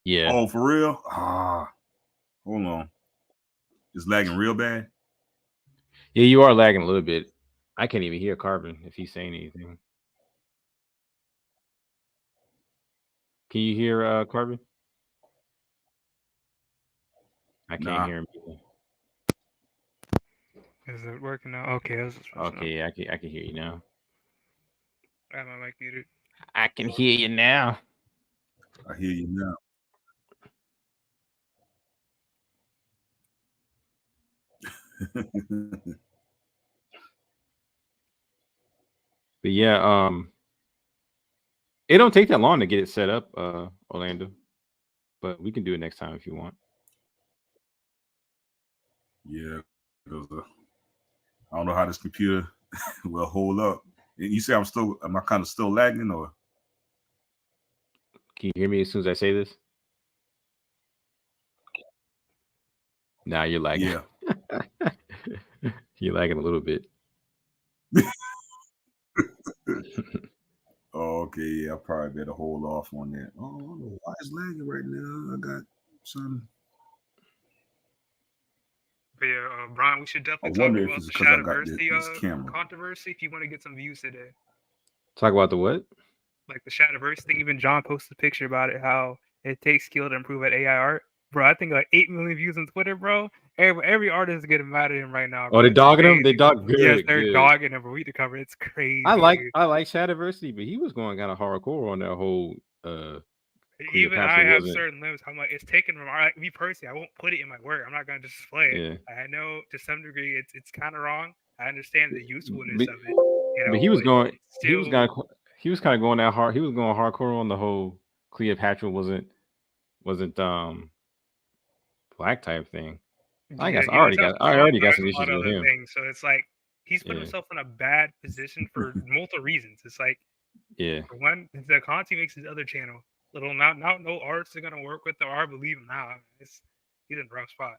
Yeah. Oh, for real? Hold on. It's lagging real bad. Yeah, you are lagging a little bit. I can't even hear Carbon if he's saying anything. Can you hear Carbon? I can't Nah. hear him either. Is it working now? Okay, I was just Okay, I can hear you now. I have my mic muted. I can hear you now. I hear you now. But yeah, it don't take that long to get it set up, Orlando. But we can do it next time if you want. Yeah, because I don't know how this computer will hold up. You say am I kind of still lagging or? Can you hear me as soon as I say this? Nah, you're lagging. Yeah. You're lagging a little bit. Oh, okay. Yeah, I probably better hold off on that. Oh, I don't know why it's lagging right now. I got some. But yeah, Brian, we should definitely I talk wonder if about it's the because I got this Shadowversity camera. controversy if you want to get some views today. Talk about the what? Like the Shadowverse thing. Even John posted a picture about it, how it takes skill to improve at AI art. Bro, I think like 8 million views on Twitter, bro. Every artist is getting mad at him right now. Oh, Bro. they It's dogging him? crazy. They dog good. Yes, they're good. dogging him, bro. We need to cover it. It's crazy. I like Shadowversity, but he was going kind of hardcore on that whole Even I have certain limits. I'm like, it's taken from me personally. I won't put it in my work. I'm not gonna just display it. Yeah. I know to some degree it's kind of wrong. I understand the usefulness of it. But he was going. Still, he was kind of going that hard. He was going hardcore on the whole Cleopatra wasn't black type thing. I guess I already got some issues with him. So it's like he's put himself in a bad position for multiple reasons. It's like, for one, the content makes his other channel little. Now no artists are gonna work with the art. Believe him now. He's in a rough spot.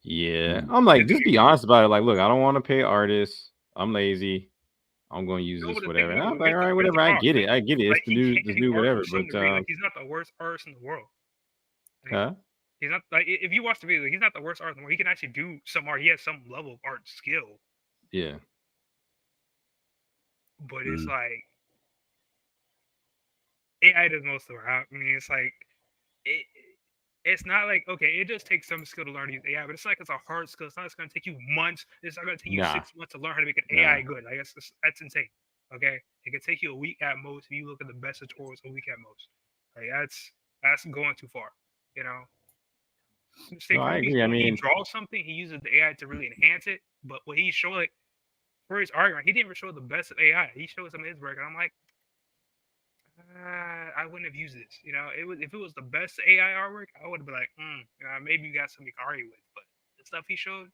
Yeah, I'm like, just be honest about it. Like, look, I don't want to pay artists. I'm lazy. I'm going to use this whatever. And I'm like, all right, whatever. I get it. It's the new whatever. But he's not the worst artist in the world. Huh? He's not like, if you watch the video, he's not the worst artist in the world. He can actually do some art. He has some level of art skill. Yeah. But it's like AI does most of it. I mean, it's like it's not like, okay, it just takes some skill to learn to use AI, but it's like it's a hard skill. It's not going to take you months. It's not going to take you 6 months to learn how to make an AI good. Like that's insane. Okay, it can take you a week at most. If you look at the best tutorials, a week at most. Like that's going too far. You know. No, I agree. I mean, he draws something, he uses the AI to really enhance it. But what he showed, like for his argument, he didn't even show the best of AI. He showed some of his work, and I'm like, I wouldn't have used this. You know, if it was the best AI artwork, I would have been like, maybe you got something you can argue with. But the stuff he showed,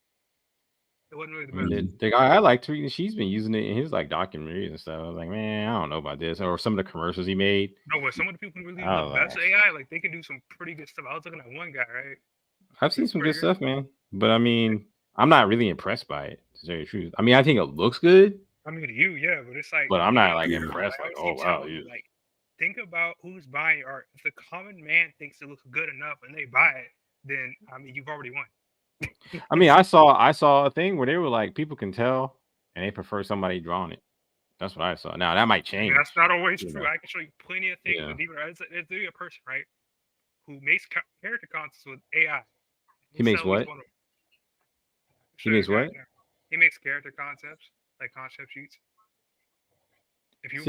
it wasn't really the best. The guy I like tweeting, she's been using it in his like documentaries and stuff. I was like, man, I don't know about this, or some of the commercials he made. No, but some of the people who really use the best AI, like they can do some pretty good stuff. I was looking at one guy, right? I've seen some good stuff, man. But I mean, I'm not really impressed by it, to tell you the truth. I mean, I think it looks good. I mean, to you, yeah, but it's like. But I'm not like impressed. Like, oh wow, like, think about who's buying art. If the common man thinks it looks good enough and they buy it, then I mean, you've already won. I mean, I saw a thing where they were like, people can tell, and they prefer somebody drawing it. That's what I saw. Now that might change. I mean, that's not always true. I can show you plenty of things. With even there's a person, right, who makes character concepts with AI. He makes what? He makes what? He makes character concepts, like concept sheets. If you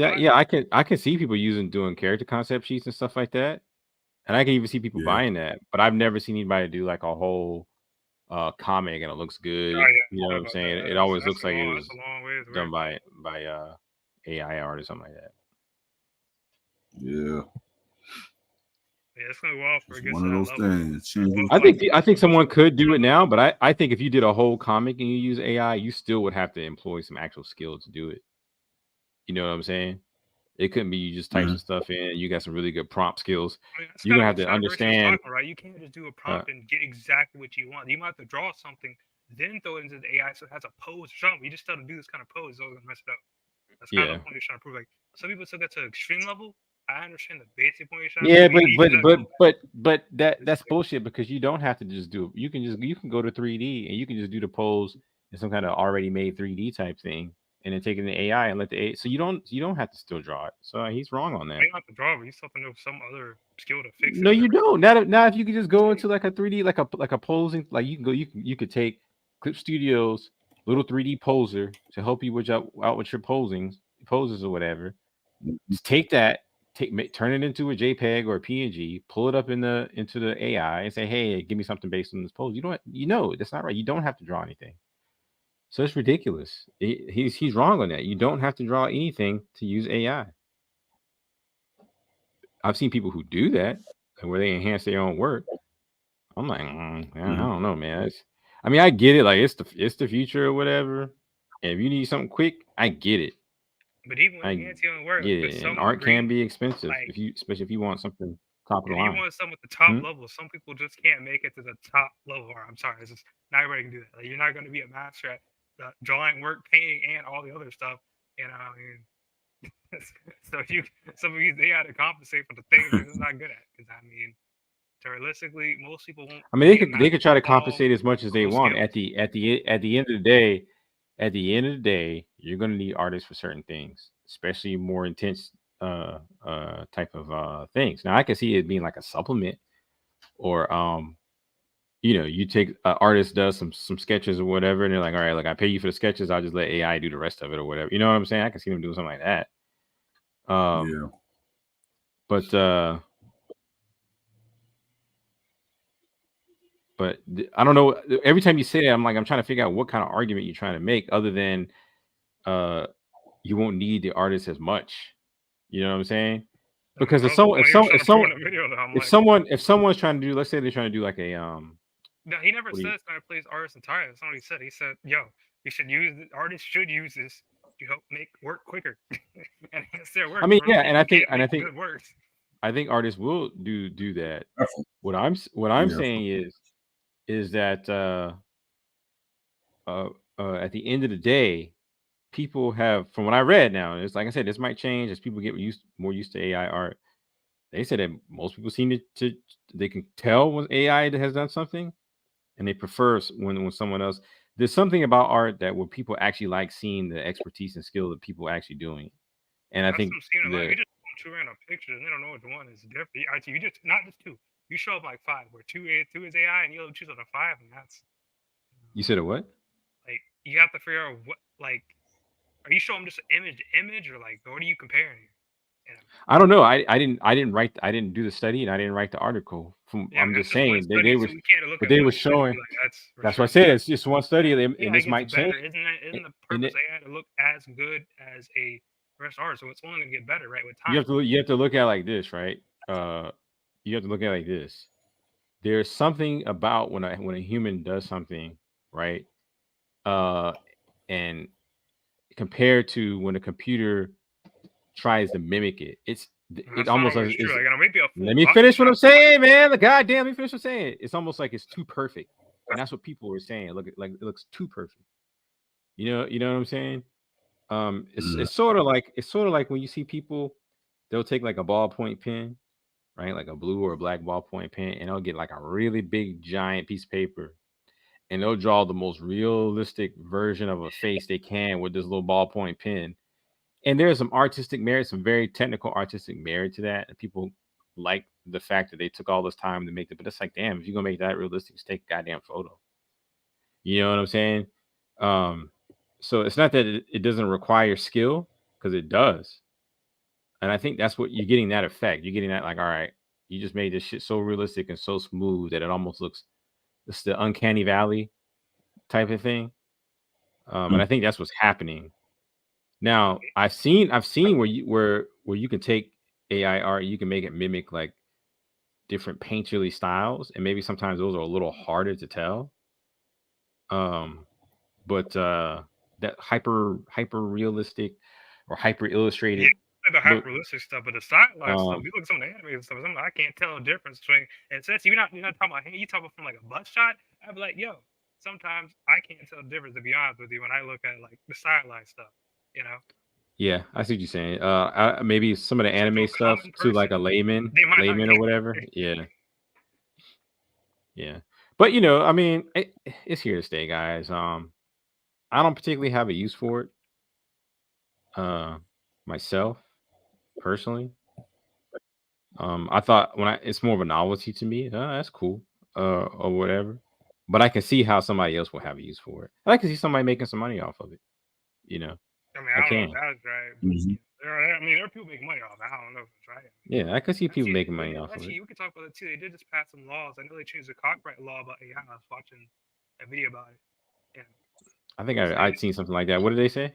I can see people doing character concept sheets and stuff like that, and I can even see people buying that. But I've never seen anybody do like a whole comic and it looks good. You know what I'm saying? It always looks like it was done by AI art or something like that. Yeah. Yeah, it's gonna go off for one of those things. I think someone could do it now, but I think if you did a whole comic and you use AI, you still would have to employ some actual skill to do it. You know what I'm saying? It couldn't be you just type some stuff in. You got some really good prompt skills. I mean, you're gonna have to understand, right? You can't just do a prompt and get exactly what you want. You might have to draw something, then throw it into the AI so it has a pose or something. You just tell it to do this kind of pose, it's always gonna mess it up. That's kind of the point you're trying to prove. Like some people took that to extreme level. I understand the basic point you're trying Yeah, to make. but that's bullshit because you don't have to just do it. You can go to 3D and you can just do the pose in some kind of already made 3D type thing, and then take it in the AI and let the AI. So you don't have to still draw it. So he's wrong on that. You don't have to draw, but you still have to know some other skill to fix it. No, you don't. Now if you could just go into like a 3D, like a posing, like you could take Clip Studios little 3D poser to help you out with your poses or whatever. Just take that, turn it into a JPEG or a PNG, pull it up into the AI and say, hey, give me something based on this pose. That's not right. You don't have to draw anything. So it's ridiculous. He's wrong on that. You don't have to draw anything to use AI. I've seen people who do that where they enhance their own work. I'm like, I don't know, man. I get it. Like it's the future or whatever. And if you need something quick, I get it. But even when you enhance your own work, and art can be expensive especially if you want something top of the line. If you want something at the top level, some people just can't make it to the top level. I'm sorry, it's just not everybody can do that. Like, you're not going to be a master at drawing, work, painting, and all the other stuff. So some of you they had to compensate for the things they're just not good at. Because realistically, most people won't. They could try to compensate as much as they want. At the end of the day, you're going to need artists for certain things, especially more intense type of things. Now I can see it being like a supplement, or you take an artist does some sketches or whatever, and they're like, all right, look, I pay you for the sketches, I'll just let AI do the rest of it or whatever. You know what I'm saying? I can see them doing something like that. But I don't know. Every time you say that, I'm trying to figure out what kind of argument you're trying to make, other than you won't need the artist as much. You know what I'm saying? Because if someone's trying to do, let's say they're trying to do like a No, he never says that I plays artists entirely. That's not what he said. He said, "Yo, you should artists should use this to help make work quicker." And it's their work. And I think good work. I think artists will do that. What I'm saying is that at the end of the day, people have, from what I read now, it's like I said, this might change as people get more used to AI art. They said that most people seem to they can tell when AI has done something, and they prefer when someone else. There's something about art that where people actually like seeing the expertise and skill of people actually doing it. And I think you just two random pictures and they don't know which one is different. You just not just two. You show up like five, where two is AI, and you'll choose on a five, and that's. You said a what? Like you have to figure out what are you showing just an image, or like what are you comparing? I don't know. I didn't do the study, and I didn't write the article. I'm just saying they were showing. That's what I said. It's just one study, and this might change. Isn't the purpose AI to look as good as a rest artist? So it's only gonna get better, right? With time. You have to look at it like this, right? You have to look at it like this. There's something about when a human does something, right? And compared to when a computer tries to mimic it, it almost like let me finish what I'm saying, man. Goddamn, let me finish what I'm saying. It's almost like it's too perfect, and that's what people were saying. Look, like it looks too perfect. You know what I'm saying? It's sort of like when you see people, they'll take like a ballpoint pen, right, like a blue or a black ballpoint pen, and they'll get like a really big giant piece of paper, and they'll draw the most realistic version of a face they can with this little ballpoint pen. And there's some artistic merit, some very technical artistic merit to that. And people like the fact that they took all this time to make it. But it's like, damn, if you're going to make that realistic, just take a goddamn photo. You know what I'm saying? So it's not that it doesn't require skill, because it does. And I think that's what you're getting, that effect. You're getting that, like, all right, you just made this shit so realistic and so smooth that it almost looks, it's the uncanny valley type of thing. And I think that's what's happening. Now, I've seen where you can take AI art, you can make it mimic like different painterly styles, and maybe sometimes those are a little harder to tell. But that hyper realistic or hyper illustrated, the hyper realistic stuff, but the stylized stuff, you look at some of the animated stuff, I can't tell the difference between. And since you're not talking about, you talking from like a butt shot, I'd be like, yo, sometimes I can't tell the difference, to be honest with you, when I look at like the stylized stuff. Yeah, I see what you're saying. Maybe some of the So to anime a stuff common to like a person, they might not layman or get whatever. it. Yeah, yeah. But you know, I mean, it's here to stay, guys. I don't particularly have a use for it. Myself personally. I thought it's more of a novelty to me. That's cool. Or whatever. But I can see how somebody else will have a use for it. I can see somebody making some money off of it. You know, I mean, I I don't know if can. that's right, but Mhm. there are people making money off it. I don't know if it's right. Yeah, I can see people Actually, making money off of it. we could talk about it too. They did just pass some laws. I know they changed the copyright law about AI. I was watching a video about it. Yeah. I think So I'd seen something like that. What did they say?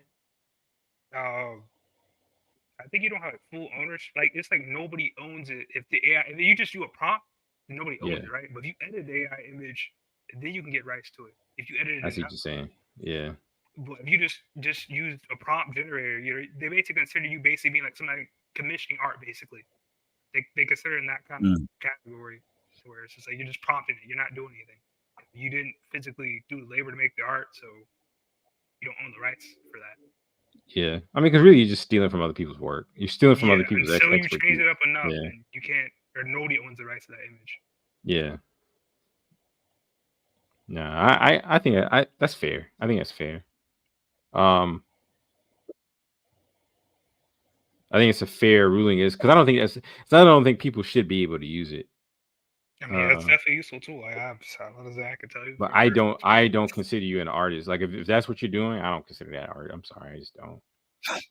I think you don't have full ownership. Like it's like nobody owns it. If the AI, if you just do a prompt, then nobody owns Yeah, it, right? But if you edit the AI image, then you can get rights to it. If you edit I it see what enough. you're saying. Yeah, But if you just use a prompt generator, they basically consider you basically being like somebody commissioning art. Basically, they consider it in that kind of Mm. category, where it's just like you're just prompting it. You're not doing anything. You didn't physically do the labor to make the art, so you don't own the rights for that. yeah. I mean, because really, you're just stealing from other people's work. You're stealing from Yeah, other people's until you change expertise. it up enough, Yeah, then you can't, or nobody owns the rights to that image. yeah. No, I think that's fair. I think that's fair. Um, I think it's a fair ruling is because I don't think I don't think people should be able to use it. I mean, that's definitely a useful tool. Like, what is that? I can tell you. But I don't consider you an artist. Like if that's what you're doing, I don't consider that art. I'm sorry, I just don't.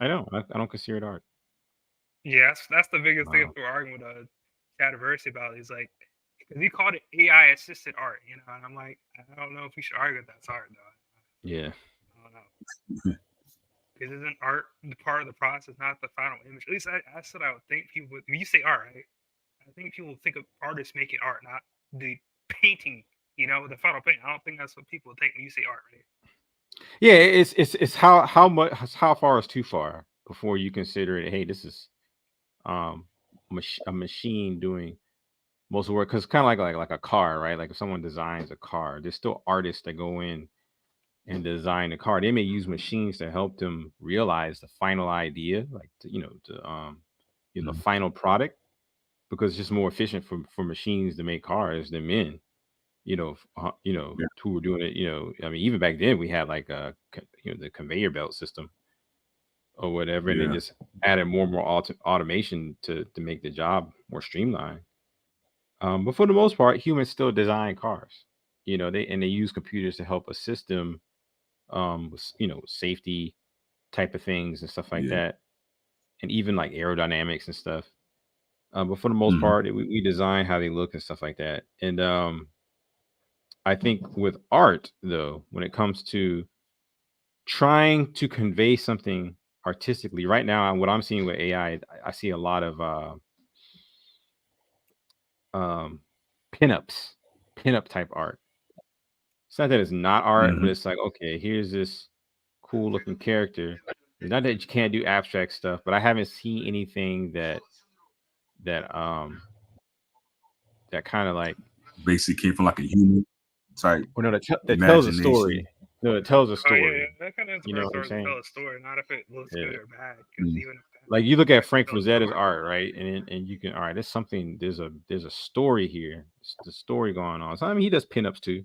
I don't consider it art. Yeah, that's the biggest thing we're arguing with Cataversy about. He's like, because he called it AI assisted art, you know, and I'm like, I don't know if we should argue that that's art though. Yeah. I don't know. Because isn't art the part of the process, not the final image? At least that's what I would think people would. When you say art, right? I think people think of artists making art, not the painting. You know, the final paint. I don't think that's what people think when you say art, right? Yeah, it's how much how far is too far before you consider it. Hey, this is a machine doing most of the work because kind of like a car, right? Like if someone designs a car, there's still artists that go in and design the car. They may use machines to help them realize the final idea, like the final product, because it's just more efficient for machines to make cars than men. Yeah. Who were doing it. I mean, even back then we had like the conveyor belt system or whatever, and they Yeah. just added more and more automation to make the job more streamlined. But for the most part, humans still design cars. They use computers to help assist them with safety type of things and stuff like Yeah. that, and even like aerodynamics and stuff. But for the most Mhm. part, we design how they look and stuff like that. And I think with art, though, when it comes to trying to convey something artistically, right now, what I'm seeing with AI, I see a lot of um, pinups, pinup type art. It's not that it's not art, but Mhm. it's like, okay, here's this cool looking character. It's not that you can't do abstract stuff, but I haven't seen anything that that kind of like Basically came from like a human type well, no, that tells a story. imagination. No, it tells a Oh yeah, story. that kind of You know inspires what I'm stories to saying? tell a story, not if it looks Yeah. good or bad. Because Mm. even if Like you look at Frank tell a Frazetta's story. art, right? And you can all right, there's something, there's a story here. The story going on. So I mean he does pinups too.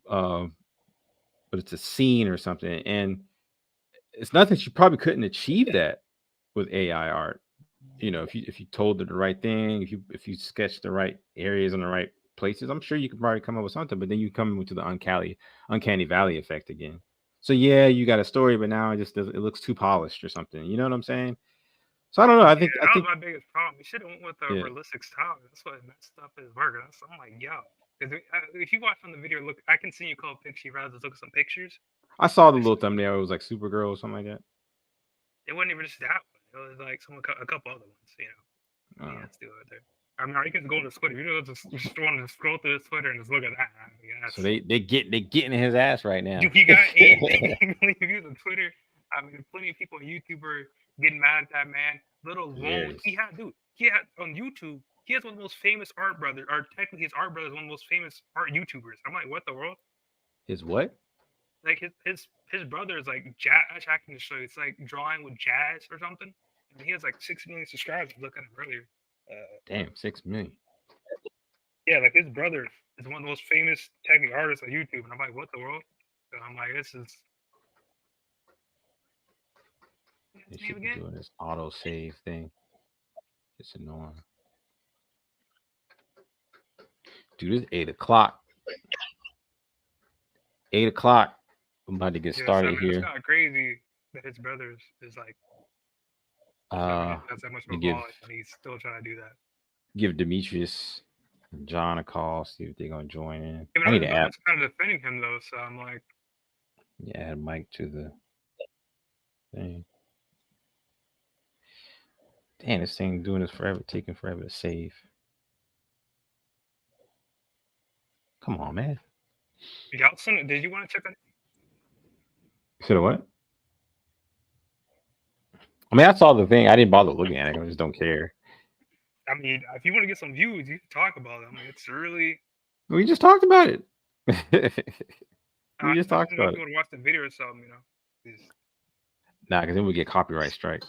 But it's a scene or something. And it's nothing you probably couldn't achieve that with AI art. If you told it the right thing, if you sketched the right areas in the right places, I'm sure you could probably come up with something. But then you come into the uncanny valley effect again. So yeah, you got a story, but now it looks too polished or something. You know what I'm saying? So I don't know. I Yeah, think that was my biggest problem. You should have went with a yeah. realistic style. That's what messed up his work. I'm like, yo, because if you watch from the video, look, I can see you call picture. You rather just look at some pictures. I saw the little thumbnail. It was like Supergirl or something like that. It wasn't even just that one. It was like a couple other ones. Yeah, let's do it there. I mean, you can go to Twitter. You just want to scroll through his Twitter and just look at that. I mean, So they getting his ass right now. Dude, he got 8 million views on Twitter. I mean, plenty of people on YouTube are getting mad at that man. Let alone he had on YouTube. He has one of the most famous art brothers, or technically his art brother is one of the most famous art YouTubers. I'm like, what the world? His what? like his brother is like jazz. I can show you. It's like drawing with jazz or something. And he has like 6 million subscribers. Look at him earlier. Damn, 6 million. Yeah, like his brother is one of the most famous technical artists on YouTube, and I'm like, what the world? So I'm like, this is. They should be doing this auto save thing. It's annoying. Dude, it's 8 o'clock. 8 o'clock. I'm about to get started here. It's kind of crazy that his brother is like. That's that much of a ball, and he's still trying to do that. Give Demetrius and John a call, see if they're gonna join in. Even I need to add. Kind of defending him though, so I'm like. Yeah, add Mike to the thing. Damn, this thing doing this forever, taking forever to save. Come on, man. Did you want to check on? Said what? I mean, I saw the thing. I didn't bother looking at it. I just don't care. I mean, if you want to get some views, you can talk about it. I mean, it's really. We just talked about it. We just talked about it. If you want to watch the video or something, you know. Nah, because then we get copyright strike.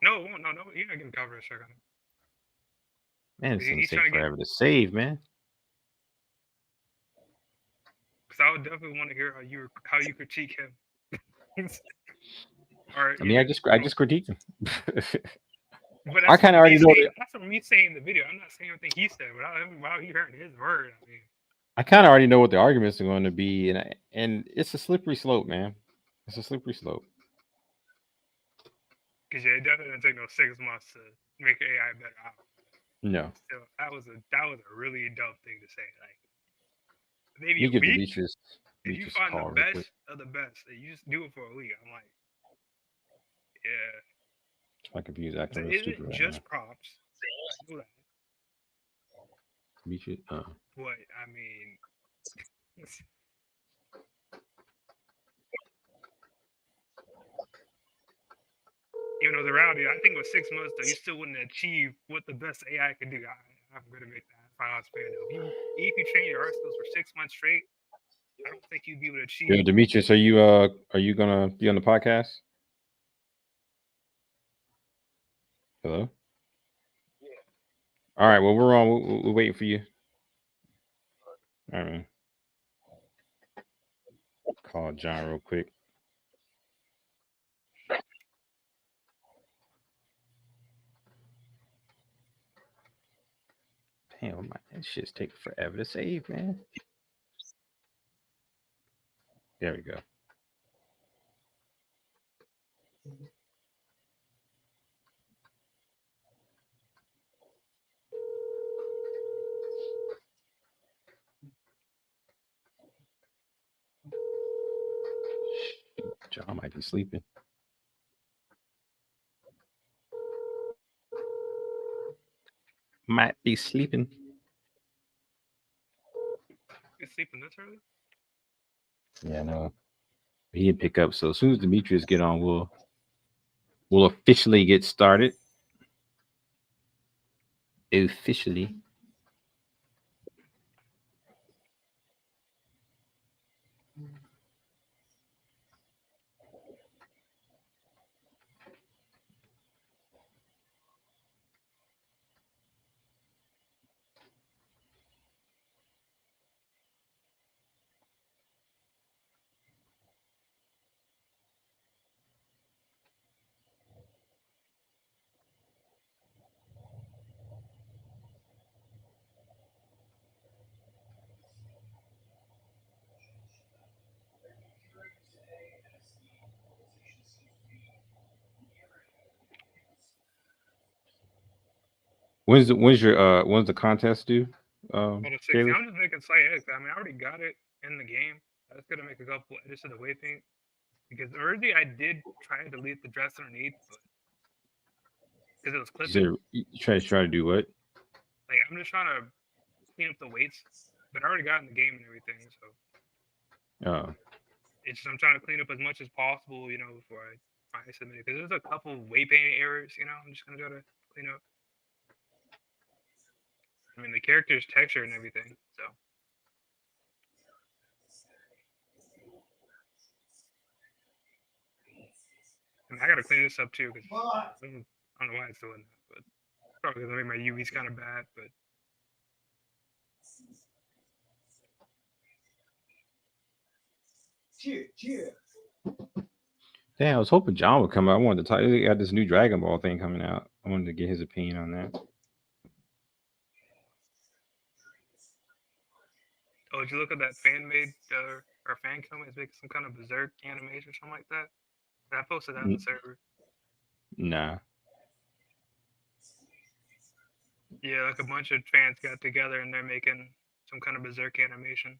No, you're not getting copyright strike on it. Man, it's gonna take forever to save, man. Because I would definitely want to hear how you critique him. All right. I mean, I just critiqued him. But I kind of already know. That's from me saying in the video. I'm not saying anything he said, but while you heard his word, I mean. I kind of already know what the arguments are going to be, and it's a slippery slope, man. It's a slippery slope. Because it definitely didn't take no 6 months to make AI better. No. So that was a really dumb thing to say. Like maybe you a week. If you find the best of the best, and you just do it for a week. I'm like, yeah. My computer's acting real stupid right just now. props. What I mean. Even though the reality, I think with 6 months though, you still wouldn't achieve what the best AI can do. I'm going to make that final experience. If you train your art skills for 6 months straight, I don't think you'd be able to achieve. Yo, Demetrius, are you gonna be on the podcast? Hello. Yeah. All right. Well, we're on. We're waiting for you. All right, man. Call John real quick. Damn, that shit's taking forever to save, man. There we go. John might be sleeping. Might be sleeping. You're sleeping this early? Yeah, no. He'd pick up. So as soon as Demetrius get on, we'll officially get started. Officially. When's the contest due? I'm just making slight edits. I mean, I already got it in the game. I was gonna make a couple edits to the waypoint because already I did try to delete the dress underneath, but because it was clipping. You try to do what? Like I'm just trying to clean up the weights, but I already got in the game and everything, so. It's just I'm trying to clean up as much as possible, you know, before I submit it. Because there's a couple waypoint errors, you know. I'm just gonna try to clean up. I mean, the character's texture and everything, so. I mean, I gotta clean this up too because I don't know why it's doing that, but probably because I think my UV's kind of bad. But Damn, I was hoping John would come out. I wanted to talk. He got this new Dragon Ball thing coming out. I wanted to get his opinion on that. oh, did you look at that fan made or fan comment is making some kind of berserk animation or something like that? I posted that on the server. Nah. Yeah, like a bunch of fans got together and they're making some kind of berserk animation.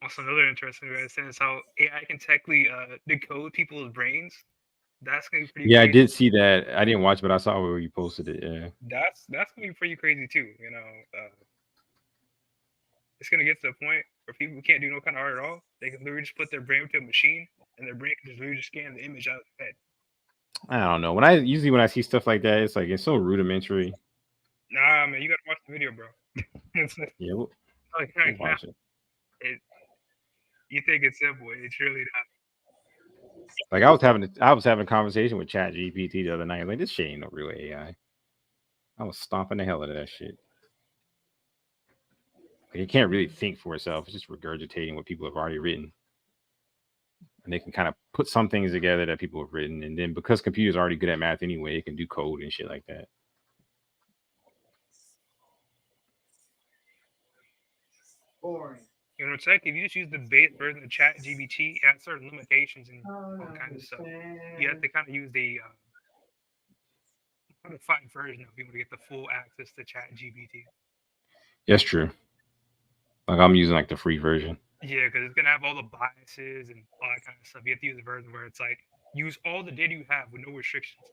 Also, another interesting thing is how AI can technically decode people's brains. That's gonna be pretty. Yeah, crazy. I did see that. I didn't watch, but I saw where you posted it. Yeah. That's gonna be pretty crazy too. You know, it's gonna get to the point where people can't do no kind of art at all. They can literally just put their brain into a machine, and their brain can just literally just scan the image out of the head. I don't know. When I see stuff like that, it's like it's so rudimentary. Nah, man, you gotta watch the video, bro. Yeah, we'll watch it. You think it's simple? It's really not. Like I was having a conversation with Chat GPT the other night. Like, this shit ain't no real AI. I was stomping the hell out of that shit. Like, it can't really think for itself. It's just regurgitating what people have already written. And they can kind of put some things together that people have written. And then because computers are already good at math anyway, it can do code and shit like that. Boring. You know, it's like if you just use the base version of Chat GPT, it has certain limitations and all kinds of stuff. You have to kind of use the modified version if you want to get the full access to Chat GPT. That's true. Like, I'm using like the free version. Yeah, because it's gonna have all the biases and all that kind of stuff. You have to use a version where it's like use all the data you have with no restrictions.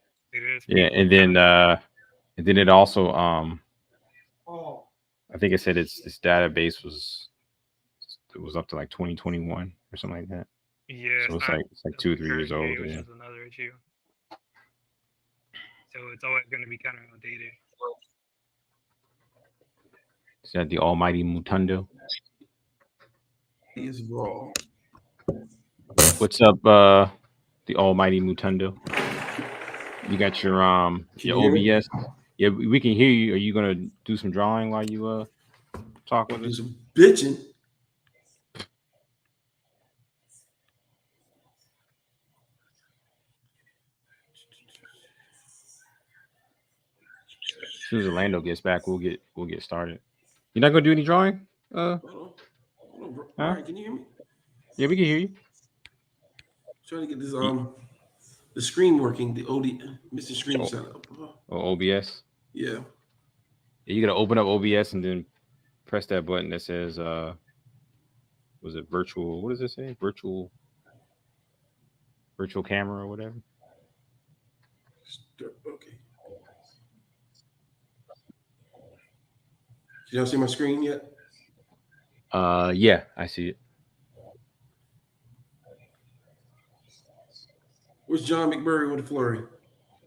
Yeah, and then it also I think it said its database was up to like 2021 or something like that. Yeah, so it's like 2 or 3 years old. Which is another issue. So it's always going to be kind of outdated. Is that the almighty Mutundo? Is raw. What's up, the almighty Mutundo? You got your OBS? Yeah, we can hear you. Are you gonna do some drawing while you talk with us? Do some bitching. As soon as Orlando gets back, we'll get started. You're not gonna do any drawing? Hold on. Brian, can you hear me? Yeah, we can hear you. Trying to get this the screen working, the Mr. Screen set up. Oh, OBS. Yeah. You gotta open up OBS and then press that button that says was it virtual? What does it say? Virtual camera or whatever. Okay. You don't see my screen yet? Yeah, I see it. Where's John McMurray with the flurry?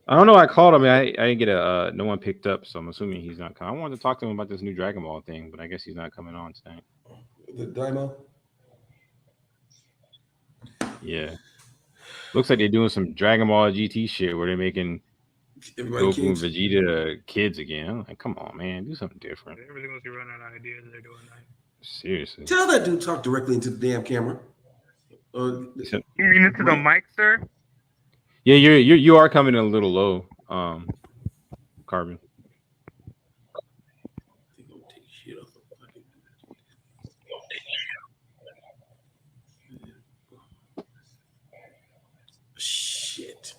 I don't know. I called him. I didn't get no one picked up, so I'm assuming he's not coming. I wanted to talk to him about this new Dragon Ball thing, but I guess he's not coming on tonight. The Daimo? Yeah. Looks like they're doing some Dragon Ball GT shit where they're making Goku and Vegeta kids again. I'm like, come on, man, do something different. Everything must be running out of ideas. They're doing that. Seriously. Tell that dude talk directly into the damn camera. You mean into the mic, sir? Yeah, you are coming in a little low, Carbon. Shit.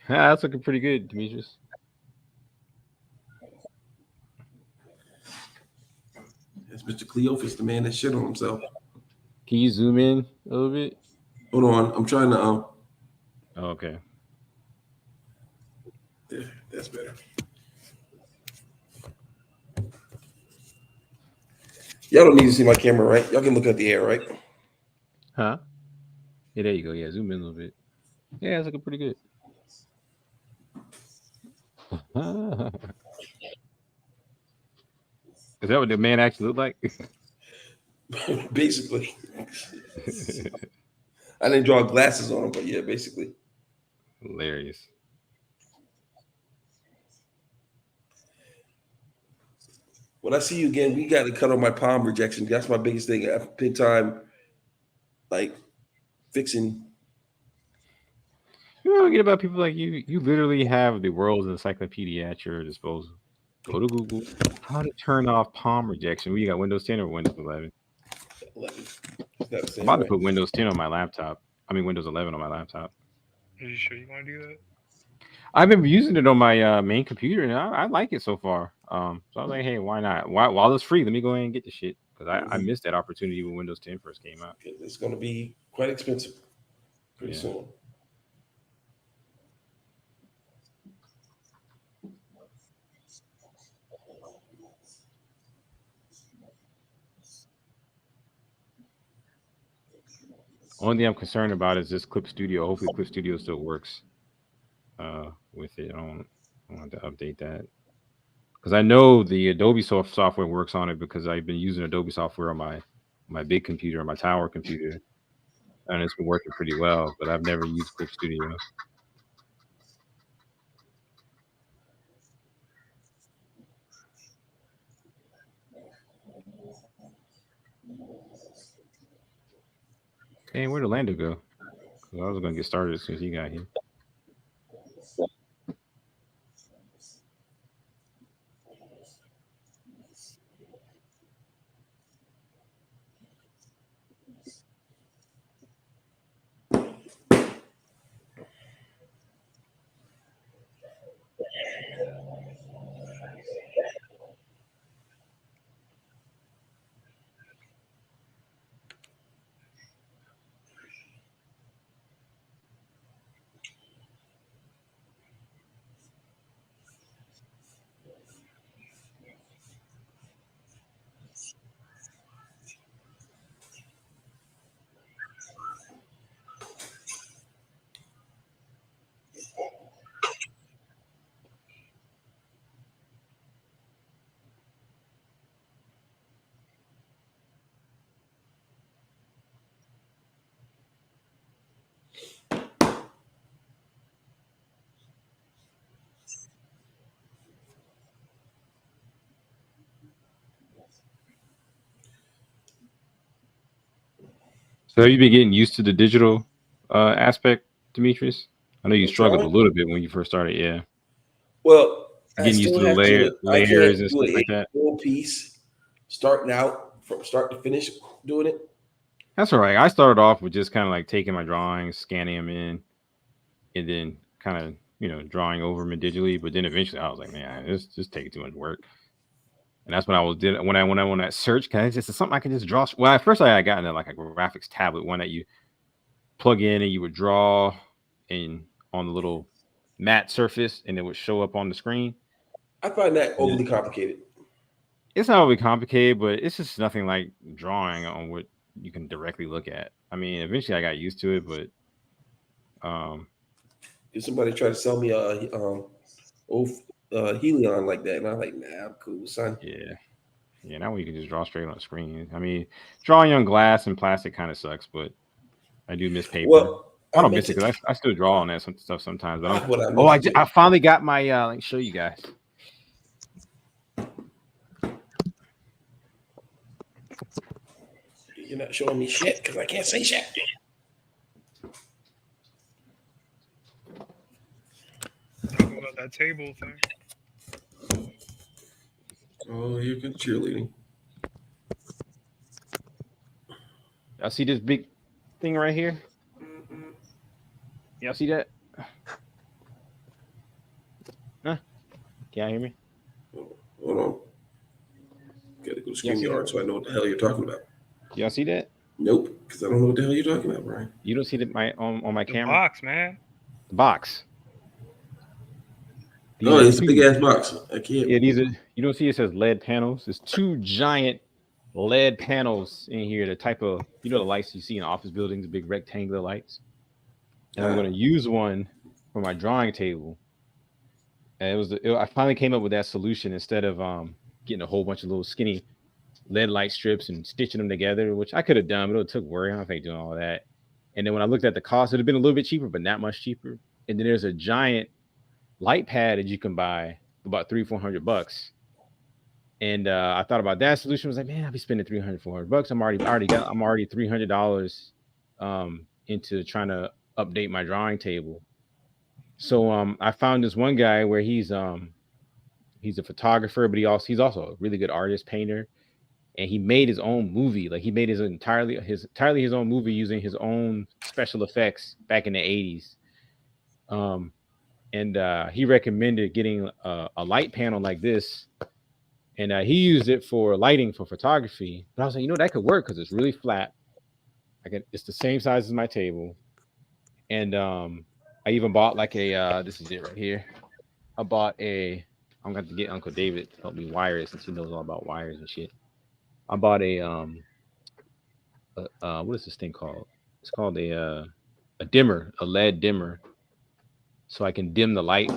That's looking pretty good, Demetrius. That's Mr. Cleophas, the man that shit on himself. Can you zoom in a little bit? Hold on, I'm trying to. Oh, okay. Yeah, that's better. Y'all don't need to see my camera, right? Y'all can look at the air, right? Huh? Yeah, there you go. Yeah, zoom in a little bit. Yeah, it's looking pretty good. Is that what the man actually looked like? Basically. I didn't draw glasses on him, but yeah, basically. Hilarious. When I see you again, we got to cut on my palm rejection. That's my biggest thing. I'm big time, like fixing. You don't get about people like you. You literally have the world's encyclopedia at your disposal. Go to Google. How to turn off palm rejection. You got Windows 10 or Windows 11? 11. I'm about to put Windows 10 on my laptop. I mean Windows 11 on my laptop. Are you sure you want to do that? I've been using it on my main computer, and I like it so far. So I was like, hey, why not? While it's free, let me go ahead and get the shit because I missed that opportunity when Windows 10 first came out. It's going to be quite expensive pretty soon. Only thing I'm concerned about is this Clip Studio. Hopefully, Clip Studio still works with it. I don't want to update that because I know the Adobe software works on it because I've been using Adobe software on my big computer, my tower computer, and it's been working pretty well. But I've never used Clip Studio. Hey, where'd Orlando go? I was going to get started as soon as he got here. So have you been getting used to the digital aspect, Demetrius? I know you struggled a little bit when you first started. Yeah. Well, getting used to the layers and stuff like that. Full piece, starting out from start to finish, doing it. That's all right. I started off with just kind of like taking my drawings, scanning them in, and then kind of drawing over them digitally. But then eventually I was like, man, this just taking too much work. And that's when I did when I went on that search. Cause it's just something I can just draw. Well, at first I got into like a graphics tablet, one that you plug in and you would draw on the little matte surface, and it would show up on the screen. I find that overly complicated. It's not overly complicated, but it's just nothing like drawing on what you can directly look at. I mean, eventually I got used to it, but if somebody tried to sell me Helion like that, and I'm like, nah, I'm cool, son. Yeah, now you can just draw straight on the screen. I mean, drawing on glass and plastic kind of sucks, but I do miss paper. Well, I don't miss it because I still draw on that stuff sometimes. But I finally got my let me show you guys. You're not showing me shit because I can't say shit. Talking about that table thing. Oh, you're good cheerleading. Y'all see this big thing right here? Y'all see that? Huh? Can y'all hear me? Hold on. Gotta go to StreamYard so I know what the hell you're talking about. Y'all see that? Nope, because I don't know what the hell you're talking about, Brian. You don't see that on my camera? Box, man. The box. It's a big ass box. I can't. Yeah, these are. You don't see it says LED panels. There's 2 giant LED panels in here. The type of the lights you see in office buildings, big rectangular lights. And I'm going to use one for my drawing table. And I finally came up with that solution instead of getting a whole bunch of little skinny LED light strips and stitching them together, which I could have done, but it took work. I don't think doing all that. And then when I looked at the cost, it would have been a little bit cheaper, but not much cheaper. And then there's a giant light pad that you can buy for about $300-400. And I thought about that solution. I was like, man, I'll be spending $300-400. I'm already $300 into trying to update my drawing table. So I found this one guy where he's a photographer, but he's also a really good artist, painter, and he made his own movie. Like he made his entirely his own movie using his own special effects back in the 80s. And he recommended getting a light panel like this, and he used it for lighting for photography. But I was like, that could work because it's really flat. It's the same size as my table, and I even bought like a this is it right here. I'm going to have to get Uncle David to help me wire it since he knows all about wires and shit. I bought a what is this thing called? It's called a dimmer, a LED dimmer, so I can dim the light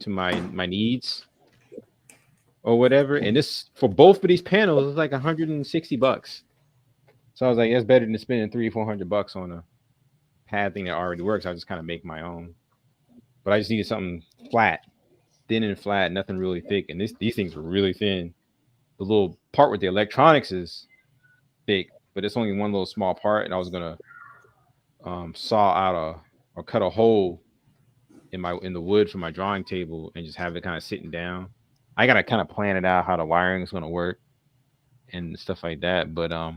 to my needs or whatever. And this for both of these panels is like $160. So I was like, that's better than spending $300-400 on a pad thing that already works. I just kind of make my own. But I just needed something flat, thin and flat, nothing really thick. And these things are really thin. The little part with the electronics is thick, but it's only one little small part. And I was gonna saw out or cut a hole in the wood for my drawing table and just have it kind of sitting down. I gotta kind of plan it out how the wiring is gonna work and stuff like that. But as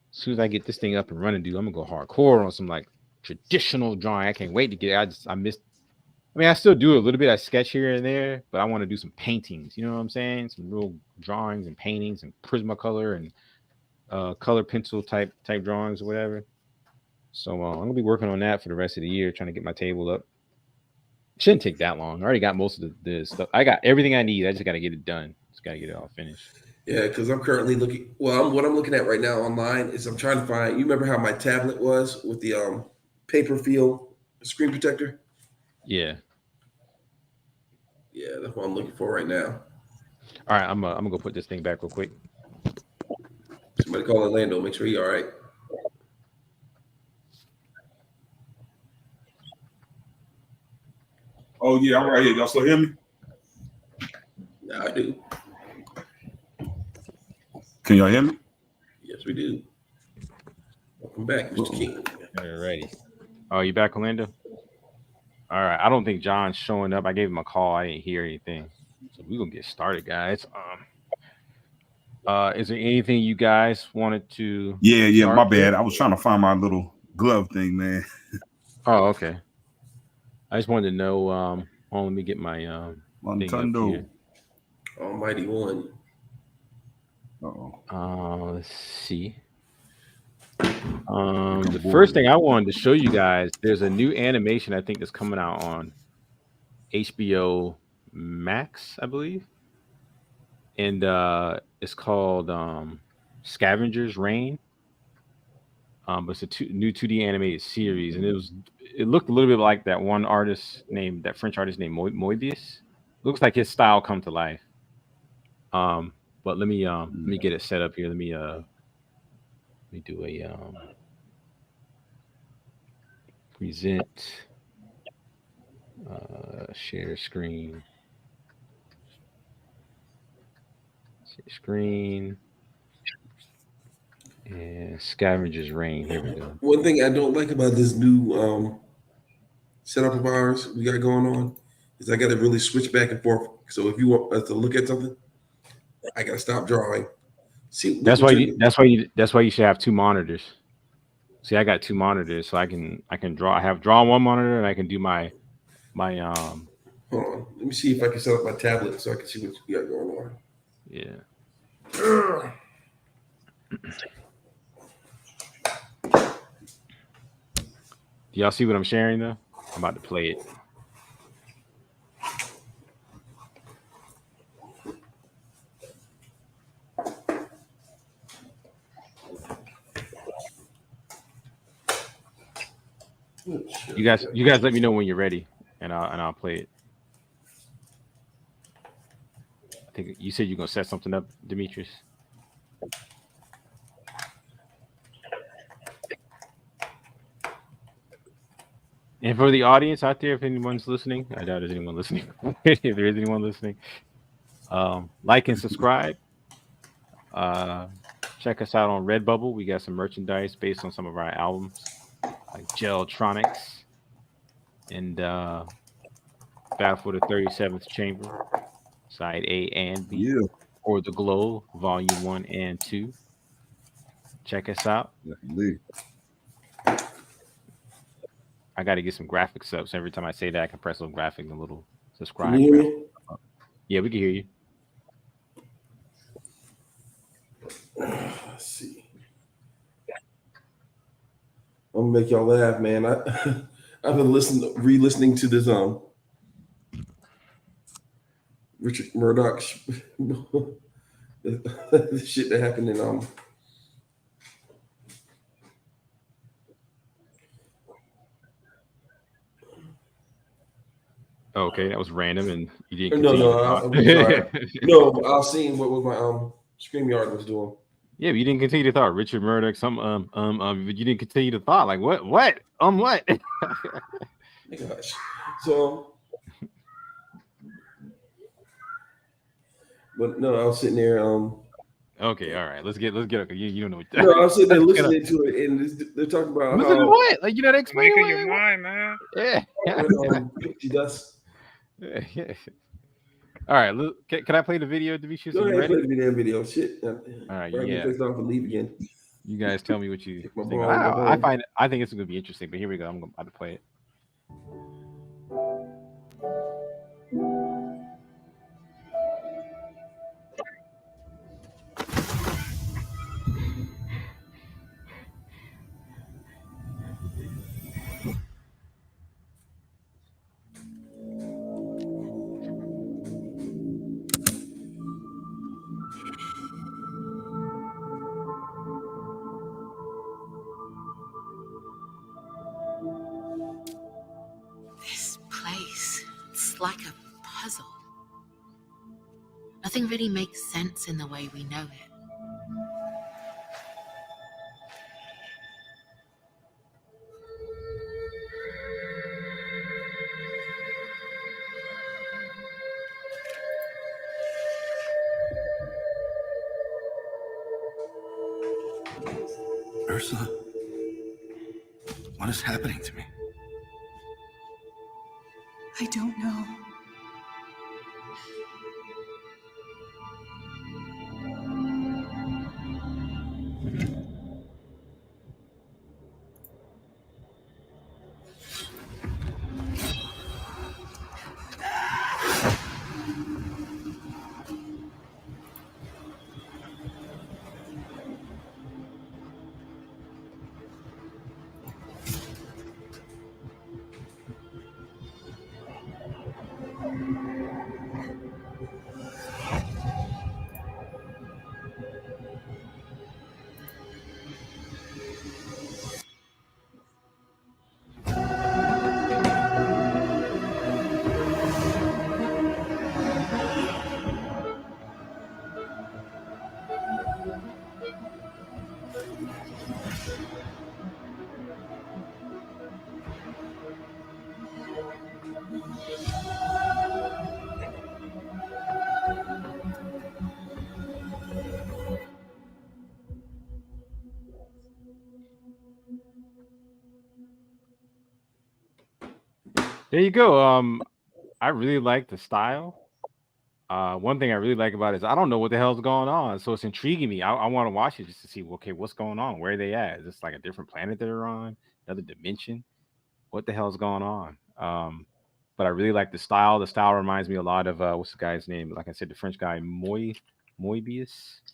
soon as I get this thing up and running, dude, I'm gonna go hardcore on some like traditional drawing. I can't wait to get it. I still do a little bit. I sketch here and there, but I want to do some paintings. You know what I'm saying? Some real drawings and paintings and Prismacolor and color pencil type drawings or whatever. So I'm gonna be working on that for the rest of the year, trying to get my table up. It shouldn't take that long. I already got most of the stuff. I got everything I need. I just got to get it done. Just got to get it all finished. Yeah, because I'm currently looking. Well, what I'm looking at right now online is I'm trying to find. You remember how my tablet was with the paper feel screen protector? Yeah. Yeah, that's what I'm looking for right now. All right, I'm gonna go put this thing back real quick. Somebody call Orlando. Make sure he's all right. Oh yeah, I'm right here. Y'all still hear me? Yeah, I do. Can y'all hear me? Yes, we do. Welcome back, Mr. King. Alrighty. Oh, you back, Orlando? All right. I don't think John's showing up. I gave him a call. I didn't hear anything. So we're gonna get started, guys. Is there anything you guys wanted to? Yeah. My bad. I was trying to find my little glove thing, man. Oh, okay. I just wanted to know. Let me get my thing up here. Almighty One. Let's see. The first thing I wanted to show you guys, there's a new animation I think that's coming out on HBO Max, I believe, and it's called Scavenger's Reign. But it's a new 2D animated series, and it looked a little bit like that French artist named Moebius. Looks like his style come to life. But let me get it set up here. Let me do a present share screen. Share screen. And Scavenger's Reign. Here we go. One thing I don't like about this new setup of ours we got going on is I got to really switch back and forth. So if you want us to look at something, I got to stop drawing. See, that's why you should have two monitors. See, I got two monitors, so I can draw. I have draw on one monitor, and I can do my Hold on, let me see if I can set up my tablet so I can see what you got going on. Yeah. Do y'all see what I'm sharing though? I'm about to play it. You guys let me know when you're ready and I'll play it. I think you said you're gonna set something up, Demetrius. And for the audience out there, if anyone's listening, I doubt there's anyone listening. If there is anyone listening, like and subscribe. Check us out on Redbubble. We got some merchandise based on some of our albums, like Jeltronics and Battle for the 37th Chamber, Side A and B, Yeah. or The Glow, Volume 1 and 2. Check us out. Definitely. I got to get some graphics up, so every time I say that, I can press a little graphic and a little subscribe. Can you hear me? Yeah, we can hear you. Let's see. I'm gonna make y'all laugh, man. I've been re-listening to this Richard Murdoch the shit that happened in Oh, okay, that was random, and you didn't. No, continue no, no. I was seeing what my StreamYard was doing. Yeah, but you didn't continue the thought. Richard Murdoch, but you didn't continue the thought. Like what? What? What? Gosh. So, but no, I was sitting there. Okay, all right. Let's get. Okay, you don't know. What no, I was sitting there listening to it, and they're talking about how, what? Like you know, explain Making your mind, man. Yeah. Pixie dust. Yeah. All right, can I play the video, Demetrius? Go ahead, play the damn video. Shit. All right, yeah. Off and leave again. You guys tell me what you think. I think it's gonna be interesting, but here we go. I'm about to play it. Like a puzzle. Nothing really makes sense in the way we know it. Ursula, what is happening to me? I don't know. There you go. I really like the style. One thing I really like about it is I don't know what the hell's going on, so it's intriguing me. I want to watch it just to see, okay, what's going on? Where are they at? Is this like a different planet they're on? Another dimension? What the hell's going on? But I really like the style. The style reminds me a lot of what's the guy's name? Like I said, the French guy Moebius.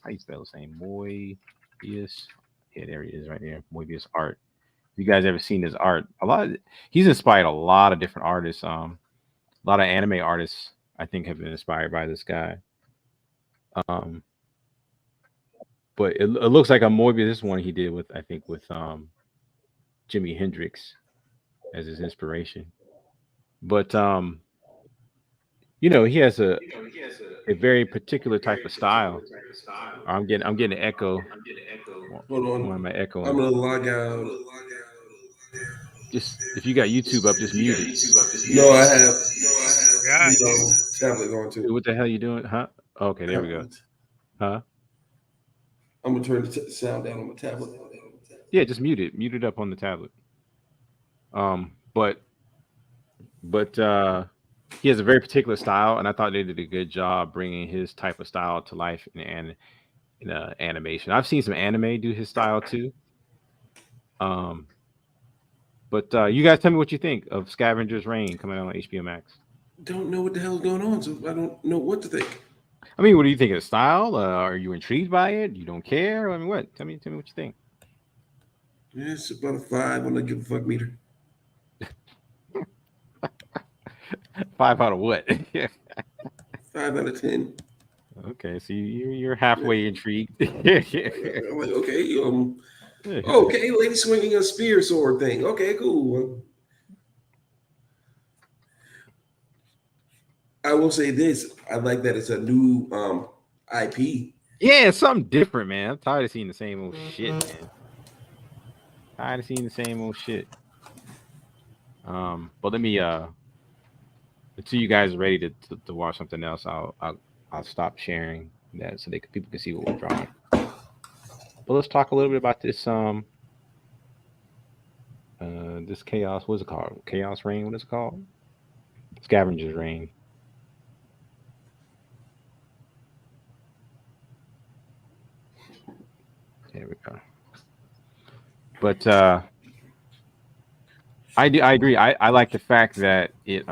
How do you spell his name? Moebius. Yeah, there he is, right there. Moebius art. If you guys ever seen his art? He's inspired a lot of different artists. A lot of anime artists, I think, have been inspired by this guy. But it looks like a Moebius. This one he did with, I think, with Jimi Hendrix as his inspiration. But You know, he has a very particular type of style. I'm getting an echo. Hold on. Why am I echoing? I'm gonna log out. Just if you got YouTube up, just mute it. No, I have God, the tablet going too. What the hell you doing? Huh? Okay, there we go. Huh? I'm gonna turn the sound down on my tablet. Yeah, just mute it. Mute it up on the tablet. But he has a very particular style, and I thought they did a good job bringing his type of style to life in animation. I've seen some anime do his style too. But you guys tell me what you think of Scavenger's Reign coming out on HBO Max. Don't know what the hell's going on, so I don't know what to think. I mean, what do you think of the style? Are you intrigued by it? You don't care? I mean, what? Tell me what you think. Yeah, it's about a 5 on the give a fuck meter. 5 out of what? 5 out of 10. Okay, so you're halfway intrigued. I'm like, okay, okay, lady swinging a spear sword thing. Okay, cool. I will say this: I like that it's a new IP. Yeah, it's something different, man. I'm tired of seeing the same old shit, man. Tired of seeing the same old shit. But let me until you guys are ready to watch something else, I'll stop sharing that so people can see what we're drawing. But let's talk a little bit about this this chaos. What's it called? Chaos Reign. What is it called? Scavenger's Reign. There we go. But I agree. I like the fact that it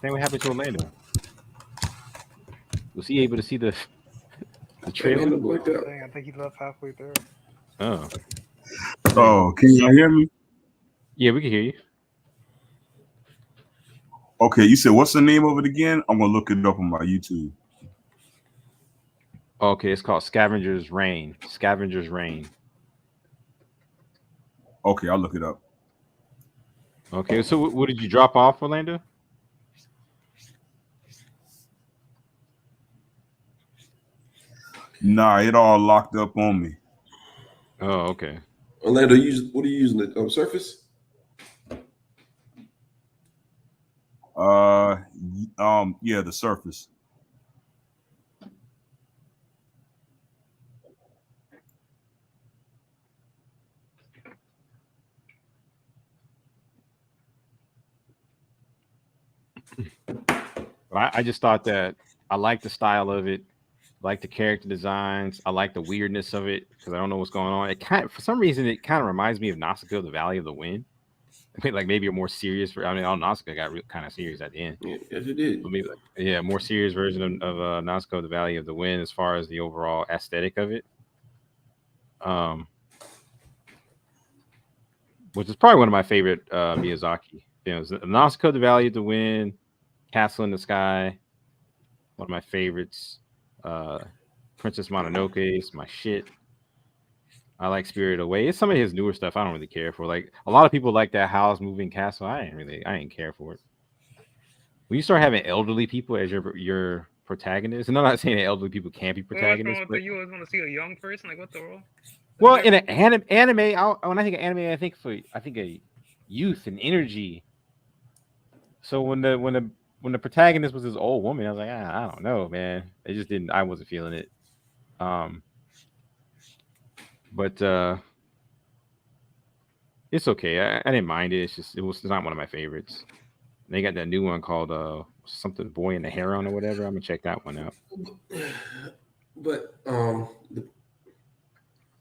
Then what happened to Orlando? Was he able to see the trailer? I think he left halfway there. Oh. Oh, can you hear me? Yeah, we can hear you. Okay, you said what's the name of it again? I'm gonna look it up on my YouTube. Okay, it's called Scavenger's Reign. Scavenger's Reign. Okay, I'll look it up. Okay, so what did you drop off, Orlando? Nah, it all locked up on me. Oh, okay. Orlando, what are you using? The Surface? Yeah, the Surface. I just thought that I like the style of it, like the character designs. I like the weirdness of it because I don't know what's going on. It for some reason it kind of reminds me of Nausicaa, the Valley of the Wind. I mean, like maybe a more serious. I mean, Nausicaa got kind of serious at the end. Yeah, yes, it did. Maybe a more serious version of Nausicaa, the Valley of the Wind, as far as the overall aesthetic of it. Which is probably one of my favorite Miyazaki films. Nausicaa, the Valley of the Wind, Castle in the Sky, one of my favorites. Princess Mononoke is my shit. I like Spirited Away. It's some of his newer stuff I don't really care for. Like a lot of people like that Howl's Moving Castle. I didn't care for it. When you start having elderly people as your protagonist, and I'm not saying that elderly people can't be protagonists. But you always want to see a young person, like what the world? Well, in an anime, when I think of anime, I think of youth and energy. So when the protagonist was this old woman, I was like, I don't know, man. It just didn't. I wasn't feeling it. But it's okay. I didn't mind it. It's not one of my favorites. And they got that new one called something Boy in the Heron or whatever. I'm gonna check that one out. But the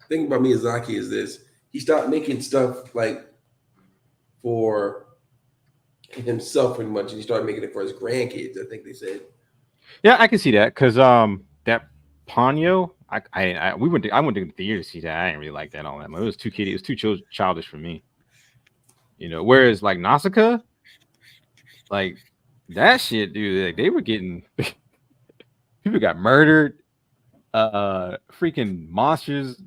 thing about Miyazaki is this: he stopped making stuff like for himself pretty much, and he started making it for his grandkids. I think they said. Yeah, I can see that because that Ponyo, I went to the theater to see that. I didn't really like that all that much. It was too kiddie. It was too childish for me. You know, whereas like Nausicaa, like that shit, dude. Like they were getting people got murdered. Freaking monsters,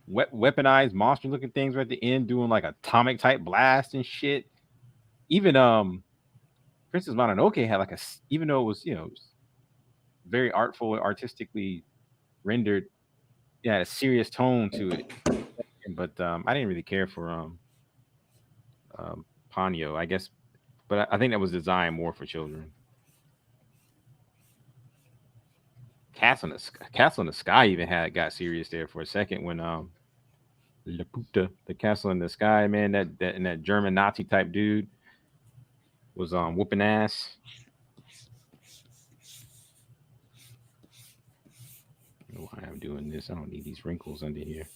weaponized monster looking things right at the end, doing like atomic type blast and shit. Even Princess Mononoke had like even though it was very artful, artistically rendered, it had a serious tone to it. But I didn't really care for Ponyo, I guess, but I think that was designed more for children. Castle in the Sky even got serious there for a second when Laputa, the Castle in the Sky, man, that German Nazi type dude was whooping ass. I don't know why I'm doing this. I don't need these wrinkles under here.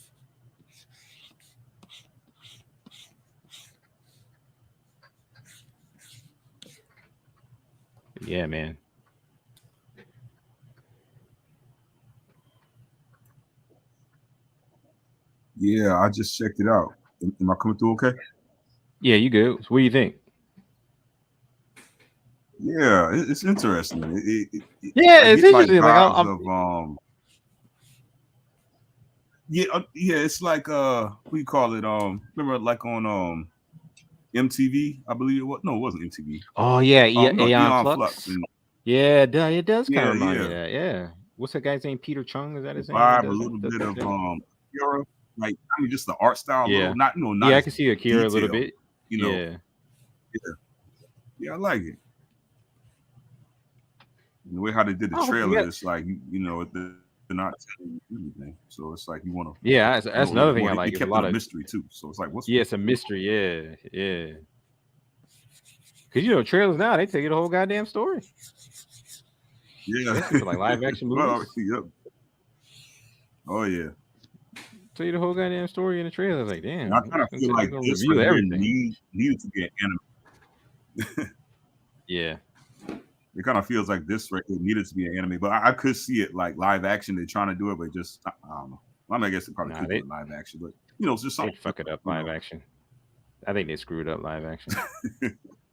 Yeah, man. Yeah, I just checked it out. Am I coming through okay? Yeah, you good. So what do you think? Yeah, it's interesting. It's interesting. It's like what do you call it? Remember like on MTV, I believe it was. No, it wasn't MTV. Oh yeah, Aeon Flux. And, yeah, it does kind of remind me of that. Yeah. What's that guy's name? Peter Chung? Is that his name? A little bit of Akira, like just the art style. Yeah, not I can see Akira a little bit. Yeah, I like it. The way how they did the trailer, it's like they're not telling you anything, so it's like you want to. Yeah, that's another thing I like. It kept a lot of mystery too, so it's like it's a mystery. Yeah. Because trailers now they tell you the whole goddamn story. Yeah, for like live action movies. Yep. Oh yeah. Tell you the whole goddamn story in the trailer. Like, damn. And I kind of feel like this needed to get anime. Yeah. It kind of feels like this record needed to be an anime, but I could see it like live action. They're trying to do it, but just I don't know. I mean, I guess it probably could be live action, but it's just something. They fuck it up live action. I think they screwed up live action.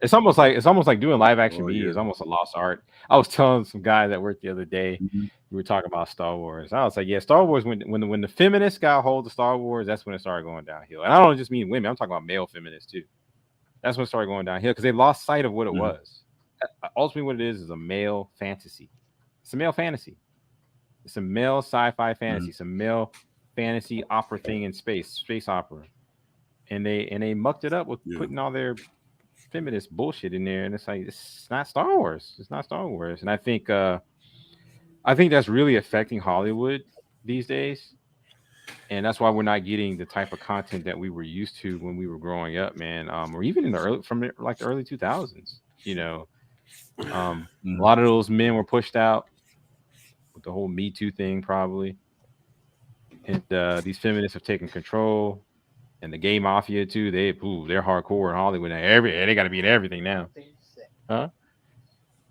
It's almost like doing live action media is almost a lost art. I was telling some guy that worked the other day, we were talking about Star Wars. I was like, yeah, Star Wars, when the feminists got a hold of Star Wars, that's when it started going downhill. And I don't just mean women, I'm talking about male feminists too. That's when it started going downhill because they lost sight of what it was. Ultimately, what it is a male fantasy. It's a male fantasy. It's a male sci-fi fantasy. It's a male fantasy opera thing in space opera. And they mucked it up with putting all their feminist bullshit in there, and it's like it's not Star Wars. It's not Star Wars, and I think that's really affecting Hollywood these days, and that's why we're not getting the type of content that we were used to when we were growing up, man. Or even in the early 2000s, a lot of those men were pushed out with the whole Me Too thing, probably, and these feminists have taken control. And the gay mafia too, they're hardcore in Hollywood. They got to be in everything now. Huh?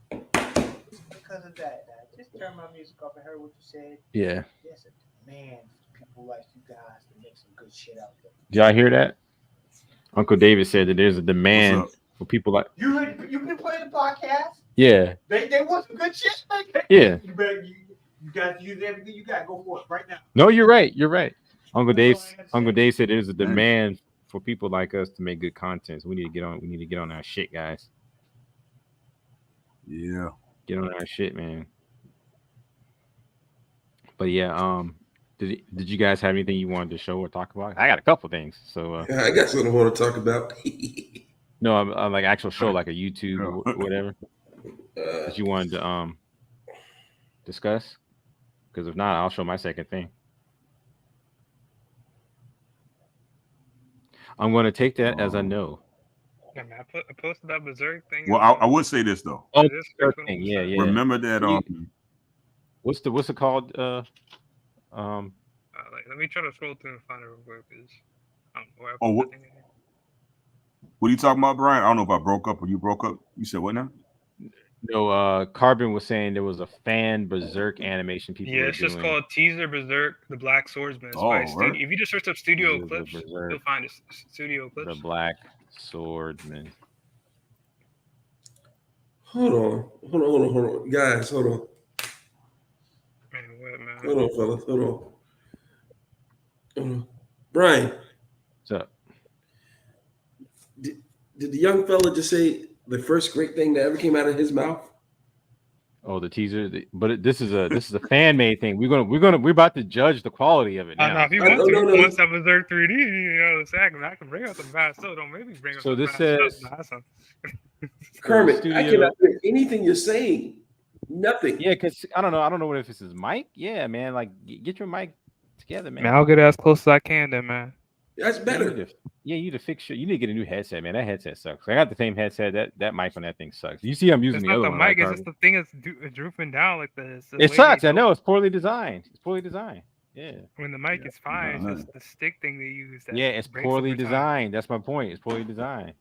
Because of that, just turn my music off. I heard what you said. Yeah. There's a demand for people like you guys to make some good shit out there. Did y'all hear that? Uncle David said that there's a demand for people like you been playing the podcast. Yeah. They want some good shit. Yeah. You got to use everything you got. Go for it right now. No, you're right. You're right. Uncle Dave said there's a demand for people like us to make good content. So we need to get on our shit, guys. Yeah. Get on our shit, man. But yeah, did you guys have anything you wanted to show or talk about? I got a couple things. So I got something I want to talk about. No, I'm like actual show, like a YouTube or whatever that you wanted to discuss. Because if not, I'll show my second thing. I'm going to take that as a no. Yeah, man, I posted that Berserk thing. Well, I would say this though. Oh, thing. Yeah. Remember that. What's it called? Let me try to scroll through and find it real quick. I don't know where what are you talking about, Brian? I don't know if I broke up or you broke up. You said what now? No, Carbon was saying there was a fan Berserk animation people. Yeah, it's just called Teaser Berserk, the Black Swordsman. Right? If you just search up Studio Clips, you'll find it. Studio Clips. The Black Swordsman. Hold on, guys, hold on. Man. Hold on, fellas, hold on. Brian, what's up? Did the young fella just say the first great thing that ever came out of his mouth? Oh, the teaser. But this is a fan made thing. We're about to judge the quality of it now. No, if you want to, once that was their 3D, you know, I can bring up some bad stuff. Don't maybe bring up so some this bad says stuff. Kermit, I cannot hear anything you're saying. Nothing. Yeah, because I don't know what if this is mic. Yeah, man. Like get your mic together, man. I'll get as close as I can then, man. That's better. You need to fix you need to get a new headset, man. That headset sucks. I got the same headset. That mic on that thing sucks. You see, I'm using the other one. Mic, it's just the thing is drooping down like this. It sucks. I know it's poorly designed. Yeah. When the mic is fine, it's just the stick thing they use. Yeah, it's poorly designed. That's my point. It's poorly designed.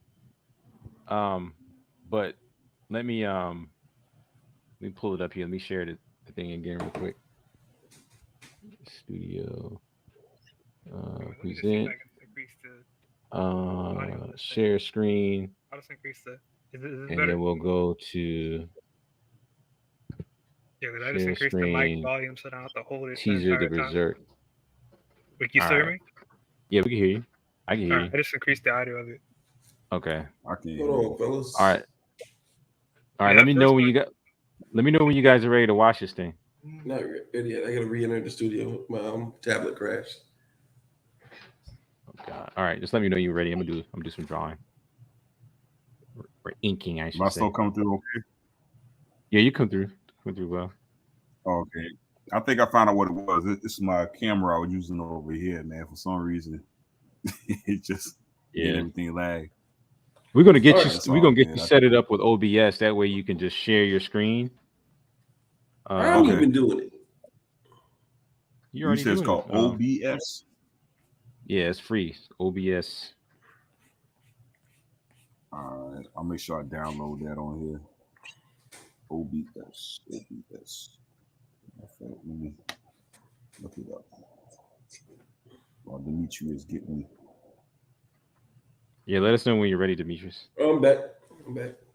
But let me pull it up here. Let me share the thing again real quick. Studio. Present. Share screen. I'll just increase the. Is and better? then we'll go to. Yeah, but I just increased the mic volume so I don't have to hold it. Teaser the Berserk. Wait, you still hear me? Yeah, we can hear you. I can hear you. I just increased the audio of it. Okay. Hold on, fellas. All right. Let me know when you got. Let me know when you guys are ready to watch this thing. Not ready yet. I gotta re-enter the studio. My tablet crashed. Oh God! All right, just let me know you're ready. I'm gonna do some drawing. Or inking, I should say. Am I still coming through okay? Yeah, you come through. Come through well. Okay. I think I found out what it was. This is my camera I was using over here, man. For some reason, it just made everything lag. We're gonna get you. We're gonna get you set it up with OBS. That way you can just share your screen. I'm even doing it. You said it's called OBS. Yeah, it's free. OBS. All right, I'll make sure I download that on here. OBS. Let me look it up. While Demetrius get me. Yeah, let us know when you're ready, Demetrius. I'm back.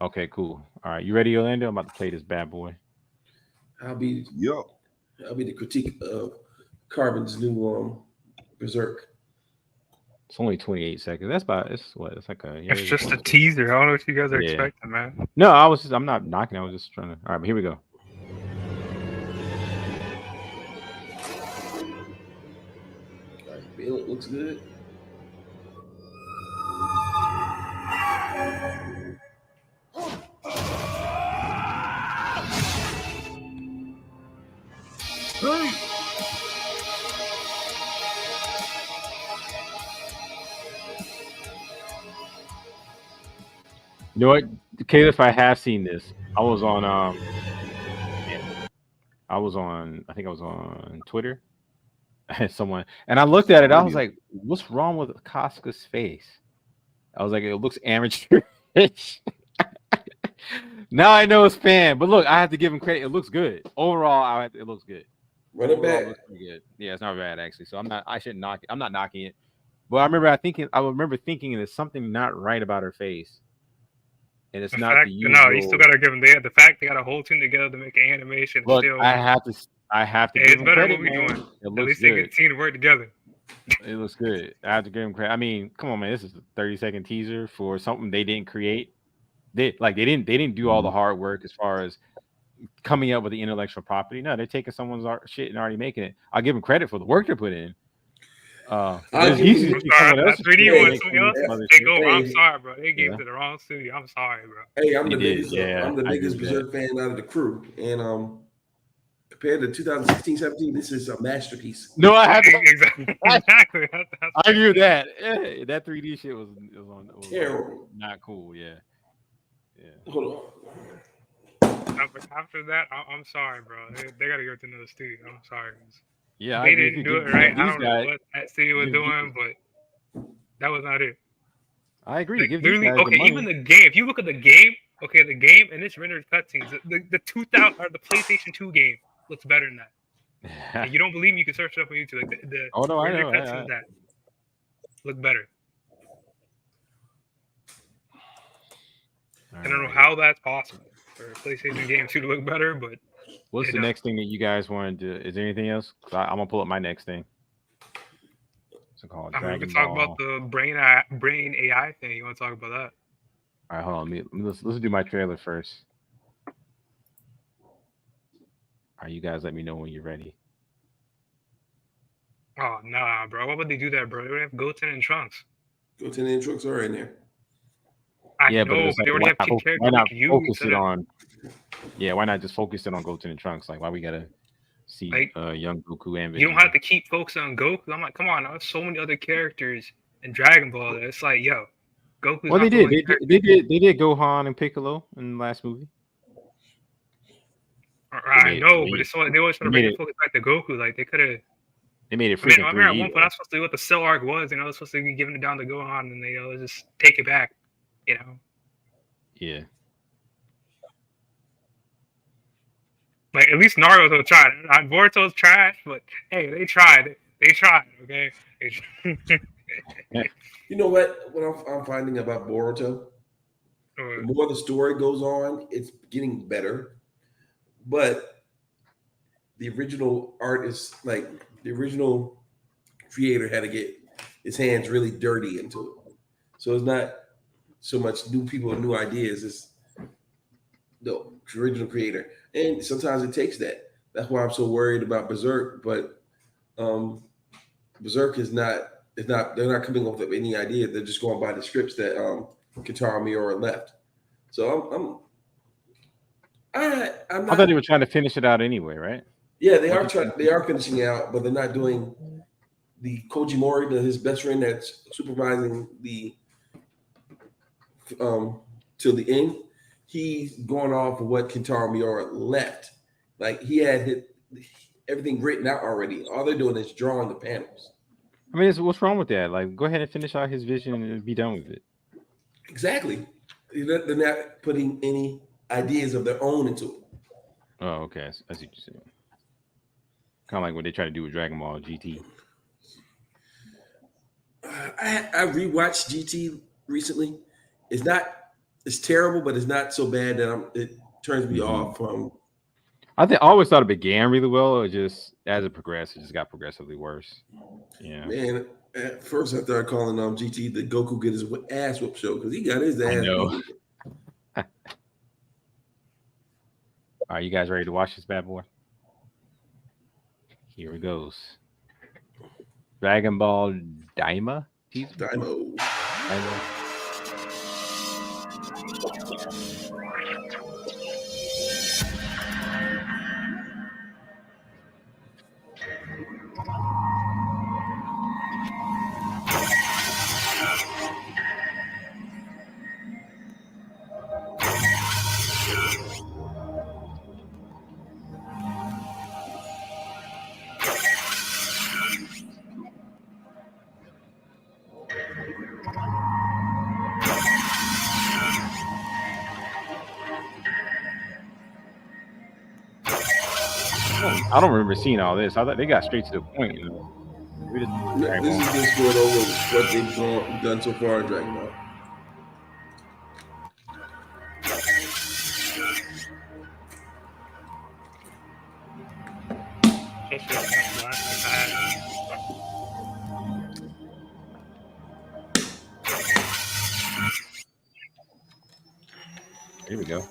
Okay, cool. All right, you ready, Orlando? I'm about to play this bad boy. I'll be the critique of Carbon's new Berserk. It's only 28 seconds. That's about it's like a. It's just a teaser. I don't know what you guys are expecting, man. No, I'm not knocking. I was just trying to. All right, but here we go. All right, Bill, it looks good. You know what, Caleb? I have seen this. I was on I think I was on Twitter. Someone and I looked at it. I was like, "What's wrong with Casca's face?" I was like, "It looks amateurish." Now I know it's fan, but look, I have to give him credit. It looks good overall. It looks good. Run it back. Looks pretty good. Yeah, it's not bad actually. So I shouldn't knock it. I'm not knocking it, but I remember thinking there's something not right about her face. And it's not the usual. No, you still gotta give them the fact they got a whole team together to make an animation. Look, still, I have to. Hey, it's better what we're doing. At least they get a team to work together. It looks good. I have to give them credit. I mean, come on, man. This is a 30-second teaser for something they didn't create. They didn't do all the hard work as far as coming up with the intellectual property. No, they're taking someone's shit and already making it. I'll give them credit for the work they put in. It's easy to someone 3D one. I'm sorry, bro. They gave it to the wrong studio. I'm sorry, bro. Hey, I'm the biggest Berserk fan out of the crew, and compared to 2016-17, this is a masterpiece. No, I have to exactly. I agree with that. Yeah, that 3D shit was terrible. Not cool. Yeah. Hold on. After that, I'm sorry, bro. They gotta go to another studio. I'm sorry. Yeah, they didn't do it right. I don't know what that studio was doing, but that was not it. I agree. Like, even the game. If you look at the game, the game and its rendered cutscenes, the 2000 or the PlayStation 2 game looks better than that. And you don't believe me? You can search it up on YouTube. Like the rendered cutscenes that look better. I don't know how that's possible for a PlayStation game to look better, but. What's the next thing that you guys want to do? Is there anything else? I'm gonna pull up my next thing. We can talk about the brain AI thing. You want to talk about that? All right, hold on. Let's do my trailer first. All right, you guys let me know when you're ready. Oh nah, bro. Why would they do that, bro? They would have Goten and Trunks. Goten and Trunks are in there. I Yeah, know, but it's but like, they already have kid why characters not like you. focus So it on? Yeah, why not just focus it on Goten and Trunks? Like, why we gotta see like, young Goku and Vegeta? you don't have to keep focusing on Goku. I'm like, come on, there's so many other characters in Dragon Ball that it's like, yo, Goku's Well, not they the did. one They did Gohan and Piccolo in the last movie. I know, but it's all, they always try to bring the focus back to Goku. Like they could have. They made it I mean, freaking I remember 3D. at one point I was supposed to do what the Cell arc was, you know, I was supposed to be giving it down to Gohan, and they just take it back, you know. Yeah. Like at least Naruto tried. Boruto's trash, but hey, they tried. They tried. Okay. You know what? What I'm finding about Boruto, the more the story goes on, it's getting better. But the original artist, like the original creator, had to get his hands really dirty into it. So it's not so much new people and new ideas. It's the original creator, and sometimes it takes that. That's why I'm so worried about Berserk. But Berserk is not. It's not. They're not coming up with any idea. They're just going by the scripts that Kitaro Miura left. So I'm not. I thought they were trying to finish it out anyway, right? Yeah, they are trying. They are finishing out, but they're not doing the Koji Mori, his best friend that's supervising the till the end. He's going off of what Kentaro Miura left. Like he had everything written out already. All they're doing is drawing the panels. I mean, what's wrong with that? Like, go ahead and finish out his vision and be done with it. Exactly. They're not putting any ideas of their own into it. Oh, okay. I see what you're saying. Kind of like what they try to do with Dragon Ball GT. I rewatched GT recently. It's terrible, but it's not so bad that it turns me off from. I always thought it began really well. It just, as it progressed, it just got progressively worse. Yeah. Man, at first I started calling GT the Goku get his ass whoop show because he got his ass beat. All right, you guys ready to watch this bad boy? Here it goes. Dragon Ball Daima? Daimo. I don't remember seeing all this. I thought they got straight to the point. You know? This is just going over what they've done so far in Dragon Ball. Here we go.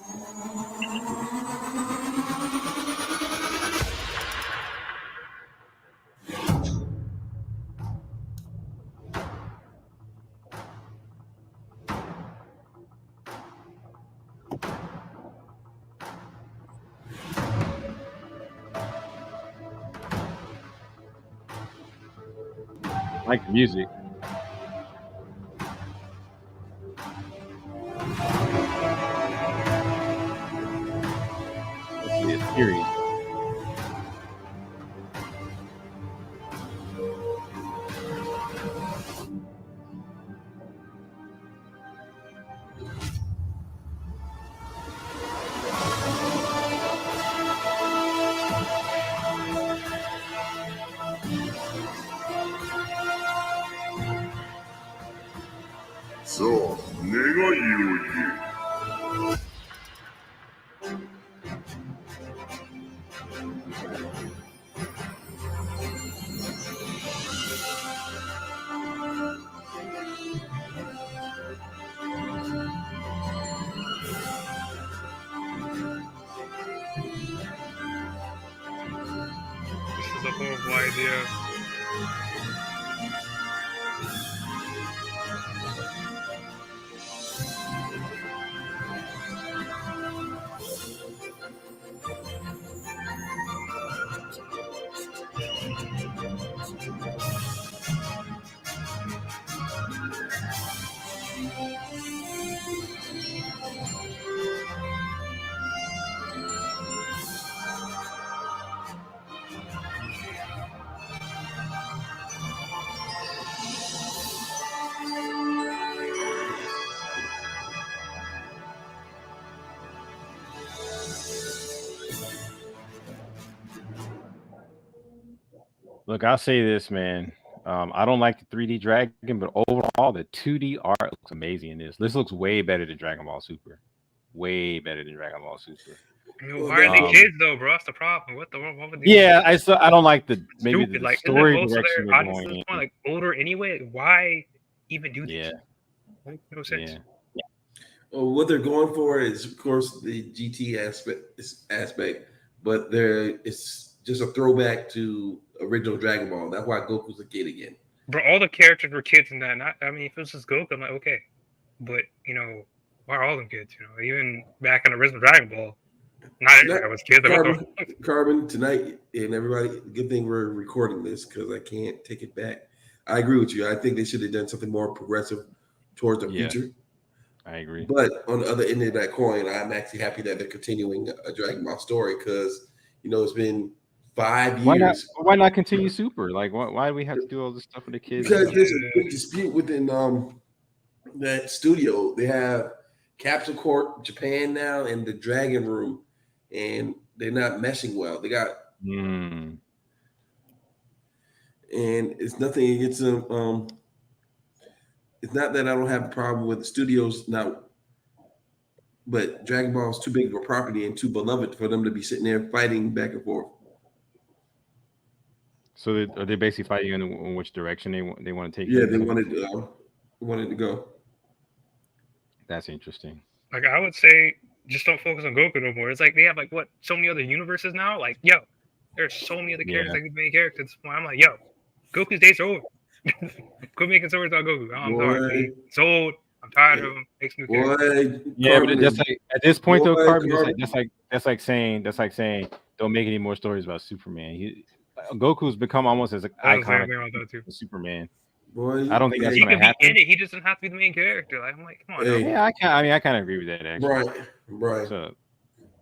I like the music. Let's see a series. So, 願いを言え。idea. Look, I'll say this, man. I don't like the 3D Dragon, but overall, the 2D art looks amazing in this. This looks way better than Dragon Ball Super. Way better than Dragon Ball Super. Why are they kids though, bro? That's the problem. What would they Yeah, I don't like the maybe stupid. the Like, story isn't most of direction their they're audience going in. like older anyway? Why even do this? Yeah. Like, no sense. Yeah. Well, what they're going for is, of course, the GT aspect, but it's just a throwback to original Dragon Ball. That's why Goku's a kid again. Bro, all the characters were kids in that. I mean, if it was just Goku, I'm like, okay. But, you know, why are all them kids? You know, even back in the original Dragon Ball, not everybody was kids. Carbon, tonight, and everybody, good thing we're recording this because I can't take it back. I agree with you. I think they should have done something more progressive towards the future. I agree. But on the other end of that coin, I'm actually happy that they're continuing a Dragon Ball story because, you know, it's been 5 years. Why not continue Super? Like, why do we have to do all this stuff with the kids? Because there's a big dispute within that studio. They have Capsule Corp Japan now and the Dragon Room, and they're not meshing well. They got and it's nothing against them. It's not that I don't have a problem with the studios now, but Dragon Ball is too big of a property and too beloved for them to be sitting there fighting back and forth. So are they basically fighting in which direction they want to take? Yeah, they wanted to go. That's interesting. Like, I would say, just don't focus on Goku no more. It's like they have like so many other universes now. Like, yo, there's so many other characters like the main characters. At this point, I'm like, yo, Goku's days are over. Quit making stories about Goku. I'm sorry. He's old. I'm tired of him. Makes new characters. Yeah, but just like at this point though, Carbon, that's like saying don't make any more stories about Superman. Goku's become almost as an iconic Superman. Boy, I don't think that's he gonna could happen. Be in it. He doesn't have to be the main character. Like, I'm like, come on. Yeah, I kind of agree with that actually. Right. So,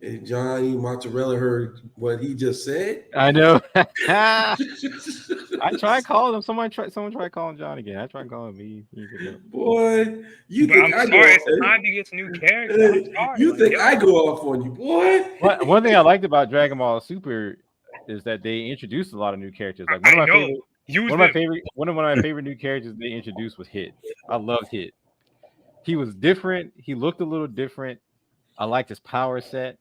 and Johnny Mozzarella heard what he just said. I know. I tried calling him. Someone tried calling John again. I tried calling him. Boy, you think I'm sorry. It's time to get some new characters. You think I go off on you, boy? One thing I liked about Dragon Ball Super is that they introduced a lot of new characters. Like one of my favorite new characters they introduced was Hit. I loved Hit. He was different. He looked a little different. I liked his power set.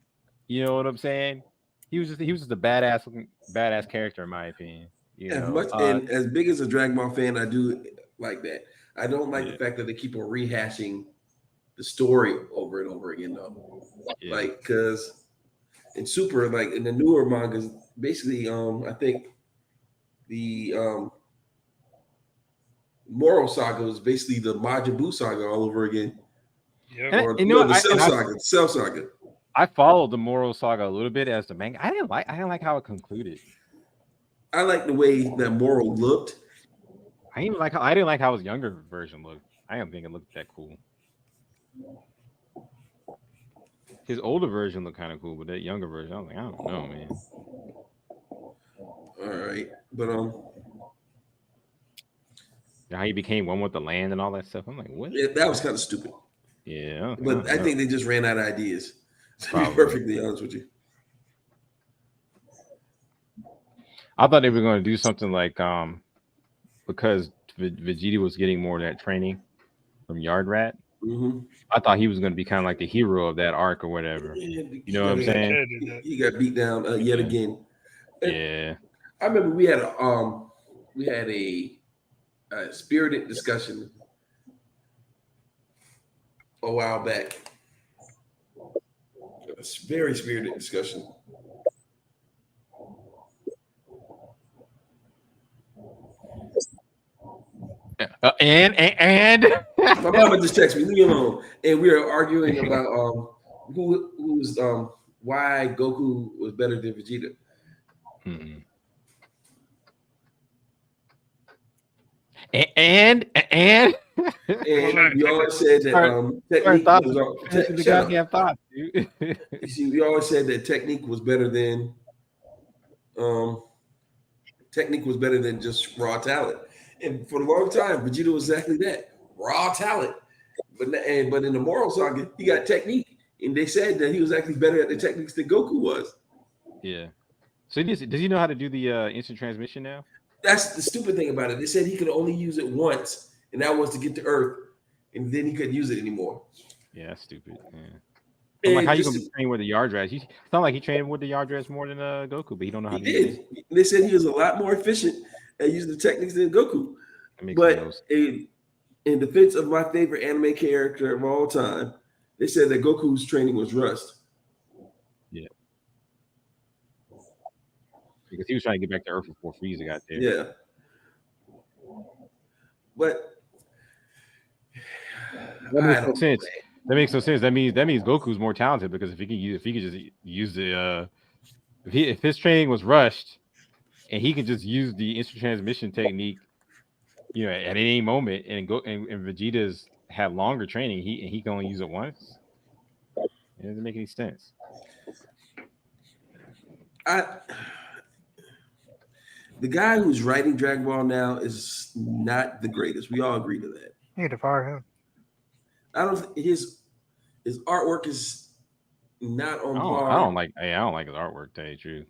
You know what I'm saying? He was just a badass character in my opinion. And as big as a Dragon Ball fan, I do like that. I don't like the fact that they keep on rehashing the story over and over again, though. Yeah. Like, because in Super, like in the newer mangas, basically, I think the Moro Saga was basically the Majin Buu Saga all over again. Yeah, the Cell Saga. I followed the Moro Saga a little bit as the manga. I didn't like how it concluded. I like the way that Moro looked. I didn't like how his younger version looked. I didn't think it looked that cool. His older version looked kind of cool, but that younger version, I was like, I don't know, man. All right, but how he became one with the land and all that stuff. I'm like, what? Yeah, that was kind of stupid. Yeah, but I think they just ran out of ideas. To be perfectly honest with you, I thought they were going to do something like because Vegeta was getting more of that training from Yard Rat. Mm-hmm. I thought he was going to be kind of like the hero of that arc or whatever. You know what I'm saying? He got beat down yet again. Yeah, I remember we had a spirited discussion a while back. A very spirited discussion And My mama just texted me, leave me alone. And we are arguing about who's why Goku was better than Vegeta. And And we always said that technique was the goddamn thoughts, dude. You see, we always said that technique was better than just raw talent. And for a long time, Vegeta was exactly that, raw talent. But in the Moral Saga, he got technique, and they said that he was actually better at the techniques than Goku was. Yeah. So does he know how to do the instant transmission now? That's the stupid thing about it. They said he could only use it once, and that was to get to Earth, and then he couldn't use it anymore. Yeah, that's stupid. Yeah. I'm like, how you gonna train with the Yardras? It's not like he trained with the Yardras more than Goku, but he don't know how to use it. They said he was a lot more efficient at using the techniques than Goku. But in defense of my favorite anime character of all time, they said that Goku's training was rust. Yeah. Because he was trying to get back to Earth before Frieza got there. Yeah. But that makes no sense. That makes no sense. That means Goku's more talented because if he could just use the if his training was rushed and he could just use the instant transmission technique, you know, at any moment, and Vegeta's had longer training, he can only use it once. It doesn't make any sense. The guy who's writing Dragon Ball now is not the greatest. We all agree to that. You need to fire him. I don't. His artwork is not on par. I don't like his artwork. To tell you the truth.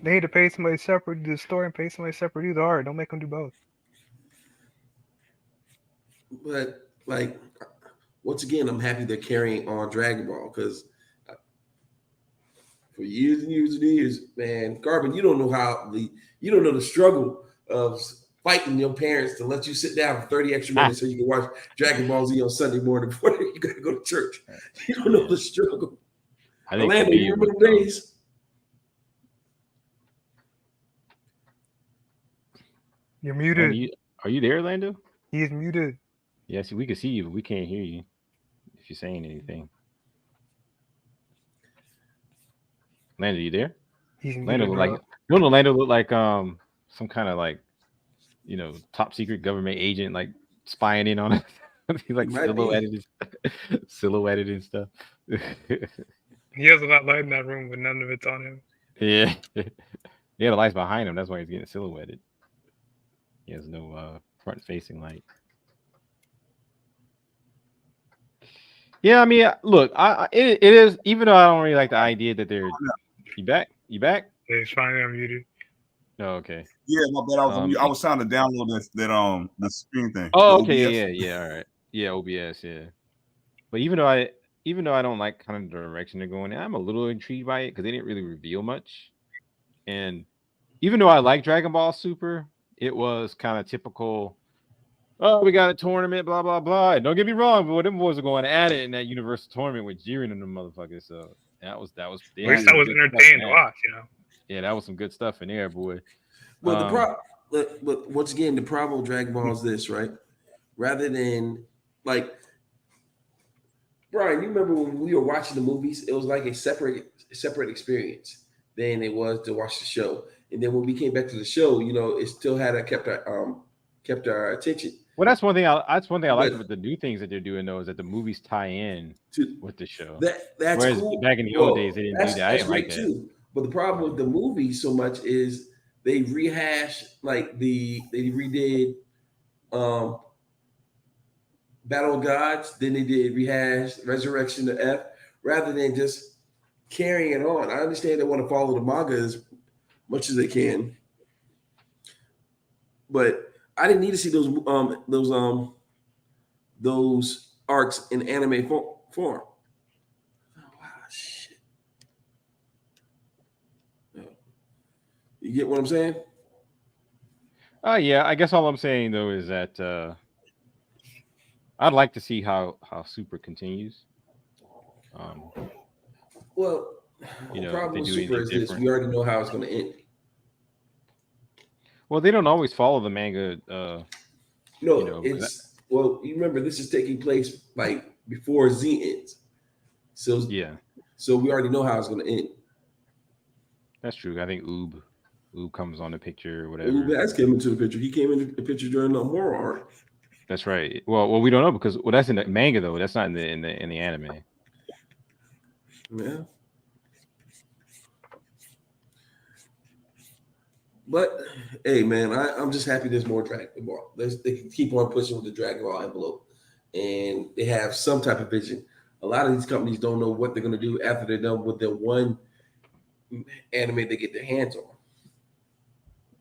They need to pay somebody separate to do the story and pay somebody separate to do the art. Don't make them do both. But like, once again, I'm happy they're carrying on Dragon Ball because for years and years and years, man, Carbon, you don't know the struggle of fighting your parents to let you sit down for 30 extra minutes so you can watch Dragon Ball Z on Sunday morning before you got to go to church. You don't know the struggle. I think Orlando, you remember the days? You're muted. Are you there, Orlando? He's muted. Yeah, see, we can see you, but we can't hear you if you're saying anything. Orlando, you there? He's Orlando muted. Orlando looked like some kind of like, you know, top secret government agent like spying in on it. He's like silhouetted and stuff. He has a lot of light in that room, but none of it's on him. Yeah. Yeah, the light's behind him. That's why he's getting silhouetted. He has no front-facing light. Yeah, I mean, look, it is, even though I don't really like the idea that they're. You back? Yeah, he's finally unmuted. Oh, okay. Yeah, my bad. I was trying to download that the screen thing. Oh, okay, yeah, all right, yeah, OBS, yeah. But even though I don't like kind of the direction they're going in, I'm a little intrigued by it because they didn't really reveal much. And even though I like Dragon Ball Super, it was kind of typical. Oh, we got a tournament, blah blah blah. And don't get me wrong, but them boys are going at it in that Universal tournament with Jiren and the motherfuckers. So that was. At least that was entertaining to watch, you know. Yeah, that was some good stuff in there, boy. But but once again, the problem with Dragon Ball is this, right? Rather than like, Brian, you remember when we were watching the movies? It was like a separate experience than it was to watch the show. And then when we came back to the show, you know, it still had kept our attention. Well, that's one thing I like about the new things that they're doing though, is that the movies tie in with the show. That's whereas cool. Back in the old days, they didn't do that. I didn't like that. Too. But the problem with the movies so much is they rehash like they redid Battle of Gods, then they did rehash Resurrection to F, rather than just carrying it on. I understand they want to follow the manga as much as they can, but I didn't need to see those arcs in anime form. Oh, wow, shit. You get what I'm saying? Yeah. I guess all I'm saying though is that I'd like to see how Super continues. Well, you know, the problem with Super is this: we already know how it's going to end. Well, they don't always follow the manga No, You know, it's well. You remember this is taking place like before Z ends, so yeah, so we already know how it's going to end. that's true. I think Oob comes on the picture or Ooh, whatever. Bass came into the picture. He came into the picture during the moral arc. That's right. Well, we don't know because that's in the manga though. That's not in the anime. Yeah. But hey, man, I'm just happy there's more Dragon Ball. They can keep on pushing with the Dragon Ball envelope, and they have some type of vision. A lot of these companies don't know what they're going to do after they're done with the one anime they get their hands on.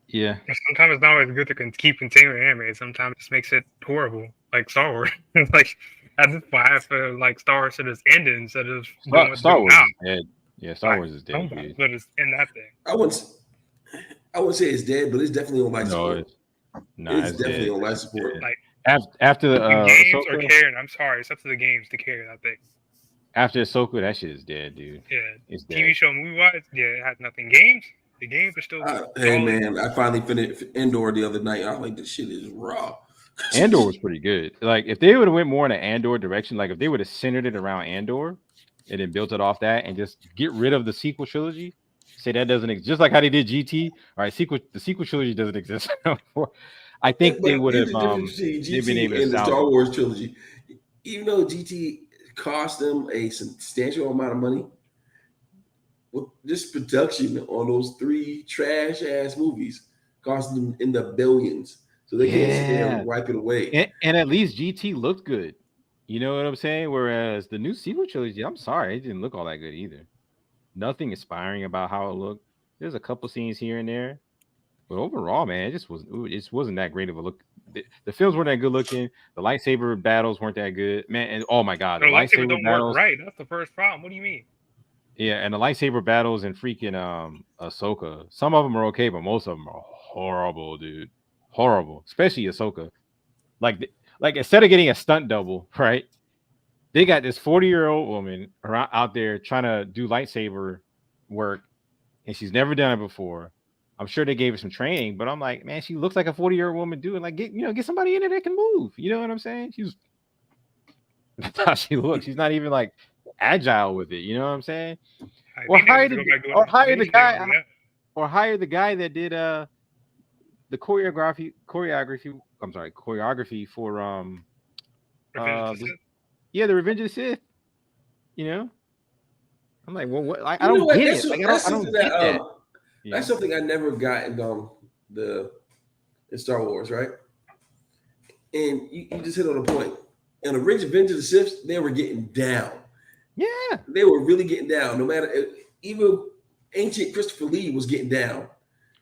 Yeah. Sometimes it's not always good to keep continuing anime. Sometimes it just makes it horrible, like Star Wars. Like at this point, I feel like Star Wars should just end it instead of doing what Star Wars now. is dead. Yeah, Star Wars is dead, dude. But it's in that thing. I wouldn't say it's dead, but it's definitely on life support. It's definitely dead. on life support. Like after the games Ahsoka, are carrying. I'm sorry, it's up to the games to carry that thing. After Ahsoka, that shit is dead, dude. Yeah, it's TV dead. show, movie wise, yeah, it has nothing. Games, the games are still. Hey man, I finally finished Andor the other night. I was like, this shit is raw. Andor was pretty good. Like if they would have went more in an Andor direction, like if they would have centered it around Andor and then built it off that and just get rid of the sequel trilogy, say that doesn't exist, just like how they did GT. All right, the sequel trilogy doesn't exist anymore. I think they would have GT been able to and the Star Wars trilogy. Even though GT cost them a substantial amount of money, with this production on those 3 trash ass movies cost them in the billions. So they can't sit there and wipe it away. And at least GT looked good. You know what I'm saying? Whereas the new sequel trilogy, I'm sorry, it didn't look all that good either. Nothing inspiring about how it looked. There's a couple scenes here and there, but overall, man, it just wasn't that great of a look. The films weren't that good looking. The lightsaber battles weren't that good, man. And oh my god, the lightsaber don't battles, work right. That's the first problem. What do you mean? Yeah, and the lightsaber battles in freaking Ahsoka, some of them are okay, but most of them are horrible, dude. Horrible, especially Ahsoka. Like instead of getting a stunt double, right? They got this 40-year-old woman out there trying to do lightsaber work, and she's never done it before. I'm sure they gave her some training, but I'm like, man, she looks like a 40-year-old woman doing. Like, get somebody in there that can move. You know what I'm saying? That's how she looks. She's not even like agile with it. You know what I'm saying? Or hire the guy that did the choreography. I'm sorry, choreography for the Revenge of the Sith. You know, I'm like, well, what? I don't get it. Like, I don't get that. That's something I never got in Star Wars, right? And you just hit on a point. In the Revenge of the Sith, they were getting down. Yeah, they were really getting down. No matter, even ancient Christopher Lee was getting down.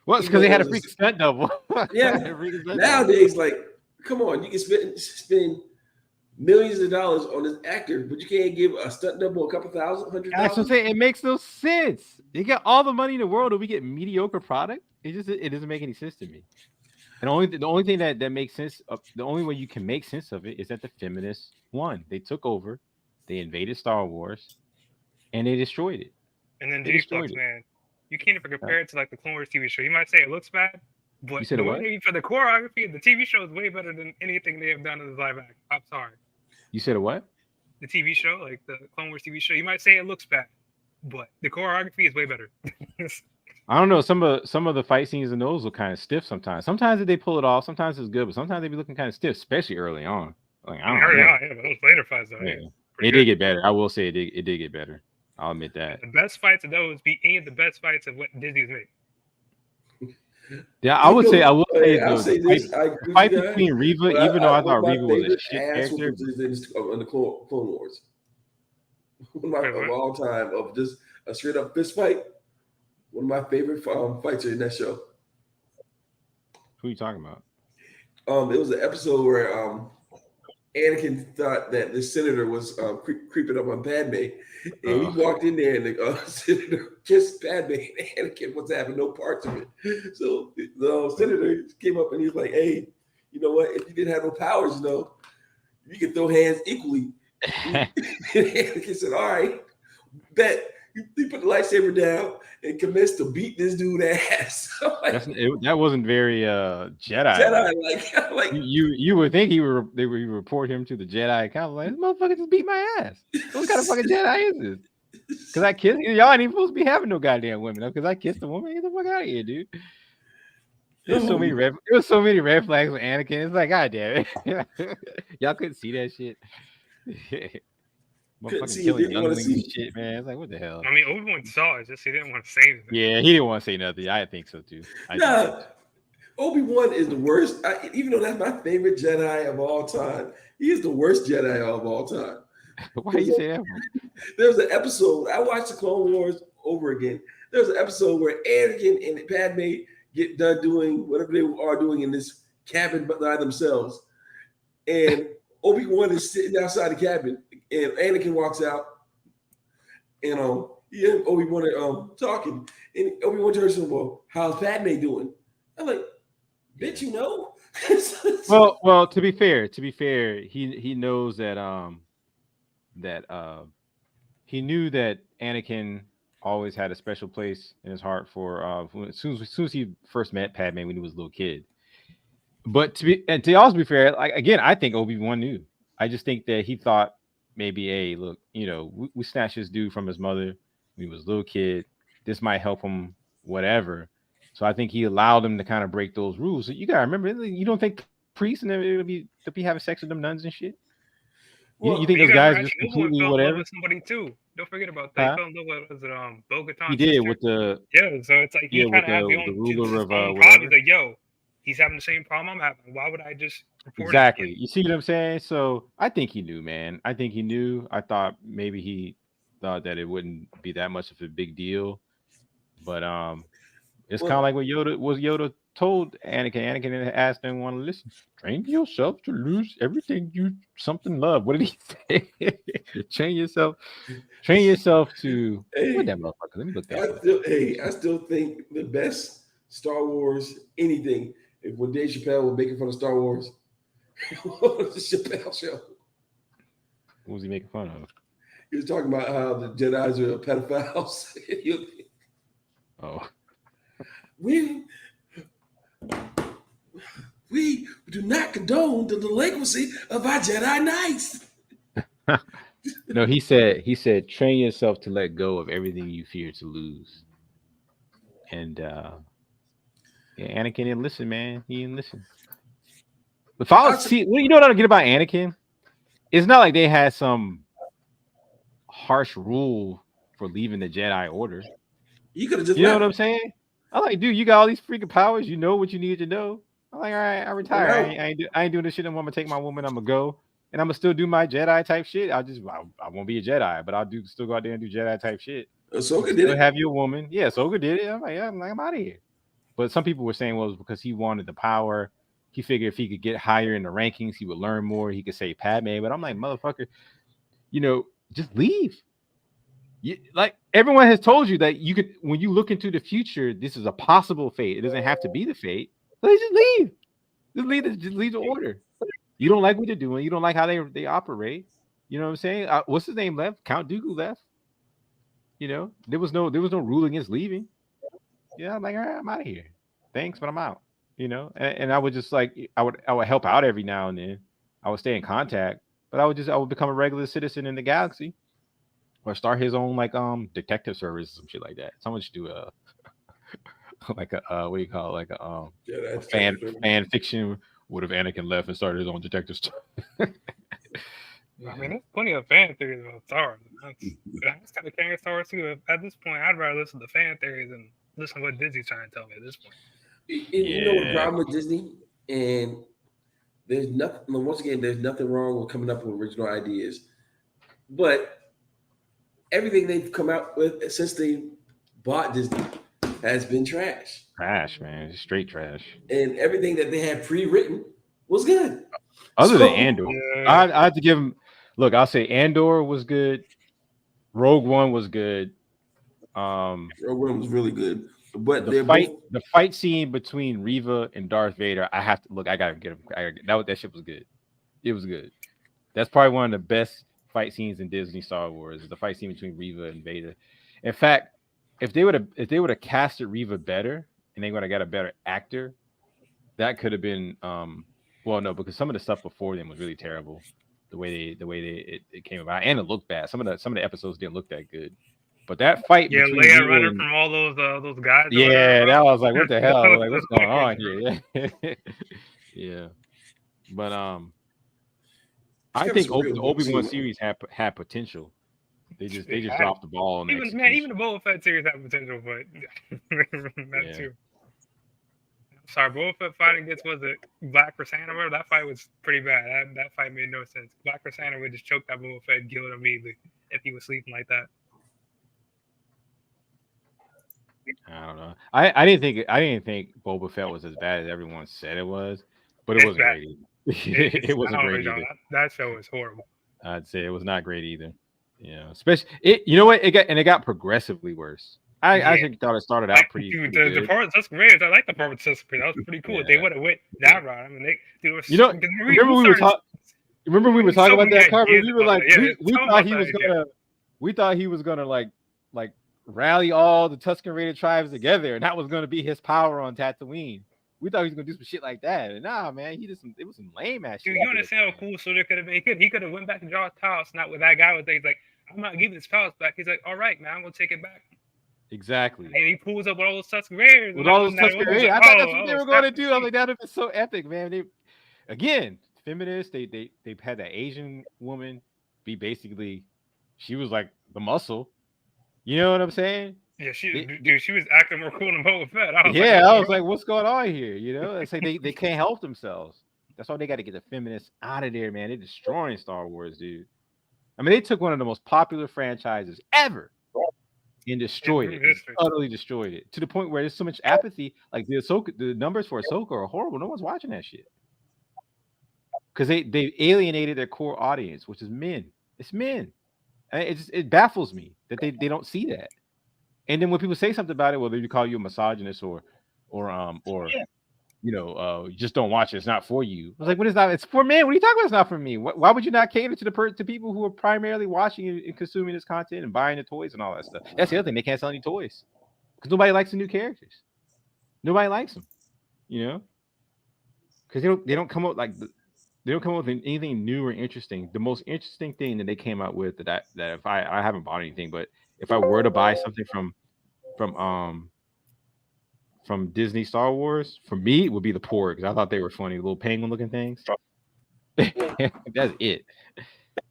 Well, it's because they had a freaking stunt double. Yeah. Nowadays, like, come on, you can spend millions of dollars on this actor, but you can't give a stunt double a couple thousand, $100,000. That's what I'm saying. It makes no sense. You got all the money in the world, and we get mediocre product. It doesn't make any sense to me. And the only thing that makes sense, the only way you can make sense of it is that the feminists won. They took over, they invaded Star Wars, and they destroyed it. And then G-Flux, man, you can't even compare it to like the Clone Wars TV show. You might say it looks bad, but you said what? For the choreography, the TV show is way better than anything they have done in the live action. I'm sorry. You said a what? The TV show, like the Clone Wars TV show. You might say it looks bad, but the choreography is way better. I don't know. Some of the fight scenes in those look kind of stiff sometimes. Sometimes they pull it off. Sometimes it's good, but sometimes they be looking kind of stiff, especially early on. Like I don't know. Yeah, but those later fights though. Yeah. It did get better. I will say it did get better. I'll admit that. The best fights of those beat any of the best fights of what Disney's made. Yeah, I will say the fight between Reva, even though I thought Reva was a shit character. In the Clone Wars. One of my all time of just a straight up fist fight. One of my favorite fights in that show. Who are you talking about? It was an episode where Anakin thought that the senator was creeping up on Padme, and he walked in there, and the senator kissed Padme, and Anakin was having no parts of it. So the senator came up and he was like, "Hey, you know what? If you didn't have no powers, you could throw hands equally." Anakin said, "All right, bet." He put the lightsaber down and commenced to beat this dude ass. Like, that wasn't very Jedi. Jedi like you would think they would report him to the Jedi council. Like, this motherfucker just beat my ass. What kind of fucking Jedi is this? Because I kissed y'all ain't even supposed to be having no goddamn women. Because I kissed a woman. Get the fuck out of here, dude. There was so many red flags with Anakin. It's like, god damn it. Y'all couldn't see that shit. Motherfucking killing younglings and shit, man. It's like, what the hell? I mean, Obi-Wan saw it, just he didn't want to say anything. Yeah, he didn't want to say nothing. I think so too. Obi-Wan is the worst. Even though that's my favorite Jedi of all time, he is the worst Jedi of all time. Why do you say that? There's an episode, I watched the Clone Wars over again. There's an episode where Anakin and Padme get done doing whatever they are doing in this cabin by themselves. And Obi-Wan is sitting outside the cabin, and Anakin walks out, and Obi-Wan talking, and Obi-Wan turns to him, well, how's Padme doing? I'm like, bitch, you know? well, to be fair, he knows that he knew that Anakin always had a special place in his heart for as soon as he first met Padme when he was a little kid. But to also be fair, like again, I think Obi-Wan knew. I just think that he thought maybe, hey, look, we snatched this dude from his mother when he was a little kid. This might help him, whatever. So I think he allowed him to kind of break those rules. So you gotta remember, you don't think priests and they'll be having sex with them nuns and shit? Well, you think those guys just completely whatever? With somebody too. Don't forget about that. He fell in love with Bo-Katan. He did with the so it's like you kind of have the ruler of whatever. Like, yo, he's having the same problem I'm having. Why would I just report exactly? You see what I'm saying? So I think he knew, man. I think he knew. I thought maybe he thought that it wouldn't be that much of a big deal, but it's kind of like what Yoda told Anakin. Anakin asked him, "Want to listen? Train yourself to lose everything you love." What did he say? Train yourself to what that motherfucker? Let me look that. I still think the best Star Wars anything. If when Dave Chappelle was making fun of Star Wars, the Chappelle show. What was he making fun of? He was talking about how the Jedi's are pedophiles. Oh. We do not condone the delinquency of our Jedi Knights. No, he said, train yourself to let go of everything you fear to lose. And Anakin didn't listen, man. He didn't listen. But you know what I don't get about Anakin? It's not like they had some harsh rule for leaving the Jedi Order. You could have just, you know what I'm saying? I'm like, dude, you got all these freaking powers. You know what you need to know. I'm like, all right, I retire. I ain't doing this shit. I'm gonna take my woman. I'm gonna go, and I'm gonna still do my Jedi type shit. I won't be a Jedi, but I'll still go out there and do Jedi type shit. Ahsoka did it. Have your woman. Yeah, Ahsoka did it. I'm out of here. But some people were saying, well, it was because he wanted the power. He figured if he could get higher in the rankings, he would learn more. He could save Padme. But I'm like, motherfucker, just leave. Like everyone has told you that you could, when you look into the future, this is a possible fate. It doesn't have to be the fate. But just leave. Just leave the order. You don't like what they're doing. You don't like how they operate. You know what I'm saying? What's his name left? Count Dooku left. There was no rule against leaving. Yeah, I'm like, all right, I'm out of here. Thanks, but I'm out. And I would just like I would help out every now and then. I would stay in contact, but I would become a regular citizen in the galaxy. Or start his own like detective service, some shit like that. Someone should do a like a what do you call it? Like a fan fiction. What if Anakin left and started his own detective story? I mean, there's plenty of fan theories about Thor. That's kind of carrying Star Wars too. At this point, I'd rather listen to fan theories and listen to what Disney's trying to tell me at this point. You know the problem with Disney, and there's nothing. Once again, there's nothing wrong with coming up with original ideas, but everything they've come out with since they bought Disney has been trash. Trash, man. It's straight trash. And everything that they had pre-written was good. Other than Andor. I have to give them, look, I'll say Andor was good. Rogue One was good. Rogue One was really good. But the fight scene between Reva and Darth Vader, I gotta get them. That shit was good. It was good. That's probably one of the best fight scenes in Disney Star Wars, is the fight scene between Reva and Vader. In fact, if they would have casted Reva better and they would have got a better actor, that could have been well, no, because some of the stuff before them was really terrible. The way it came about, and it looked bad. Some of the episodes didn't look that good. But that fight between Leia Reva running and, from all those guys. yeah, that was like, what the hell? Like, what's going on here? Yeah. But I think the Obi-Wan series had potential. They just dropped the ball on even the Boba Fett series had potential, but that too. Sorry, Boba Fett fighting against, was it Black Persona? That fight was pretty bad. That fight made no sense. Black Persona would just choke that Boba Fett and kill it immediately if he was sleeping like that. I don't know. I didn't think Boba Fett was as bad as everyone said it was, but it wasn't great either. It wasn't great either. That show was horrible. I'd say it was not great either. Yeah, especially it. You know what? It got progressively worse. I actually thought it started out pretty. Dude, pretty the part with Tusken Raiders, I like the part with Tusken Raiders. That was pretty cool. Yeah. They would have went that route. I mean, they were. You know, remember we were talking about that, Carver. We were like, we thought he was gonna like rally all the Tusken Raider tribes together, and that was gonna be his power on Tatooine. We thought he was gonna do some shit like that, and nah, man, it was some lame ass shit. Dude, you understand how cool Soldier could have been? He could have went back to Jaw's palace, not with that guy with. He's like, I'm not giving this palace back. He's like, all right, man, I'm gonna take it back. Exactly. And he pulls up with all those Tusken Raiders. With all those Tusken Raiders, I thought that's what they were going to do. I was like, that would have been so epic, man. They, again, feminists. They had that Asian woman be basically, she was like the You know what I'm saying? Yeah, she was acting more cool than Boba Fett. I was like, what's going on here? You know, it's like they can't help themselves. That's why they got to get the feminists out of there, man. They're destroying Star Wars, dude. I mean, they took one of the most popular franchises ever and destroyed it. Utterly destroyed it to the point where there's so much apathy. Like the numbers for Ahsoka are horrible. No one's watching that shit because they alienated their core audience, which is men. It's men. And it baffles me that they don't see that. And then when people say something about it, well, they call you a misogynist or you know, you just don't watch it. It's not for you. I was like, what is that? It's for men. What are you talking about? It's not for me. Why would you not cater to people who are primarily watching and consuming this content and buying the toys and all that stuff? That's the other thing. They can't sell any toys because nobody likes the new characters. Nobody likes them, you know, because they don't come up they don't come up with anything new or interesting. The most interesting thing that they came out with that if I haven't bought anything, but if I were to buy something from Disney Star Wars, for me, it would be the Porgs. I thought they were funny, little penguin looking things. That's it.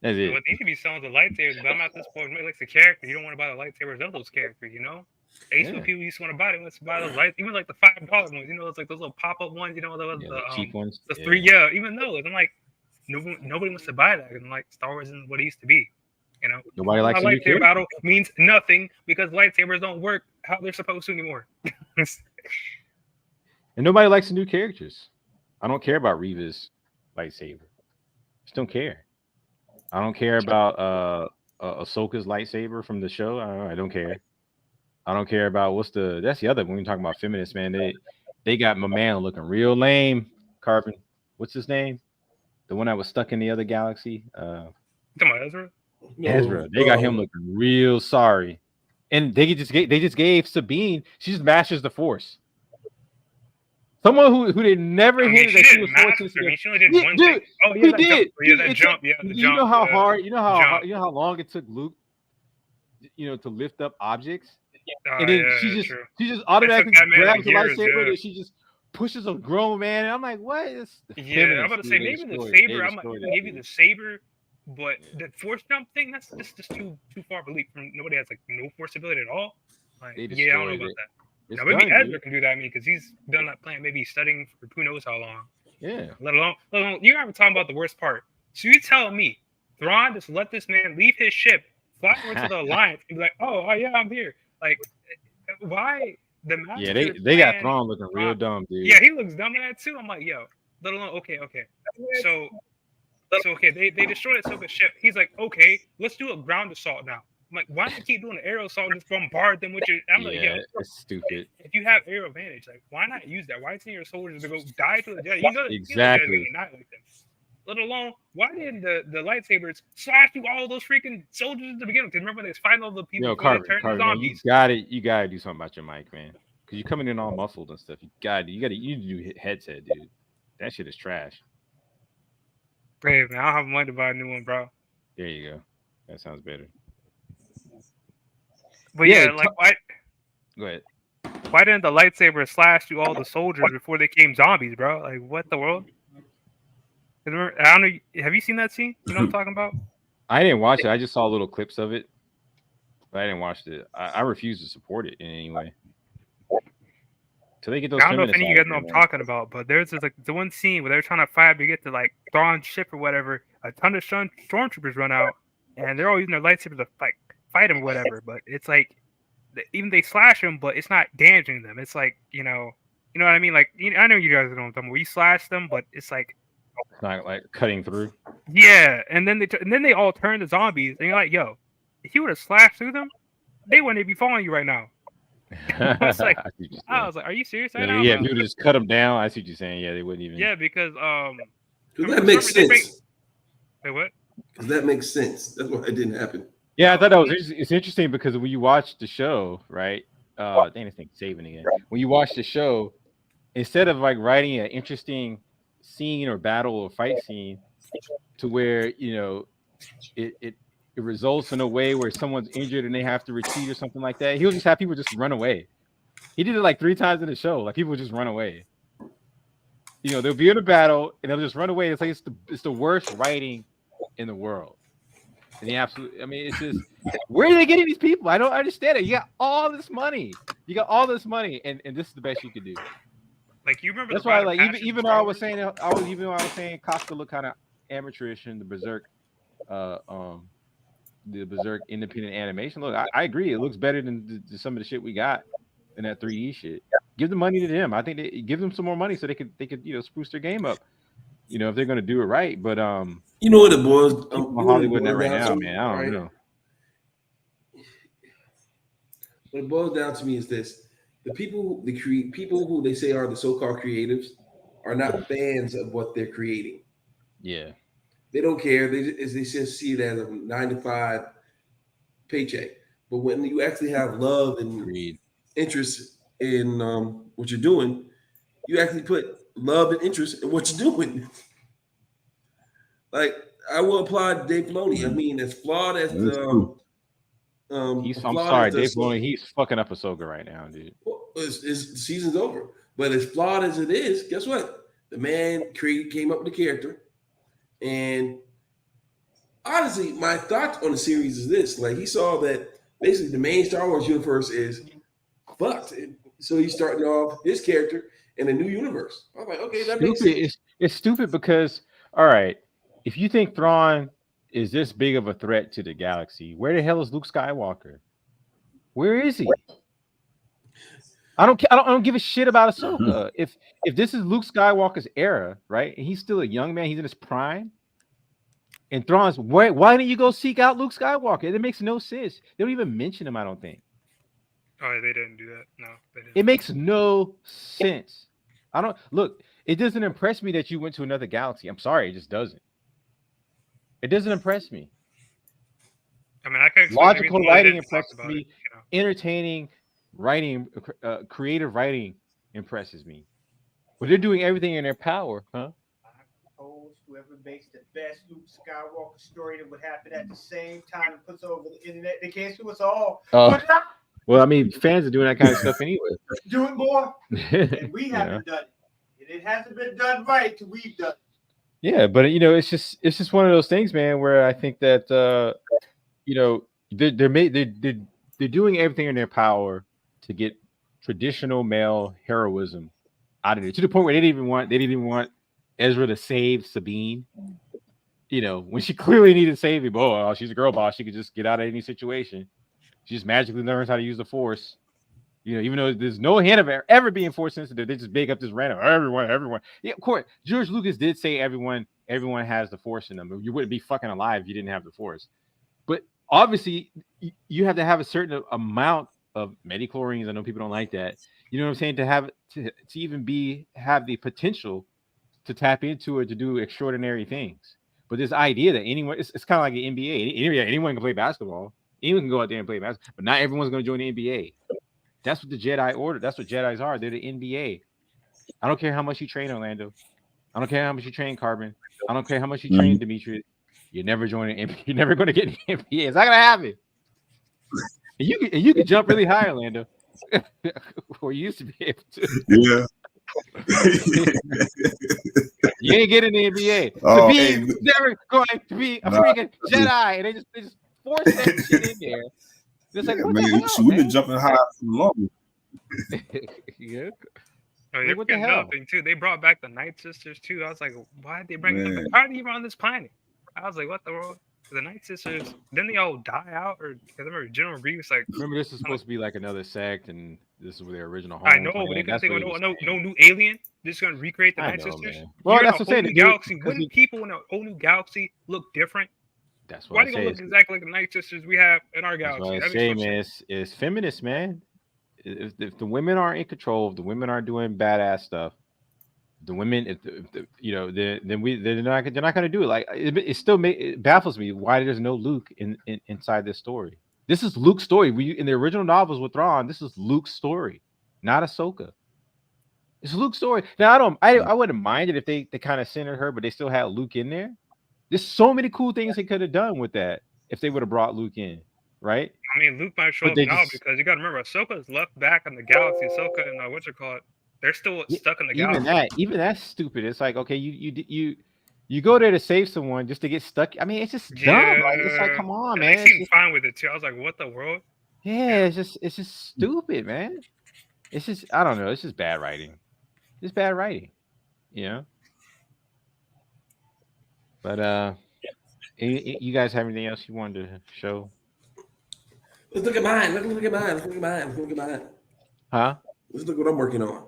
That's it. What they could be selling the lightsabers, but I'm at this point, like the character. You don't want to buy the lightsabers of those characters, you know? People used to want to buy them. Let's buy those lights, even like the $5 ones, you know, it's like those little pop-up ones, you know, the cheap ones. The three, even those. I'm like, nobody wants to buy that. And like Star Wars isn't what it used to be. You know, nobody likes a lightsaber battle means nothing because lightsabers don't work how they're supposed to anymore. And nobody likes the new characters. I don't care about Reva's lightsaber. Just don't care. I don't care about Ahsoka's lightsaber from the show. I don't care. I don't care about that's the other when we talk about feminists, man. They got my man looking real lame. Carbon. What's his name? The one that was stuck in the other galaxy. Come on, Ezra. Ezra. They got him looking real sorry. And they just gave Sabine, she just masters the Force. Someone who they never hinted that she was forcing. She only did one thing. Oh, yeah, he did. That jump. Yeah, the jump. You know how hard, you know how long it took Luke, you know, to lift up objects? And then she just automatically grabs the lightsaber and she just pushes a grown man. And I'm like, what is I'm about to say maybe the saber. I'm gonna give you the saber. But the force jump thing, that's just too far of a leap from nobody has like no force ability at all. Like, I don't know about that. Now maybe Ezra can do that. I mean, because he's done that plan, maybe studying for who knows how long. Yeah. Let alone you haven't talking about the worst part. So you telling me Thrawn just let this man leave his ship, fly over to the Alliance, and be like, oh yeah, I'm here. Like, why the master? Yeah, they got Thrawn looking real dumb, dude. Yeah, he looks dumb in that too. I'm like, yo, let alone okay. So okay, they destroyed Ahsoka's ship. He's like, okay, let's do a ground assault now. I'm like, why do you keep doing an aerial assault and just bombard them with your? I'm like, yeah, it's stupid. If you have aerial advantage, like, why not use that? Why send your soldiers to go die to the death? You know, exactly. Not like them. Let alone, why didn't the lightsabers slash through all those freaking soldiers at the beginning? Because remember, they fighting all the people before they turn into zombies. Man, you gotta do something about your mic, man. Because you're coming in all muffled and stuff. You need to do headset, dude. That shit is trash. Brave, man. I don't have money to buy a new one, bro. There you go. That sounds better. But yeah, like why? Go ahead. Why didn't the lightsaber slash through all the soldiers before they became zombies, bro? Like, what the world? I don't know. Have you seen that scene? You know what I'm talking about? I didn't watch it. I just saw little clips of it, but I didn't watch it. I refuse to support it in any way. So they get those. I don't know if any of you guys know what I'm talking about, but there's this, like the one scene where they're trying to fight to get to like Thrawn's ship or whatever. A ton of stormtroopers run out, and they're all using their lightsabers to fight him or whatever. But it's like even they slash them, but it's not damaging them. It's like you know what I mean. Like I know you guys know what I'm talking about. We slash them, but it's like it's not like cutting through. Yeah, and then they all turn to zombies, and you're like, yo, if you would have slashed through them, they wouldn't be following you right now. I was like, are you serious right now? Yeah, if you would just cut them down, I see what you're saying. Yeah, they wouldn't even. Yeah, because that makes sense. Wait, what? Because that makes sense. That's why it didn't happen. Yeah, I thought that was it's interesting because when you watch the show, right? Dang, this thing saving again. When you watch the show, instead of like writing an interesting scene or battle or fight scene to where it results in a way where someone's injured and they have to retreat or something like that, he'll just have people just run away. He did it like 3 times in the show. Like people just run away. They'll be in a battle and they'll just run away. It's like it's the worst writing in the world. And it's just where are they getting these people? I don't understand it. You got all this money. And this is the best you could do. Like you remember? That's why, like even though I was saying Costa looked kind of amateurish in the Berserk, independent animation. Look, I agree. It looks better than some of the shit we got in that 3D shit. Give the money to them. I think they give them some more money so they could spruce their game up. If they're gonna do it right. But you know what it boils Hollywood right now, man. I don't know. What it boils down to me is this. The people who they say are the so-called creatives are not fans of what they're creating. Yeah. They don't care. They just see it as a 9-to-5 paycheck. But when you actually have love and interest in what you're doing, you actually put love and interest in what you're doing. Like I will applaud Dave Filoni. I mean, as flawed as I'm sorry, Dave Filoni. He's fucking up Ahsoka right now, dude. Well, the season's over. But as flawed as it is, guess what? The man came up with the character. And honestly, my thoughts on the series is this. Like, he saw that basically the main Star Wars universe is fucked. So he's starting off his character in a new universe. I was like, okay, that makes sense. It's stupid because, all right, if you think Thrawn is this big of a threat to the galaxy, where the hell is Luke Skywalker? Where is he? I don't give a shit about Ahsoka. If this is Luke Skywalker's era, right, and he's still a young man, he's in his prime, and Thrawn's why didn't you go seek out Luke Skywalker? It makes no sense. They don't even mention him, I don't think. Oh, they didn't do that. No, they didn't. It makes no sense. It doesn't impress me that you went to another galaxy. I'm sorry, it just doesn't. It doesn't impress me. I mean, I can logical writing impresses me. Entertaining writing, creative writing impresses me. But they're doing everything in their power, huh? I propose whoever makes the best Luke Skywalker story that would happen at the same time and puts over the internet, they can't do us all. Well, I mean, fans are doing that kind of stuff anyway. Do it more. And we haven't done it. And it hasn't been done right till we've done it. Yeah, but it's just one of those things, man, where I think that they're doing everything in their power to get traditional male heroism out of it, to the point where they didn't even want Ezra to save Sabine. When she clearly needed saving. Oh, she's a girl boss, she could just get out of any situation. She just magically learns how to use the Force. Even though there's no hint of ever being Force sensitive, they just big up this random everyone. Yeah, of course, George Lucas did say everyone has the Force in them. You wouldn't be fucking alive if you didn't have the Force. But obviously, you have to have a certain amount of metachlorines. I know people don't like that. You know what I'm saying? To have to even have the potential to tap into it to do extraordinary things. But this idea that anyone, it's kind of like the NBA. Anyone can play basketball. Anyone can go out there and play basketball, but not everyone's going to join the NBA. That's what the Jedi order. That's what Jedis are. They're the NBA. I don't care how much you train, Orlando. I don't care how much you train, Carbon. I don't care how much you train, Demetrius. You're never joining NBA. You're never going to get in the NBA. It's not going to happen. And you can jump really high, Orlando. Or you used to be able to. Yeah. You ain't getting the NBA. Oh, He's never going to be a freaking Jedi. And they just force that shit in there. It's like, what the hell, so we've been jumping high for long. Yeah. Oh, they're what the hell? another thing too. They brought back the Night Sisters too. I was like, why did they bring them back? How are they even on this planet? I was like, what the world? The Night Sisters, then they all die out, or I remember General Grievous like. Remember, this is supposed to be like another sect, and this is their original home. I know, but they couldn't think of no new alien. They're just gonna recreate the Night Sisters. Man. Well, that's what I'm saying. Galaxy. Wouldn't people in a whole new galaxy look different? That's what why they gonna look exactly like the Night Sisters we have in our galaxy? That's what I say, man. It's feminist, man. If the women aren't in control, if the women aren't doing badass stuff, the women, then they're not going to do it. Like it baffles me why there's no Luke inside this story. This is Luke's story. In the original novels with Thrawn, this is Luke's story, not Ahsoka. It's Luke's story. Now I wouldn't mind it if they kind of centered her, but they still had Luke in there. There's so many cool things they could have done with that if they would have brought Luke in, right? I mean, Luke might show up now because you got to remember Ahsoka's left back in the galaxy. Ahsoka and they're still stuck in the galaxy. Even that's stupid. It's like, okay, you go there to save someone just to get stuck. I mean, it's just dumb. Like, it's like, come on, man. They seem fine with it too. I was like, what the world? Yeah, it's just stupid, man. It's just, I don't know. It's just bad writing. It's bad writing, you know. But you guys have anything else you wanted to show? Let's look at mine. Look at mine. Huh? Let's look what I'm working on.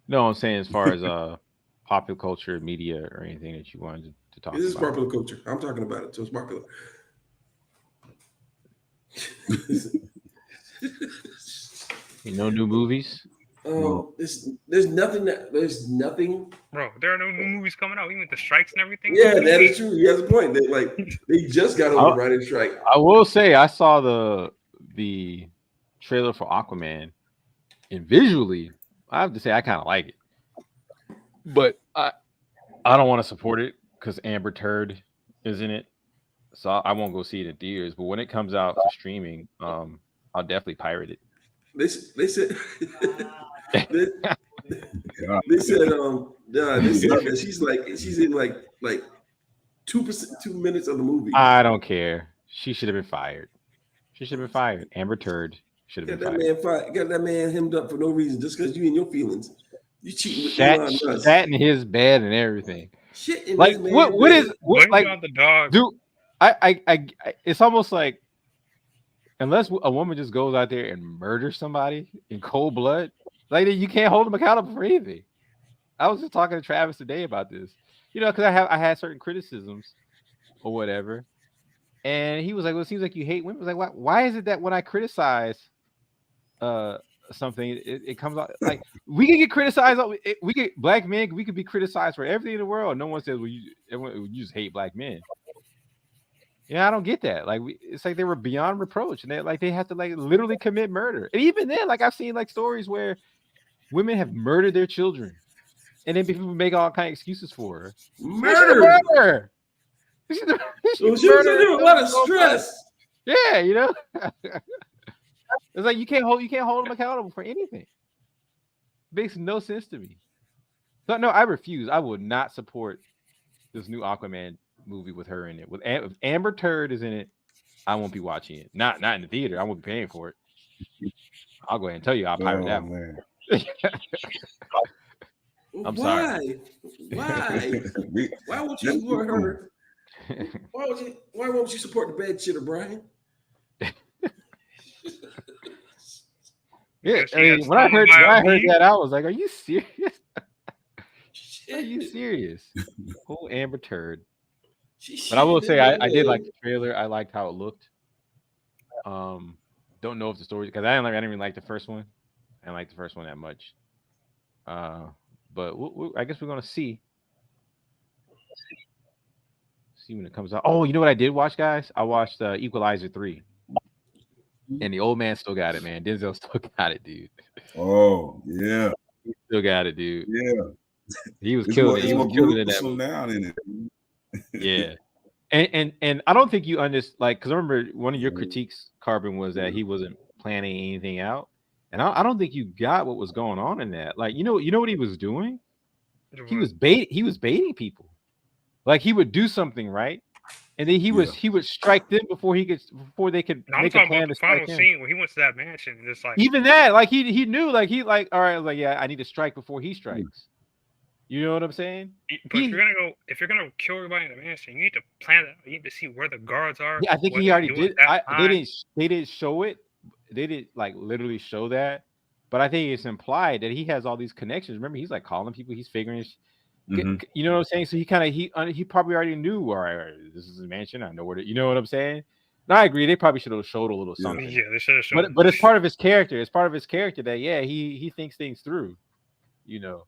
No, I'm saying as far as popular culture, media, or anything that you wanted to talk about. This is popular culture. I'm talking about it, so it's popular. No new movies? Oh, there's nothing. Bro, there are no new movies coming out, even with the strikes and everything. Yeah, that is true. He has a point. They just got over the writing strike. I will say I saw the trailer for Aquaman, and visually, I have to say I kind of like it, but I don't want to support it because Amber Turd is in it, so I won't go see it in theaters. But when it comes out for streaming, I'll definitely pirate it. They said they said that she's in like 2 minutes of the movie. I don't care. She should have been fired. Amber Turd should have been fired. Got that man hemmed up for no reason just because you in your feelings. You cheating with sat in his bed and everything. Shit in like his what like the dog. Dude, I it's almost like unless a woman just goes out there and murders somebody in cold blood, like you can't hold them accountable for anything. I was just talking to Travis today about this, because I had certain criticisms or whatever, and he was like, "Well, it seems like you hate women." I was like, "Why is it that when I criticize something, it comes out like we can get criticized? We get black men, we could be criticized for everything in the world. No one says, well, you just hate black men." Yeah, I don't get that. Like, it's like they were beyond reproach, and they have to literally commit murder. And even then, I've seen stories where women have murdered their children, and then people make all kind of excuses for her. Murder. She was under a lot of stress. Yeah, it's like you can't hold them accountable for anything. It makes no sense to me. So no, I refuse. I will not support this new Aquaman movie with her in it. If Amber Turd is in it, I won't be watching it. Not in the theater. I won't be paying for it. I'll go ahead and tell you I'll pirate that one. I'm sorry. Why won't you support her? Why won't you support the bad shitter, Brian? Yeah, I mean, when I heard that, I was like, "Are you serious? Are you serious?" Oh, Amber Turd. But I will say, I did like the trailer. I liked how it looked. Don't know if the story, because I didn't even like the first one. I didn't like the first one that much. But I guess we're gonna see when it comes out. Oh, you know what I did watch, guys? I watched Equalizer 3. And the old man still got it, man. Denzel still got it, dude. Oh, yeah. He still got it, dude. Yeah. He was killing it. He was killing it. Down in it. Yeah. And I don't think you understand, like, because I remember one of your critiques, Carbon, was that he wasn't planning anything out. And I don't think you got what was going on in that. Like, you know what he was doing? He was baiting people. Like, he would do something, right? And then he would strike them before they could make a plan to strike him. Final scene where he went to that mansion and just like even that, like he knew, like all right, I was like, yeah, I need to strike before he strikes. You know what I'm saying? But if you're gonna kill everybody in the mansion, you need to plan it out. You need to see where the guards are. Yeah, I think he already did. They didn't show it. They didn't like literally show that, but I think it's implied that he has all these connections. Remember, he's like calling people. He's figuring. You know what I'm saying? So he probably already knew. All right, this is a mansion. I know where. You know what I'm saying? No, I agree. They probably should have showed a little something. Yeah, they should have shown. But it's part of his character. It's part of his character that he thinks things through. You know.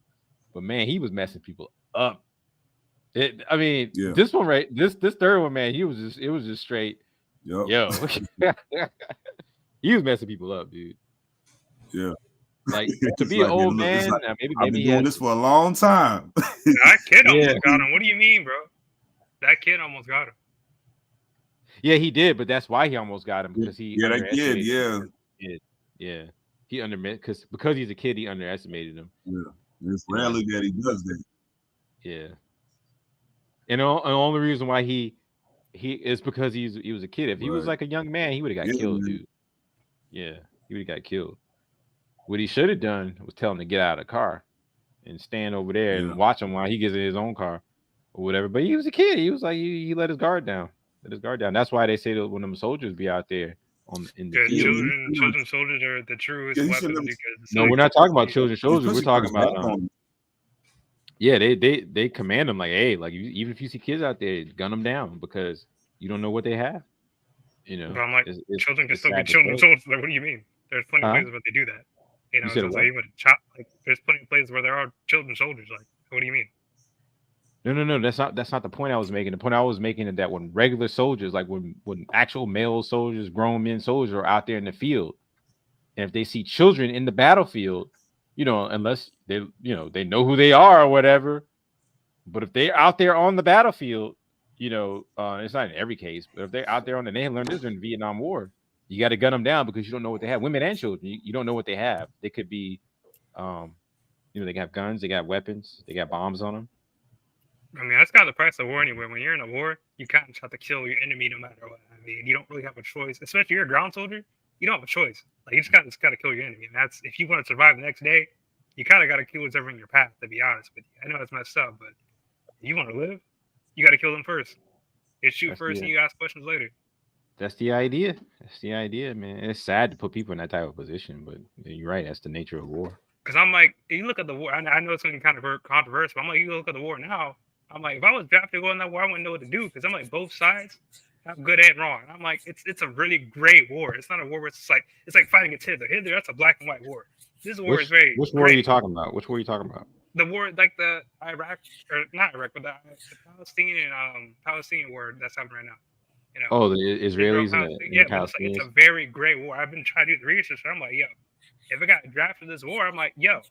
But man, he was messing people up. This one, right? This third one, man, it was just straight. Yo, he was messing people up, dude. Yeah, like to be an old man. Like, maybe I've been doing this for a long time. That kid almost got him. What do you mean, bro? That kid almost got him. Yeah, he did, but that's why he almost got him because he. Yeah, he underestimated because he's a kid. He underestimated him. Yeah. It's rarely that he does that. Yeah. And the only reason why he is because he was a kid. If he was like a young man, he would have got killed, dude. Yeah, he would have got killed. What he should have done was tell him to get out of the car and stand over there and watch him while he gets in his own car or whatever. But he was a kid. He was like he let his guard down. That's why they say that when them soldiers be out there in the field. Children soldiers are the truest weapon. No, we're not talking about children soldiers. We're talking about they command them like, hey, like even if you see kids out there, gun them down because you don't know what they have. You know, but I'm like, children can still be children soldiers. Like, what do you mean? There's plenty of places where they do that. You know, so like there's plenty of places where there are children soldiers. Like, what do you mean? No. That's not the point I was making. The point I was making is that when regular soldiers, like when actual male soldiers, grown men soldiers are out there in the field, and if they see children in the battlefield, you know, unless they know who they are or whatever, but if they're out there on the battlefield, you know, it's not in every case, but if they're out there they learned this during the Vietnam War, you got to gun them down because you don't know what they have. Women and children, you don't know what they have. They could be, they have guns, they got weapons, they got bombs on them. I mean, that's kind of the price of war anyway. When you're in a war, you kind of have to kill your enemy no matter what. I mean, you don't really have a choice. Especially if you're a ground soldier, you don't have a choice. Like, you just got to kill your enemy. And that's, if you want to survive the next day, you kind of got to kill whatever in your path, to be honest with you. I know it's messed up, but if you want to live, you got to kill them first. You shoot first and you ask questions later. That's the idea. That's the idea, man. It's sad to put people in that type of position, but you're right. That's the nature of war. Because I'm like, you look at the war, I know it's going to be kind of controversial, but I'm like, you look at the war now, I'm like, if I was drafted to go in that war, I wouldn't know what to do because I'm like, both sides have good and wrong. I'm like, it's a really gray war. It's not a war where it's like fighting against Hitler. Hitler, that's a black and white war. This war is very. Which war are you talking about? Which war are you talking about? The war, like the Iraq, or not Iraq, but the Palestinian war that's happening right now. You know? Oh, the Israelis and the Palestinians. It's a very gray war. I've been trying to do the research. And I'm like, yo, if I got drafted this war, I'm like, yo,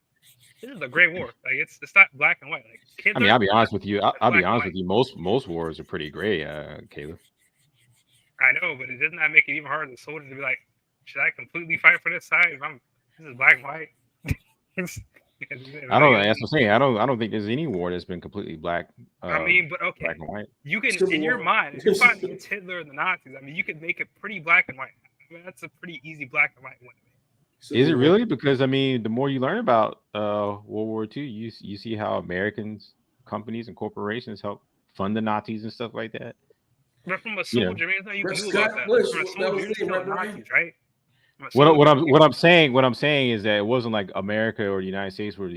this is a great war. Like it's not black and white. Like Hitler, I mean, I'll be honest with you. I'll be honest with you. Most wars are pretty gray, Caleb. I know, but it doesn't that make it even harder for the soldiers to be like, should I completely fight for this side? If this is black and white. I don't know. That's what I'm saying. I don't think there's any war that's been completely black. I mean, but okay, black and white. You can, in your mind, if you're fighting against Hitler and the Nazis, I mean, you could make it pretty black and white. I mean, that's a pretty easy black and white one. Is it really? Because I mean, the more you learn about World War II, you see how Americans, companies, and corporations help fund the Nazis and stuff like that. But from a soldier, I mean, there's nothing you can do about that. From a soldier, you're still Nazis, right? What I'm saying is that it wasn't like America or the United States were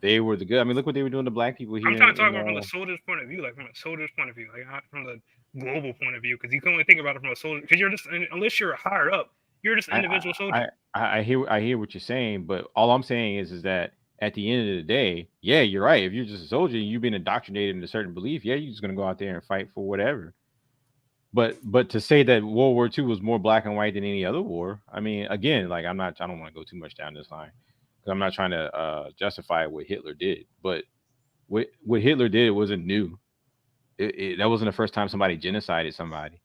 they were the good. I mean, look what they were doing to black people here. I'm trying to talk about from the soldier's point of view, like from a soldier's point of view, like not from the global point of view, because you can only think about it from a soldier. Because you're just, unless you're higher up, you're just an individual soldier. I hear what you're saying, but all I'm saying is that at the end of the day, yeah, you're right. If you're just a soldier and you've been indoctrinated in a certain belief, yeah, you're just gonna go out there and fight for whatever. But to say that World War II was more black and white than any other war, I mean, again, like I don't want to go too much down this line because I'm not trying to justify what Hitler did. But what Hitler did wasn't new. That wasn't the first time somebody genocided somebody.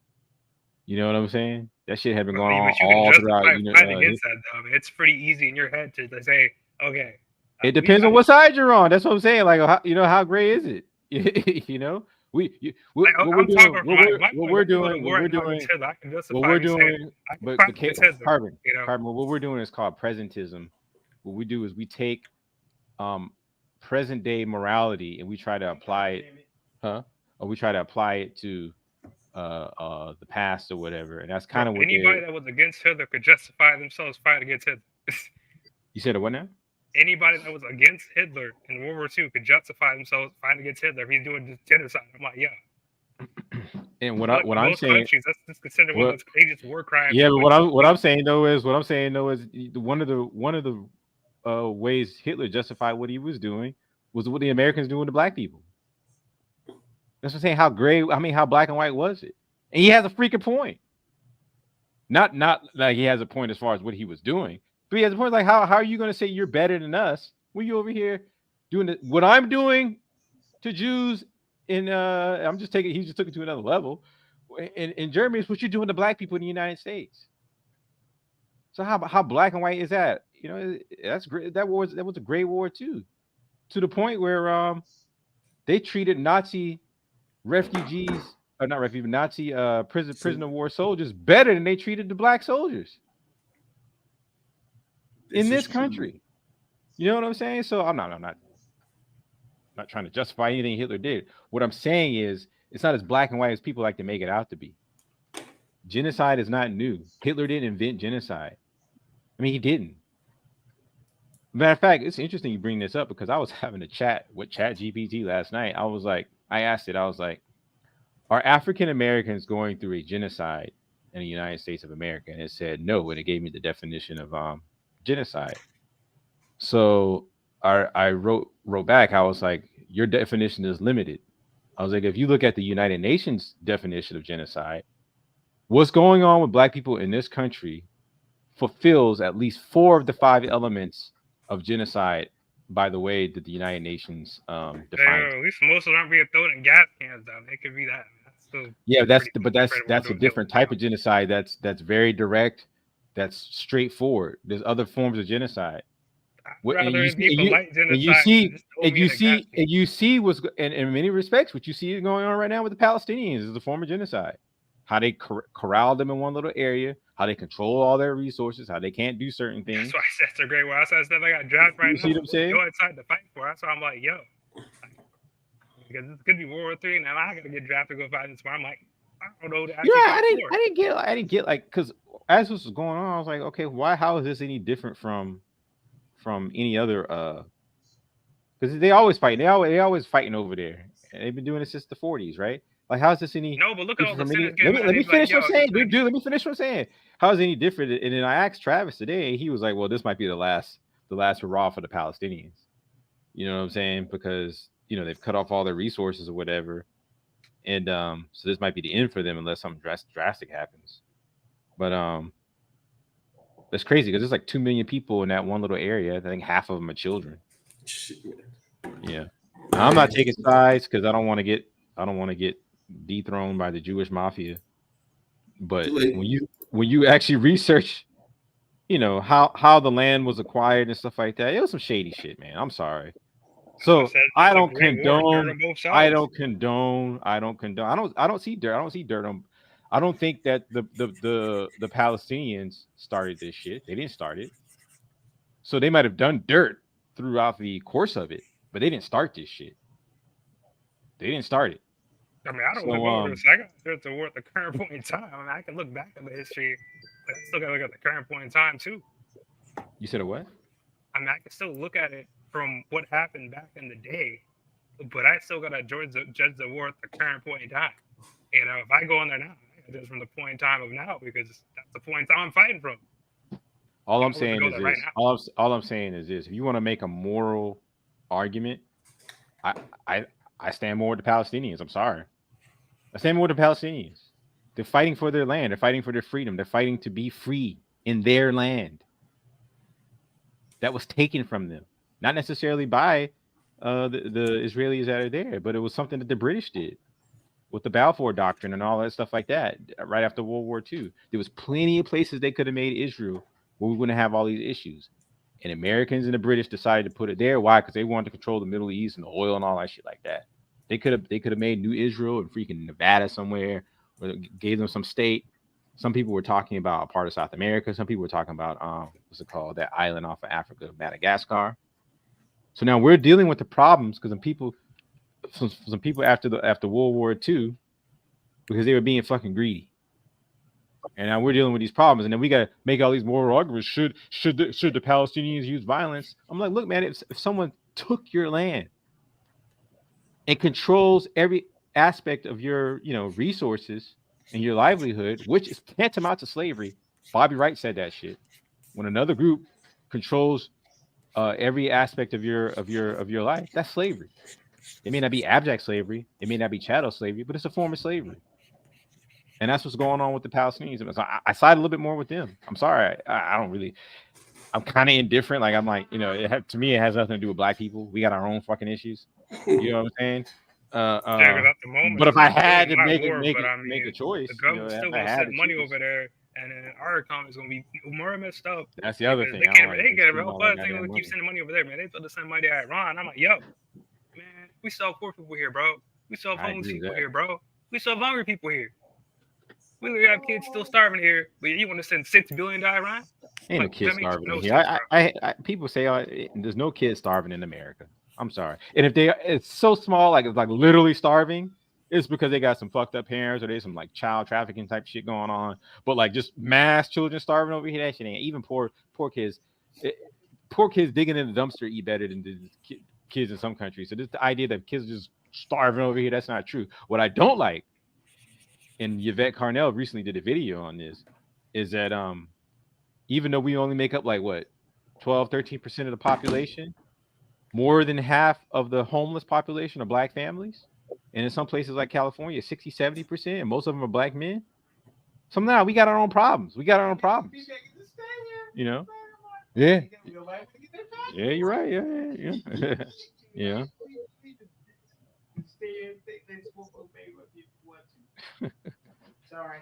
You know what I'm saying? That shit had been going on all throughout. Against that, though. I mean, it's pretty easy in your head to say, okay. It depends on what side you're on. That's what I'm saying. Like, how gray is it? you know, what we're doing, but Carbon, what we're doing is called presentism. What we do is we take present day morality and we try to apply it, or we try to apply it to the past or whatever, and that's kind of what anybody that was against Hitler could justify themselves fighting against Hitler. You said what now? Anybody that was against Hitler in World War II could justify themselves fighting against Hitler if he's doing genocide. I'm like, yeah. And what I'm saying, that's considered one of those craziest war crimes. Yeah, but what I'm saying though is one of the ways Hitler justified what he was doing was what the Americans doing to black people. That's what I'm saying. How gray? I mean, how black and white was it? And he has a freaking point. Not like he has a point as far as what he was doing, but he has a point like how are you going to say you're better than us when you over here doing what I'm doing to Jews? He just took it to another level. In Germany, it's what you're doing to black people in the United States. So how black and white is that? You know, that's great. That was a great war too, to the point where they treated Nazi refugees, or not refugees, Nazi prisoner of war soldiers better than they treated the black soldiers in this country. You know what I'm saying? So I'm not trying to justify anything Hitler did. What I'm saying is it's not as black and white as people like to make it out to be. Genocide is not new. Hitler didn't invent genocide. I mean, he didn't. Matter of fact, it's interesting you bring this up because I was having a chat with ChatGPT last night. I asked it, are African Americans going through a genocide in the United States of America? And it said no, and it gave me the definition of genocide. So I wrote back, I was like, your definition is limited. I was like, if you look at the United Nations definition of genocide, what's going on with black people in this country fulfills at least 4 of the 5 elements of genocide by the way that the United Nations defines. At least most of them aren't being thrown in gas cans, though. It could be that. That's a different type of genocide. That's very direct. That's straightforward. There's other forms of genocide. You see what's in many respects what you see going on right now with the Palestinians is a form of genocide. How they corral them in one little area, how they control all their resources, how they can't do certain things. That's why I said it's a great war. That's why I got drafted right now. You see what I'm saying? Go inside to fight for. That's why I'm like, yo, because this could be World War III, and now I gotta get drafted to go fight this war. I'm like, I don't know. I didn't get like, because as this was going on, I was like, okay, how is this any different from any other? Because they always fight. They always fighting over there, and they've been doing it since the 40s, right? Like, how's this any? No, but look at all the let me finish what I'm saying, dude. Let me finish what I'm saying. How is it any different? And then I asked Travis today, and he was like, "Well, this might be the last hurrah for the Palestinians." You know what I'm saying? Because they've cut off all their resources or whatever, and so this might be the end for them unless something drastic happens. But that's crazy because there's like 2 million people in that one little area. I think half of them are children. Yeah, I'm not taking sides because I don't want to get dethroned by the Jewish mafia. But when you actually research, how the land was acquired and stuff like that, it was some shady shit, man. I'm sorry. So I don't condone. I don't see dirt on. I don't think that the Palestinians started this shit. They didn't start it. So they might have done dirt throughout the course of it, but they didn't start this shit. They didn't start it. I mean, I don't want to go to I got dirt to war at the current point in time. I mean, I can look back at the history, but I still got to look at the current point in time too. You said a what? I mean, I can still look at it from what happened back in the day, but I still got to judge the war at the current point in time. If I go in there now, I judge from the point in time of now because that's the point in time I'm fighting from. All I'm saying is this. All I'm saying is this. If you want to make a moral argument, I stand more with the Palestinians. I'm sorry. I stand more with the Palestinians. They're fighting for their land. They're fighting for their freedom. They're fighting to be free in their land that was taken from them. Not necessarily by the Israelis that are there, but it was something that the British did with the Balfour Doctrine and all that stuff like that right after World War II. There was plenty of places they could have made Israel where we wouldn't have all these issues. And Americans and the British decided to put it there. Why? Because they wanted to control the Middle East and the oil and all that shit like that. They could have made New Israel in freaking Nevada somewhere, or gave them some state. Some people were talking about a part of South America. Some people were talking about what's it called? That island off of Africa, Madagascar. So now we're dealing with the problems because some people after World War II, because they were being fucking greedy. And now we're dealing with these problems, and then we got to make all these moral arguments. Should the Palestinians use violence? I'm like, look, man, if someone took your land and controls every aspect of your, resources and your livelihood, which is tantamount to slavery. Bobby Wright said that shit. When another group controls every aspect of your life, that's slavery. It may not be abject slavery, it may not be chattel slavery, but it's a form of slavery. And that's what's going on with the Palestinians. So I side a little bit more with them. I'm sorry, I don't really. I'm kind of indifferent. Like I'm like, to me, it has nothing to do with black people. We got our own fucking issues. You know what I'm saying? But if I had to make a choice, the government still gonna send money over there, and then our economy is gonna be more messed up. That's the other thing. They get a real buzz thing. We keep sending money over there, man. They thought to send money to Iran. I'm like, yo, man, we saw poor people here, bro. We saw homeless people here, bro. We saw hungry people here. We literally have kids still starving here, but you want to send $6 billion to Iran? Ain't no kids starving here. I people say there's no kids starving in America. I'm sorry. And if it's so small, like it's like literally starving, it's because they got some fucked up parents or there's some like child trafficking type shit going on. But like just mass children starving over here, that shit ain't. Even poor kids. Poor kids digging in the dumpster eat better than the kids in some countries. So this the idea that kids are just starving over here, that's not true. What I don't like, and Yvette Carnell recently did a video on this, is that even though we only make up like what 12-13% of the population, more than half of the homeless population are black families, and in some places like California 60-70%, and most of them are black men. So now we got our own problems. Yeah, you're right. Yeah. Yeah. Sorry.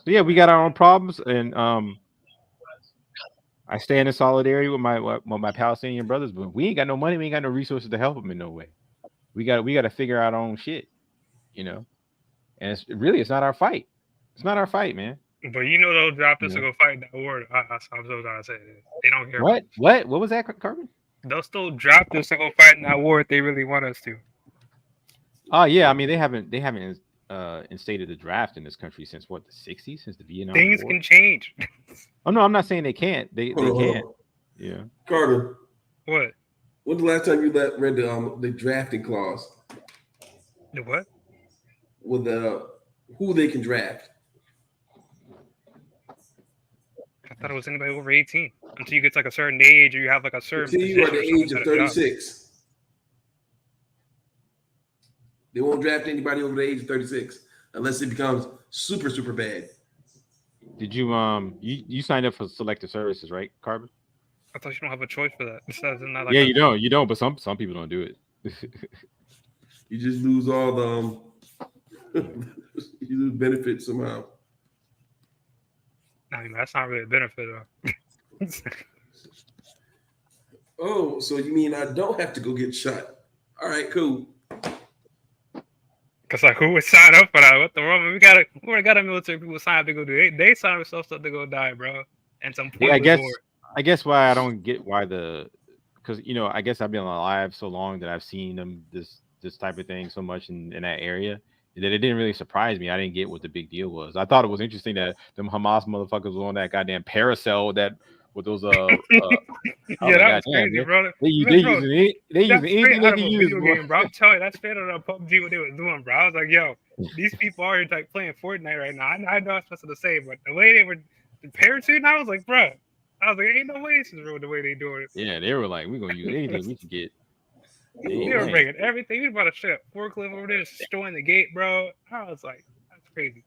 So yeah, we got our own problems, and I stand in solidarity with my Palestinian brothers, but we ain't got no money, we ain't got no resources to help them in no way. We got to figure out our own shit, And it's not our fight. It's not our fight, man. But they'll drop us to go fight that war. I'm so trying to say that. They don't care. What was that, Carmen? They'll still drop us to go fight in that war if they really want us to. Oh yeah, I mean they haven't instated the draft in this country since what, the 60s, since the Vietnam Things War? Can change. Oh no, I'm not saying they can't. They can't. Yeah. Carter. What? When's the last time you read the drafting clause? The what? With who they can draft. I thought it was anybody over 18 until you get to like a certain age or you have like a certain. Until you are the age of 36. They won't draft anybody over the age of 36 unless it becomes super, super bad. Did you you signed up for selective services, right, Carbon? I thought you don't have a choice for that. Not like yeah, you don't, but some people don't do it. You just lose all the you lose benefits somehow. I mean, that's not really a benefit though. Oh, so you mean I don't have to go get shot? All right, cool. Cause like who would sign up for that? What the world? We got a military people sign up to go do it. They sign themselves up to go die, bro. And some I guess why I don't get why because I guess I've been alive so long that I've seen them this type of thing so much in that area that it didn't really surprise me. I didn't get what the big deal was. I thought it was interesting that them Hamas motherfuckers were on that goddamn parasail with those yeah, that was crazy, bro. They using anything they can use, game, bro. I'm telling you, that's straight out of PUBG what they were doing, bro. I was like, yo, these people are like playing Fortnite right now. I know I'm supposed to say, but the way they were parachuting, I was like, bro, I was like, ain't no way this is the way they do it. Yeah, they were like, we're gonna use anything we can get. They were bringing everything. We about to shut up forklift over there, destroying the gate, bro. I was like, that's crazy.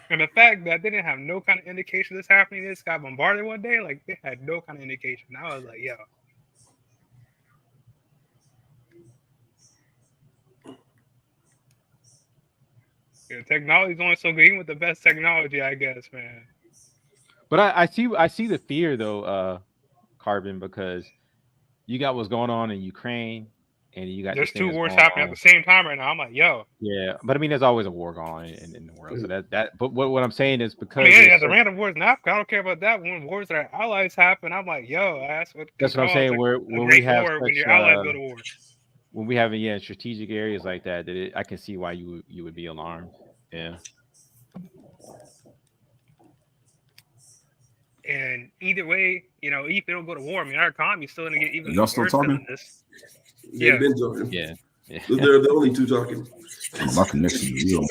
And the fact that they didn't have no kind of indication this happening, this got bombarded one day, like they had no kind of indication. I was like, yo. Yeah, technology's only so good, even with the best technology, I guess, man. But I see the fear though, Carbon, because you got what's going on in Ukraine, and you got there's two wars happening at the same time right now. I'm like, yo. Yeah, but I mean, there's always a war going on in the world. So that. But what I'm saying is because the random wars in Africa, I don't care about that. When wars that our allies happen, I'm like, yo, that's what I'm saying. Like when we have when your allies go to war. When we have strategic areas like that, I can see why you would be alarmed. Yeah. And either way, if they don't go to war, I mean, our economy's still going to get even y'all still talking? This. Yeah, been talking. Yeah. They're the only two talking. My connection is real.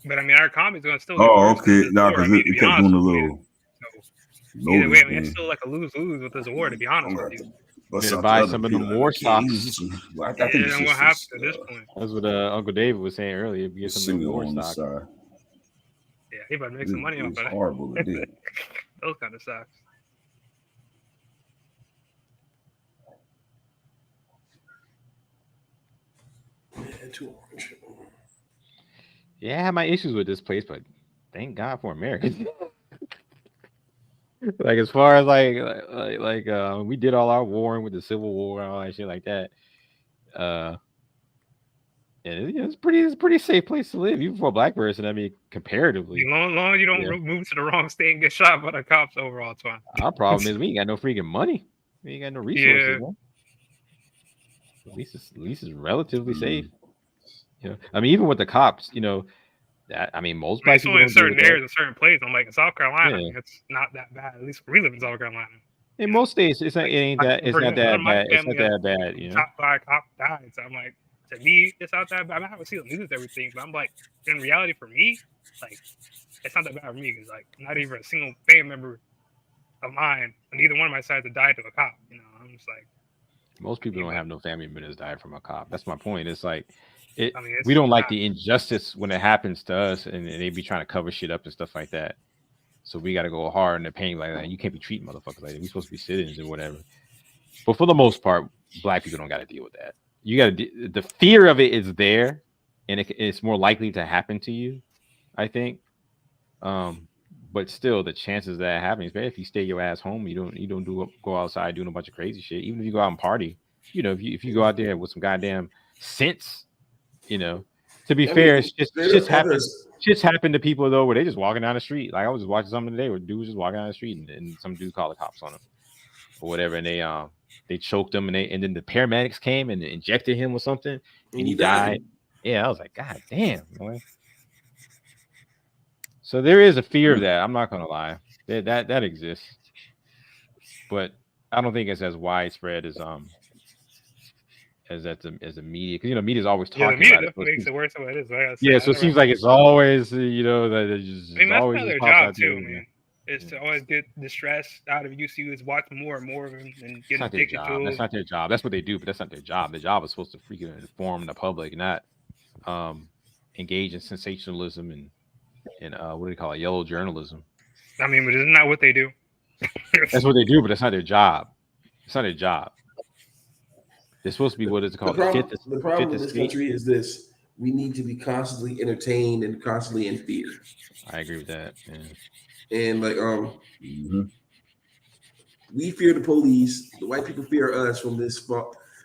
But I mean, our economy's going to still. Oh, okay. Nah, because it kept doing a little. So, either way, I mean, it's still like a lose-lose with this war, to be honest with you. To buy some of the war stocks. I think it's what happens at this point. That's what Uncle David was saying earlier. Get some of the war stocks. Yeah, he about to make some money off of that. Horrible. Those kind of stocks. Yeah, I have my issues with this place, but thank God for America. Like as far as we did all our warring with the Civil War and all that shit like that. And it's a pretty safe place to live, even for a black person. I mean, comparatively. As long as you don't move to the wrong state and get shot by the cops overall, it's fine. Our problem is we ain't got no freaking money. We ain't got no resources. Yeah. At least it's relatively safe. I mean, even with the cops, that most black people in certain areas, in certain places. I'm like in South Carolina, it's not that bad. At least we live in South Carolina. In most states, it's not that bad. It's not that bad. Shot by a cop died. So I'm like, to me, it's not that bad. I haven't seen the news and everything, but I'm like, in reality, for me, like, it's not that bad for me because like not even a single family member of mine, on either one of my sides, have died to a cop. I'm just like, most people don't have no family members died from a cop. That's my point. It's like. It's we don't like the injustice when it happens to us, and they be trying to cover shit up and stuff like that. So we got to go hard in the pain like that. You can't be treating motherfuckers like that. We supposed to be citizens and whatever. But for the most part, black people don't got to deal with that. You got to. The fear of it is there, and it's more likely to happen to you, I think. But still, the chances that happening, especially if you stay your ass home, you don't go outside doing a bunch of crazy shit. Even if you go out and party, if you go out there with some goddamn sense. To be fair, it's just happened to people though, where they just walking down the street. Like I was just watching something today where dudes just walking down the street and some dude called the cops on him or whatever, and they choked him and then the paramedics came and injected him with something and he died. Yeah, I was like, God damn, boy. So there is a fear of that. I'm not gonna lie, that exists, but I don't think it's as widespread as a media, because media is always talking about it. Makes it worse than it is. So it seems like it's always that it's just. I mean, that's always their job too, man. Is to always get the stress out of you. See, is watch more and more of them and get addicted to it. That's not their job. That's what they do, but that's not their job. Their job is supposed to freaking inform the public, not engage in sensationalism and what do they call it, yellow journalism. I mean, but isn't that what they do? That's what they do, but that's not their job. It's not their job. It's supposed to be what is called the problem in this country is this: we need to be constantly entertained and constantly in fear. I agree with that. Yeah. And like we fear the police. The white people fear us from this.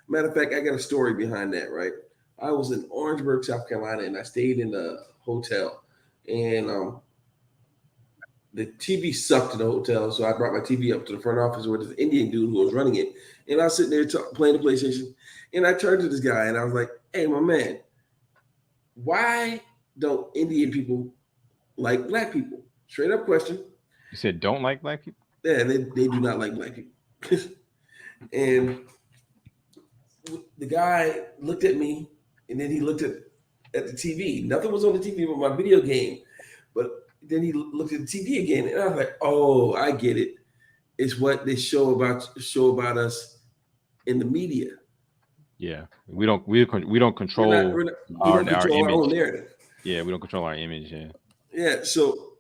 Matter of fact, I got a story behind that. Right, I was in Orangeburg, South Carolina, and I stayed in a hotel, and the TV sucked in the hotel, so I brought my TV up to the front office where this Indian dude who was running it. And I was sitting there playing the PlayStation, and I turned to this guy, and I was like, hey, my man, why don't Indian people like black people? Straight up question. You said don't like black people? Yeah, they do not like black people. And the guy looked at me, and then he looked at the TV. Nothing was on the TV but my video game. But then he looked at the TV again, and I was like, "Oh, I get it. It's what they show about us in the media." Yeah, we don't control we don't control our own image. narrative. Yeah, we don't control our image. Yeah. So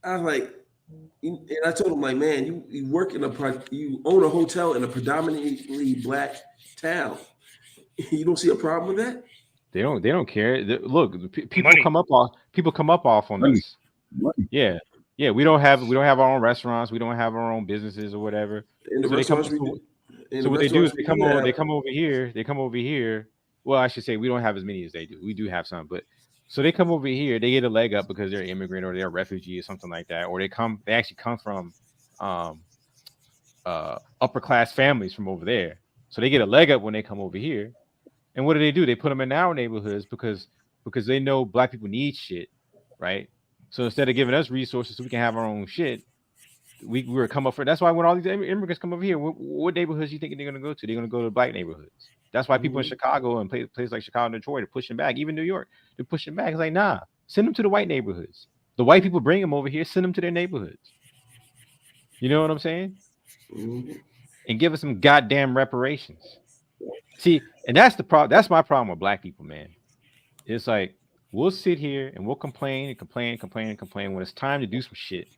I was like, and I told him, like, man, you own a hotel in a predominantly black town. You don't see a problem with that? They don't care. Look, people Money. come up off on this. Yeah. We don't have our own restaurants. We don't have our own businesses or whatever. In the restaurants we do. So what they do is they come over here. Well, I should say we don't have as many as they do. We do have some, but so they come over here. They get a leg up because they're immigrant or they're a refugee or something like that, or they actually come from upper class families from over there. So they get a leg up when they come over here. And what do? They put them in our neighborhoods because they know black people need shit, right? So instead of giving us resources so we can have our own shit, we were come up for. That's why when all these immigrants come over here, what neighborhoods do you think they're going to go to? They're going to go to black neighborhoods. That's why people in Chicago and places like Chicago and Detroit are pushing back. Even New York, they're pushing back. It's like, nah, send them to the white neighborhoods. The white people bring them over here, send them to their neighborhoods. You know what I'm saying? And give us some goddamn reparations. See, and that's the problem. That's my problem with black people, man. It's like we'll sit here and we'll complain when it's time to do some shit,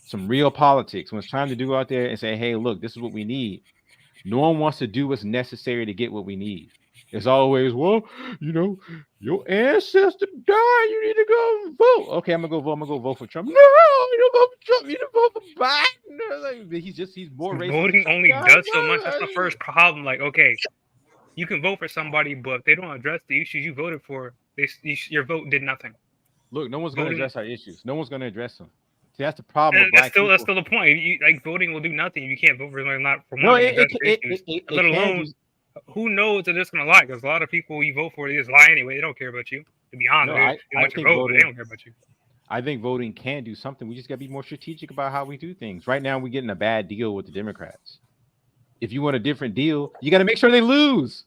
some real politics. When it's time to do out there and say, "Hey, look, this is what we need." No one wants to do what's necessary to get what we need. It's always, well, your ancestor died. You need to go vote. Okay, I'm gonna go vote. I'm gonna go vote for Trump. No, you don't vote for Trump. You don't vote for Biden. Like, he's more racist. Voting only does so much. That's the first problem. Like, okay, you can vote for somebody, but if they don't address the issues you voted for, your vote did nothing. Look, no one's going to address our issues. No one's going to address them. See, that's the problem. That's still the point. Voting will do nothing. You can't vote for let alone who knows that it's going to lie? Because a lot of people you vote for, they just lie anyway. They don't care about you. To be honest, I think they don't care about you. I think voting can do something. We just got to be more strategic about how we do things. Right now, we're getting a bad deal with the Democrats. If you want a different deal, you got to make sure they lose.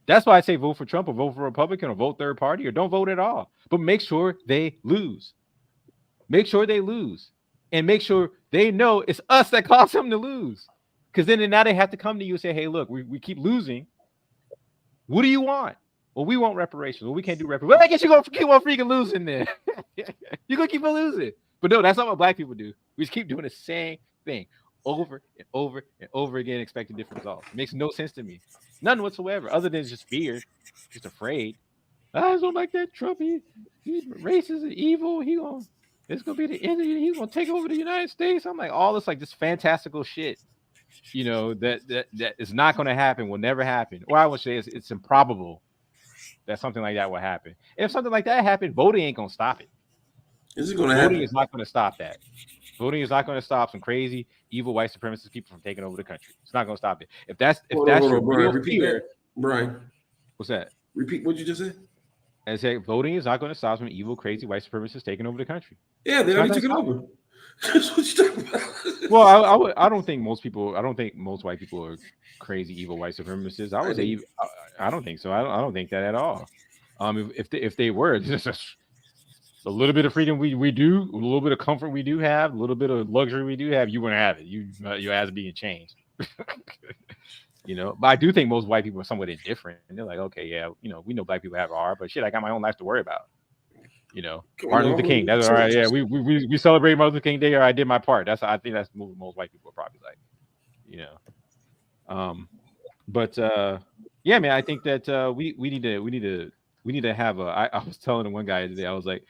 That's why I say vote for Trump or vote for Republican or vote third party or don't vote at all. But make sure they lose. Make sure they lose. And make sure they know it's us that caused them to lose. Because then now they have to come to you and say, hey, look, we keep losing. What do you want? Well, we want reparations. Well, we can't do reparations. Well, I guess you're going to keep on freaking losing then. You're going to keep on losing. But no, that's not what black people do. We just keep doing the same thing over and over and over again, expecting different results. It makes no sense to me. None whatsoever, other than just fear, just afraid. I don't like that Trump. He's racist and evil. It's gonna be the end of it. He's gonna take over the United States. I'm like, all this like this fantastical shit, that is not gonna happen, will never happen. Or I would say it's improbable that something like that will happen. If something like that happened, voting ain't gonna stop it. Is it gonna happen? Voting is not gonna stop that. Voting is not going to stop some crazy, evil white supremacist people from taking over the country. It's not going to stop it. If that's your real fear, Brian. What's that? Repeat what you just said. I said voting is not going to stop some evil, crazy white supremacists taking over the country. Yeah, they already took it over. That's what you're talking about. Well, I don't think most white people are crazy, evil white supremacists. I would say I don't think so. I don't think that at all. If they were, just a little bit of freedom we do, a little bit of comfort we do have, a little bit of luxury we do have, you wouldn't have it. Your ass being changed. But I do think most white people are somewhat indifferent. And they're like, okay, yeah, we know black people have it hard, but shit, I got my own life to worry about. Martin Luther King. That's all right. Yeah, we celebrate Martin Luther King Day, or I did my part. I think that's what most white people are probably like. Yeah, man, I think that we need to have I was telling one guy today, I was like,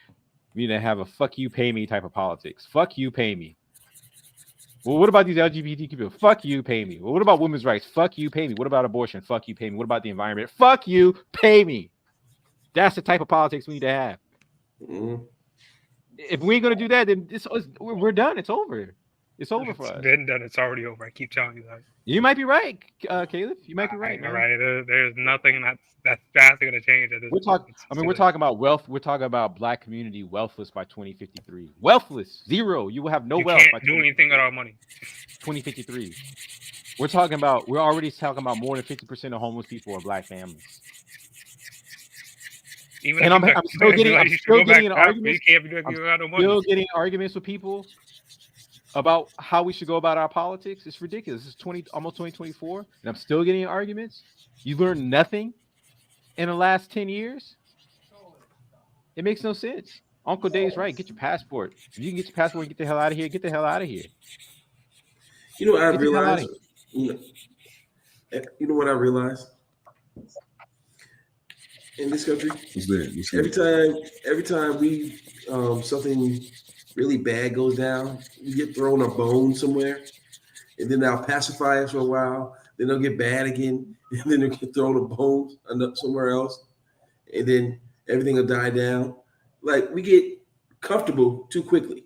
we need to have a fuck you, pay me type of politics. Fuck you, pay me. Well, what about these LGBTQ people? Fuck you, pay me. Well, what about women's rights? Fuck you, pay me. What about abortion? Fuck you, pay me. What about the environment? Fuck you, pay me. That's the type of politics we need to have. Mm-hmm. If we ain't gonna do that, then we're done. It's over. It's over for us. It's been done. It's already over. I keep telling you that. You might be right, Caleb. You might be right. You're right. There's nothing that's drastically going to change. We're talking about wealth. We're talking about black community wealthless by 2053. Wealthless, zero. You will have no wealth. Can't do anything without money. 2053. We're already talking about more than 50% of homeless people are black families. Even and if I'm still getting arguments with people about how we should go about our politics. It's ridiculous. It's almost 2024, and I'm still getting arguments. You learned nothing in the last 10 years. It makes no sense. Uncle Dave's right. Get your passport. If you can get your passport and get the hell out of here, get the hell out of here. You know what I realized? You know what I realized? In this country, every time we something really bad goes down, we get thrown a bone somewhere, and then they'll pacify us for a while. Then they'll get bad again, and then they'll get thrown a bone somewhere else, and then everything will die down. Like we get comfortable too quickly.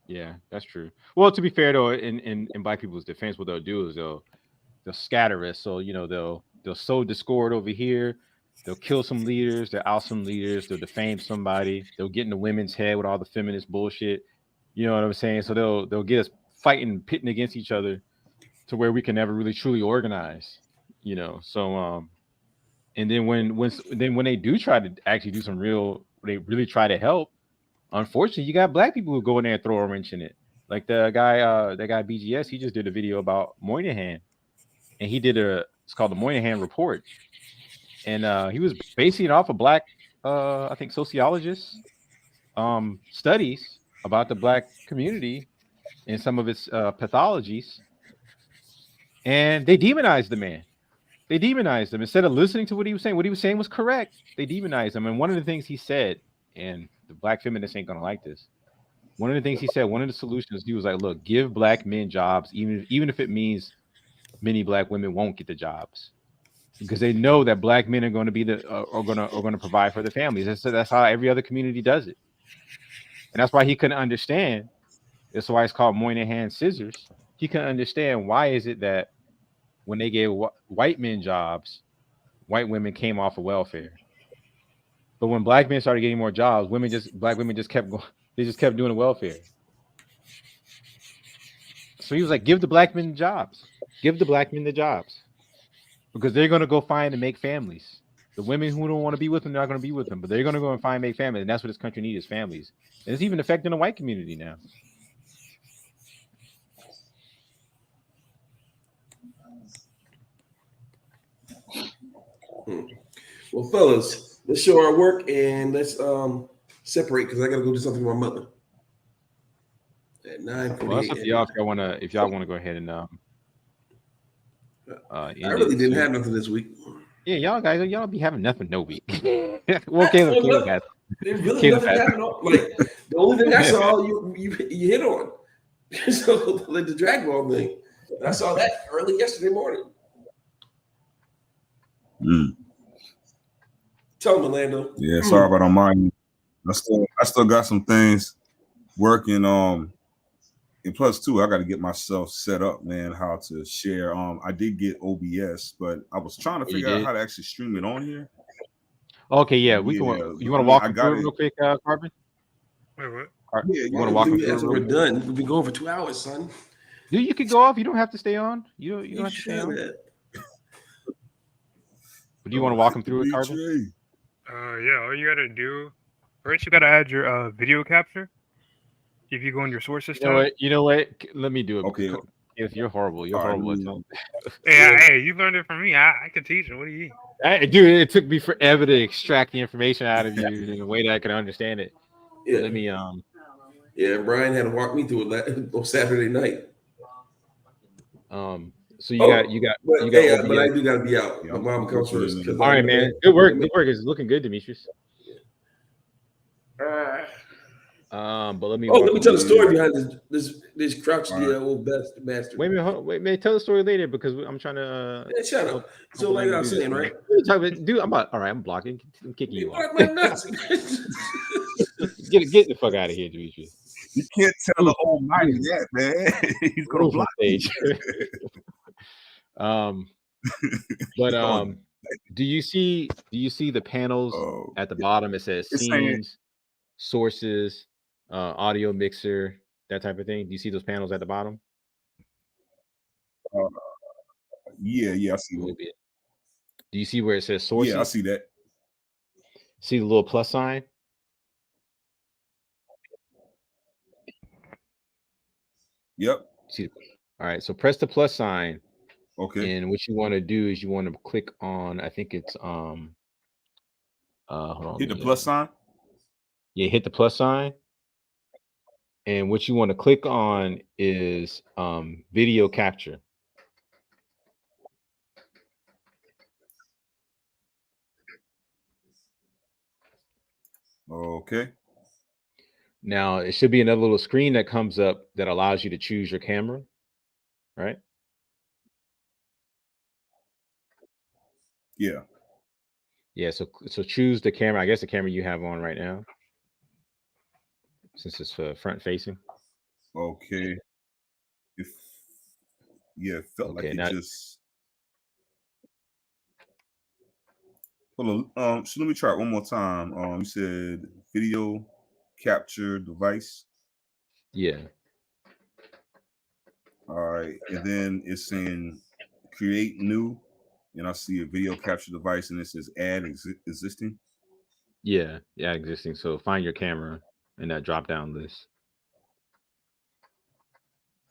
Yeah, that's true. Well, to be fair though, in Black people's defense, what they'll do is they'll scatter us. So they'll sow discord over here. They'll kill some leaders. They'll out some leaders. They'll defame somebody. They'll get in the women's head with all the feminist bullshit. You know what I'm saying? So they'll get us fighting, pitting against each other, to where we can never really truly organize. So and then when they do try to actually do they really try to help. Unfortunately, you got Black people who go in there and throw a wrench in it. Like that guy BGS, he just did a video about Moynihan, and he did it's called the Moynihan Report. And he was basing it off of Black, I think, sociologists' studies about the Black community and some of its pathologies. And they demonized the man. They demonized him. Instead of listening to what he was saying was correct. They demonized him. And one of the things he said, and the Black feminists ain't going to like this. One of the things he said, one of the solutions, he was like, look, give Black men jobs, even if it means many Black women won't get the jobs. Because they know that Black men are going to be are going to provide for their families. That's how every other community does it, and that's why he couldn't understand. That's why it's called Moynihan scissors. He couldn't understand why is it that when they gave white men jobs, white women came off of welfare, but when Black men started getting more jobs, Black women just kept going. They just kept doing the welfare. So he was like, "Give the Black men jobs. Give the Black men the jobs." Because they're going to go find and make families. The women who don't want to be with them, they're not going to be with them. But they're going to go and find and make families. And that's what this country needs, is families. And it's even affecting the white community now. Well, fellas, let's show our work and let's separate, because I got to go do something with my mother at 9:48. Well, that's up to y'all if y'all want to go ahead and I really didn't have nothing this week. Yeah, y'all be having nothing no week. Well, Caleb has. Really nothing happened. Like the only thing I saw you hit on. So like the drag ball thing. I saw that early yesterday morning. Tell me, Orlando. Yeah, sorry about on mine. I still got some things working on. And plus, too, I got to get myself set up, man, how to share. I did get OBS, but I was trying to figure out how to actually stream it on here. Okay, yeah, we can. You want to walk through it real quick, Carbon? Wait, what? Yeah, you want to walk through? We're done. We've been going for 2 hours, son. Dude, you could go off. You don't have to stay on. You don't have to stay on. But do you want to walk them through it, Carbon? Yeah. All you gotta do first, you gotta add your video capture. If you go in your sources, you know what? Let me do it. Okay. If you're horrible, you're horrible. Hey, you learned it from me. I can teach it. What do you mean? Dude, it took me forever to extract the information out of you in a way that I could understand it. Yeah. Let me Yeah, Brian had to walk me through it on Saturday night. So you got. But I do gotta be out. My mom comes first. All right, man. Good work. Good work. It's looking good, Demetrius. But let me tell the story behind this crouch old bastard. Wait a minute, wait, man. Tell the story later because I'm trying to. Yeah, shut up. So like I was saying, right? Dude, all right. I'm blocking. I'm kicking you off. My nuts. Get the fuck out of here, Demetrius. You can't tell the old man that, man. He's gonna block stage. But do you see the panels at the bottom? It says scenes, sources, audio mixer, that type of thing. Do you see those panels at the bottom? Yeah, I see a little bit. Do you see where it says sources? Yeah, I see that. See the little plus sign? Yep. See, all right. So press the plus sign. Okay. And what you want to do is you want to click on, I think it's hold on. Hit the plus sign. Yeah, hit the plus sign. And what you want to click on is video capture. Okay. Now it should be another little screen that comes up that allows you to choose your camera, right? Yeah. Yeah, so choose the camera. I guess the camera you have on right now, since it's front facing. Okay. It felt Okay, like it now, just. Hold on. So let me try it one more time. You said video capture device. yeah. All right, and then it's saying create new, and I see a video capture device, and it says add existing. Yeah, existing. So find your camera in that drop down list.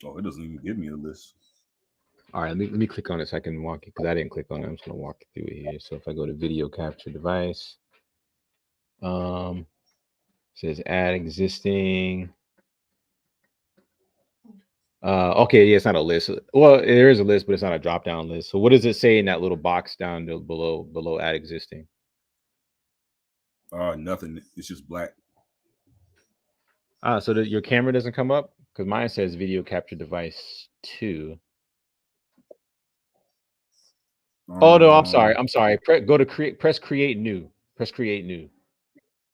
Oh, it doesn't even give me a list. All right, let me click on it so I can walk it, because I didn't click on it. I'm just gonna walk you through it here. So if I go to video capture device, it says add existing. Okay, yeah, it's not a list. Well, there is a list, but it's not a drop down list. So what does it say in that little box down below add existing? Nothing. It's just black. So your camera doesn't come up, because mine says video capture device 2. Oh no, I'm sorry. Go to press create new. Press create new,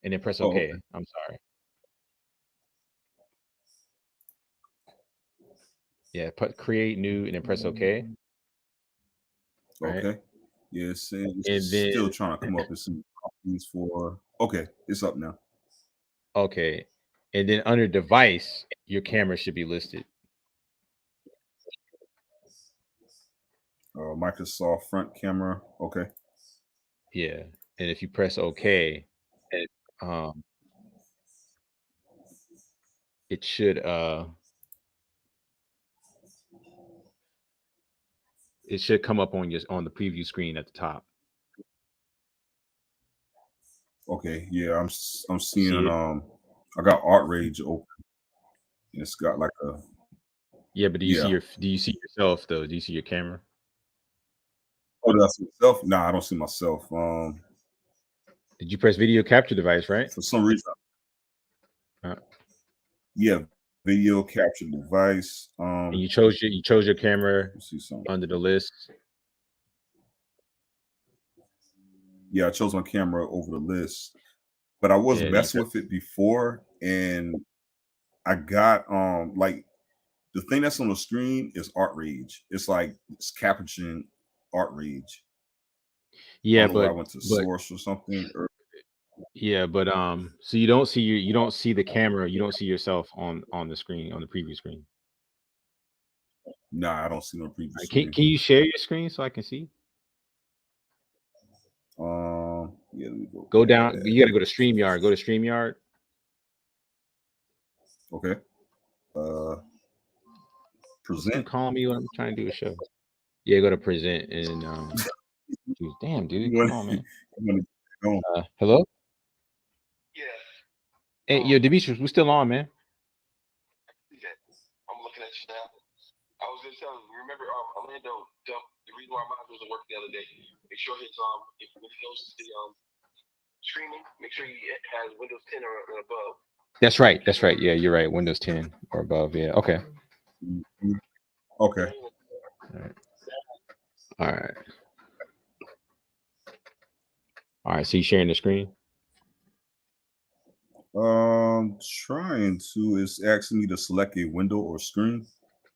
and then press OK. Okay. I'm sorry. Yeah, put create new and then press OK. Okay. Right? Yes, yeah, And it's then still trying to come up with some options for. Okay, it's up now. okay, and then under device, your camera should be listed. Microsoft front camera. Okay. Yeah, and if you press OK, it should come up on the preview screen at the top. Okay. Yeah, I'm See seeing. it? I got Art Rage open. And it's got like a. Yeah, but do you see yourself though? Do you see your camera? Oh, did I see myself? Nah, I don't see myself. Did you press video capture device, right? For some reason. Yeah, video capture device. And you chose your camera under the list. Yeah, I chose my camera over the list, but I was messing with it before, and I got like the thing that's on the screen is Art Rage. It's like it's capturing Art Rage. Yeah, but I went to source or something. Yeah, but so you don't see the camera, you don't see yourself on the screen, on the preview screen. Nah, I don't see no preview Can screen. you share your screen so I can see? Yeah, let me go down. You got to go to StreamYard. Go to StreamYard. Okay. Present. You calling me when I'm trying to do a show? Yeah, go to present and damn, dude, come on, man. Hello. Yeah. Hey, yo, Demetrius, we're still on, man. I'm looking at you now. I was gonna tell you. Remember, Orlando. The reason why mine wasn't working the other day. Make sure his if when he goes to the streaming, make sure he has Windows 10 or above. That's right. That's right. Yeah, you're right. Windows 10 or above. Yeah. Okay. Okay. All right. All right. So you sharing the screen? Trying to. It's asking me to select a window or screen.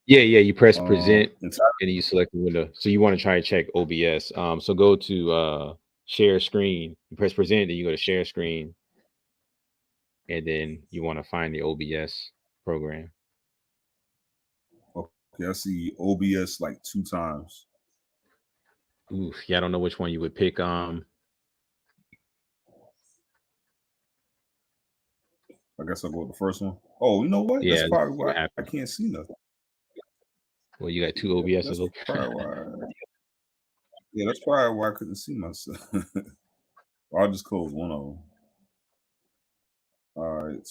Yeah. You press present and you select the window. So you want to try and check OBS. So go to share screen. You press present, then you go to share screen, and then you want to find the OBS program. Okay, I see OBS like 2 times. Oof, yeah, I don't know which one you would pick. I guess I'll go with the first one. Oh, you know what? Yeah, That's probably what why I happened. can't see nothing. Well, you got two OBSs That's open. probably why. Yeah, that's probably why I couldn't see myself. I'll just close one of them. All right.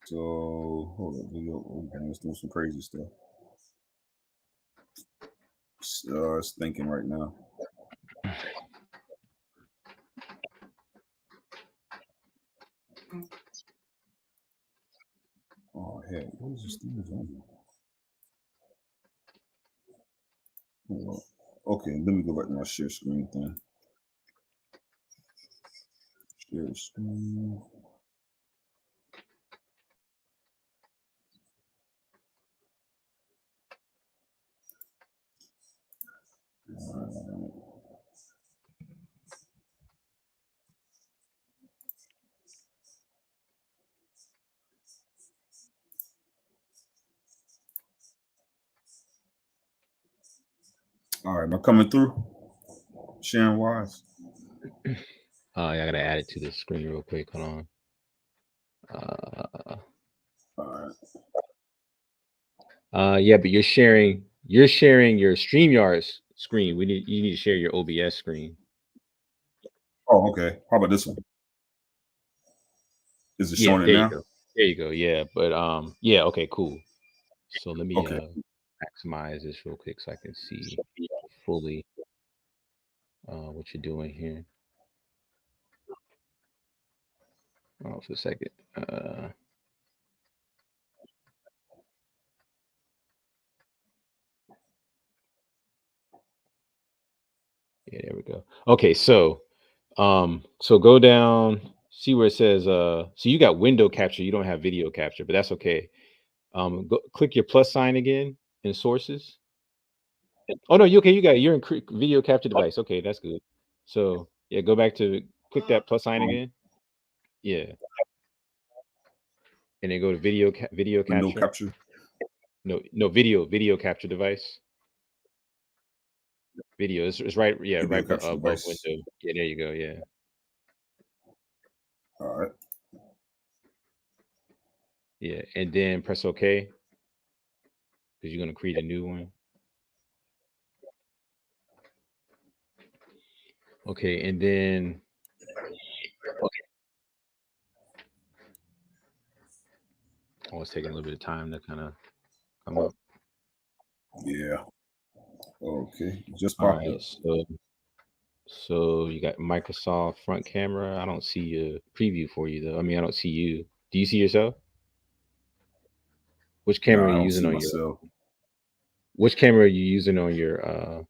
So hold up, let's do some crazy stuff. It's thinking right now. Oh heck, what is this thing on here? Okay, let me go back to my share screen thing. Share screen. All right, am I coming through? Sharon Wise. I gotta add it to the screen real quick. Hold on. All right. Yeah, but you're sharing your StreamYard screen. You need to share your OBS screen. Oh, okay. How about this one? Is it showing it now? There you go. Yeah, but yeah, okay, cool. So let me maximize this real quick so I can see fully what you're doing here. Oh, for a second. Yeah, there we go. Okay, so go down, see where it says so you got window capture, you don't have video capture, but that's okay. Click your plus sign again in sources. Oh no, you're in video capture device. Okay, that's good. So yeah, go back to click that plus sign again. Yeah. And then go to video capture. No, video capture device. Video it's right, yeah, video right above window. Yeah, there you go. Yeah. All right. Yeah, and then press OK because you're gonna create a new one. Okay, and then oh, it's taking a little bit of time to kind of come up. Yeah. Okay. Just popped up. So you got Microsoft front camera. I don't see a preview for you though. I mean, I don't see you. Do you see yourself? Which camera are you using on your? Which camera are you using on your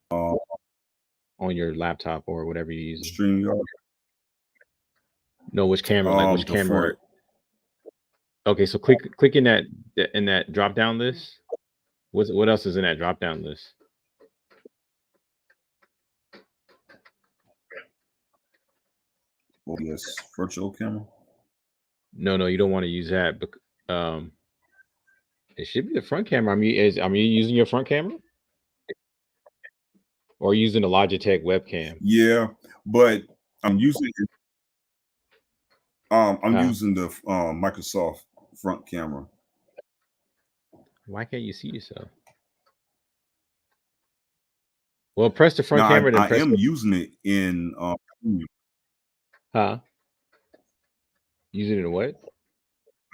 laptop or whatever you're using? StreamYard. No, which camera? Like which camera? Front. Okay, so click in that drop down list. What else is in that drop down list? OBS virtual camera. No, you don't want to use that. But it should be the front camera. I mean, you using your front camera? Or using the Logitech webcam? Yeah, but I'm using it. I'm using the Microsoft front camera. Why can't you see yourself? Well, press the front camera. Then I am using it in. Using it in what?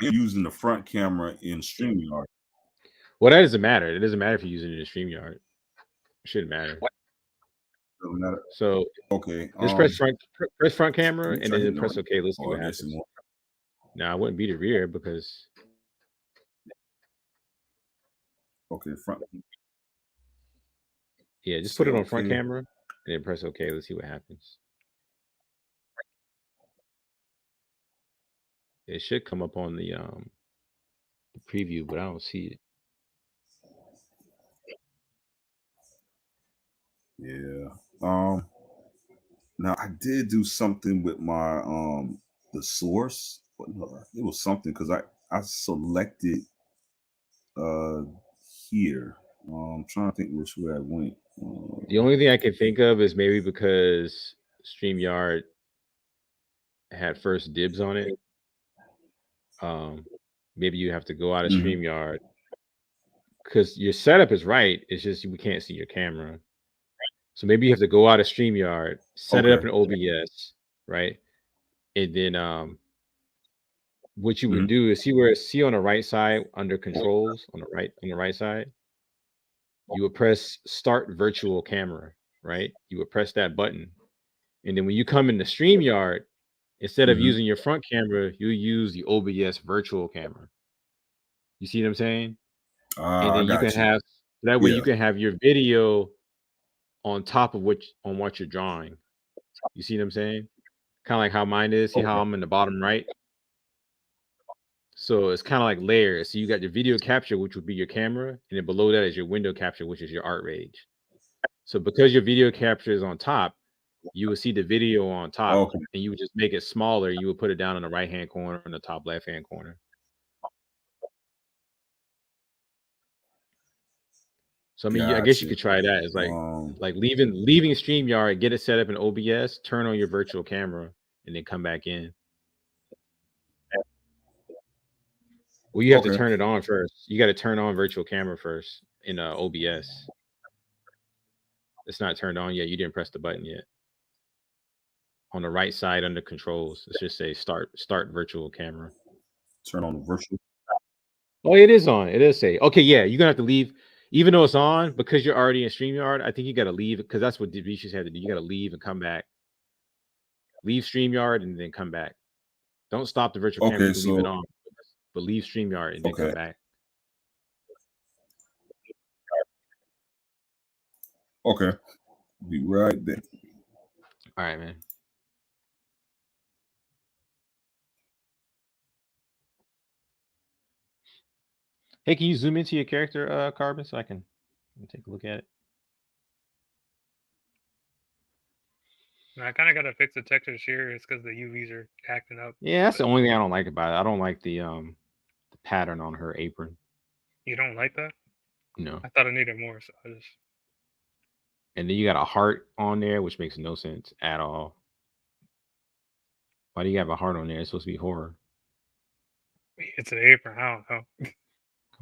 I'm using the front camera in StreamYard. Well, that doesn't matter. It doesn't matter if you're using it in StreamYard. It shouldn't matter. Doesn't matter. So okay, just press front camera and then press OK. Let's see what happens. Now I wouldn't be the rear because. Okay, front. Yeah, just put it on front camera and then press OK. Let's see what happens. It should come up on the preview, but I don't see it. Yeah. Now I did do something with my the source, but no, it was something because I selected here. I'm trying to think which way I went. The only thing I can think of is maybe because StreamYard had first dibs on it. maybe you have to go out of StreamYard because your setup is right. It's just we can't see your camera. So maybe you have to go out of StreamYard, set it up in OBS, right? And then what you would do is see on the right side under controls on the right side, you would press start virtual camera, right? You would press that button. And then when you come into StreamYard, instead of using your front camera, you use the OBS virtual camera. You see what I'm saying? And then you can have that way you can have your video on top of what you're drawing. You see what I'm saying? Kind of like how mine is. See how I'm in the bottom right? So it's kind of like layers. So you got your video capture, which would be your camera, and then below that is your window capture, which is your art rage. So because your video capture is on top, you would see the video on top, and you would just make it smaller. You would put it down in the right-hand corner in the top left-hand corner. So I mean, I guess you could try that. It's like leaving StreamYard, get it set up in OBS, turn on your virtual camera, and then come back in. Well, you have to turn it on first. You got to turn on virtual camera first in OBS. It's not turned on yet. You didn't press the button yet. On the right side under controls, let's just say start virtual camera. Turn on the virtual. Oh, it is on. It is say, okay, yeah, you're gonna have to leave, even though it's on, because you're already in StreamYard. I think you got to leave because that's what Demetrius had to do. You got to leave and come back. Leave StreamYard and then come back. Don't stop the virtual camera. Leave it on, but leave StreamYard and then come back. Okay, be right there. All right, man. Hey, can you zoom into your character, Carbon, so I can take a look at it? I kind of gotta fix the textures here. It's because the UVs are acting up. Yeah, that's the only thing I don't like about it. I don't like the pattern on her apron. You don't like that? No. I thought I needed more, so I just. And then you got a heart on there, which makes no sense at all. Why do you have a heart on there? It's supposed to be horror. It's an apron. I don't know.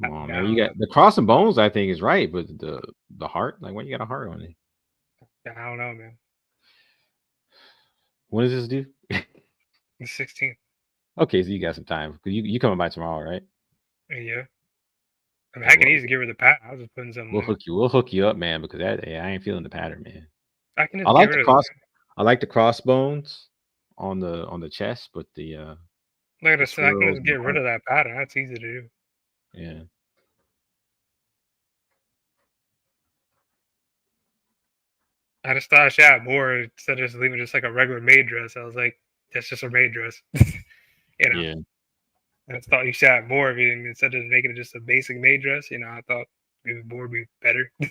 Come on, man. You got the cross and bones, I think, is right, but the heart, like, why you got a heart on it? I don't know, man. When does this do? The 16th. Okay, so you got some time. You coming by tomorrow, right? Yeah. I mean, I can easily give her the pattern. I was just putting something. We'll hook you up, man, because I ain't feeling the pattern, man. I can. I like the crossbones on the chest, but the like I said, I can just get rid of that pattern. That's easy to do. Yeah. I just thought I should add more instead of just leaving just like a regular maid dress. I was like, that's just a maid dress. You know? Yeah. I just thought you should add more of it instead of making it just a basic maid dress. You know, I thought maybe more would be better. You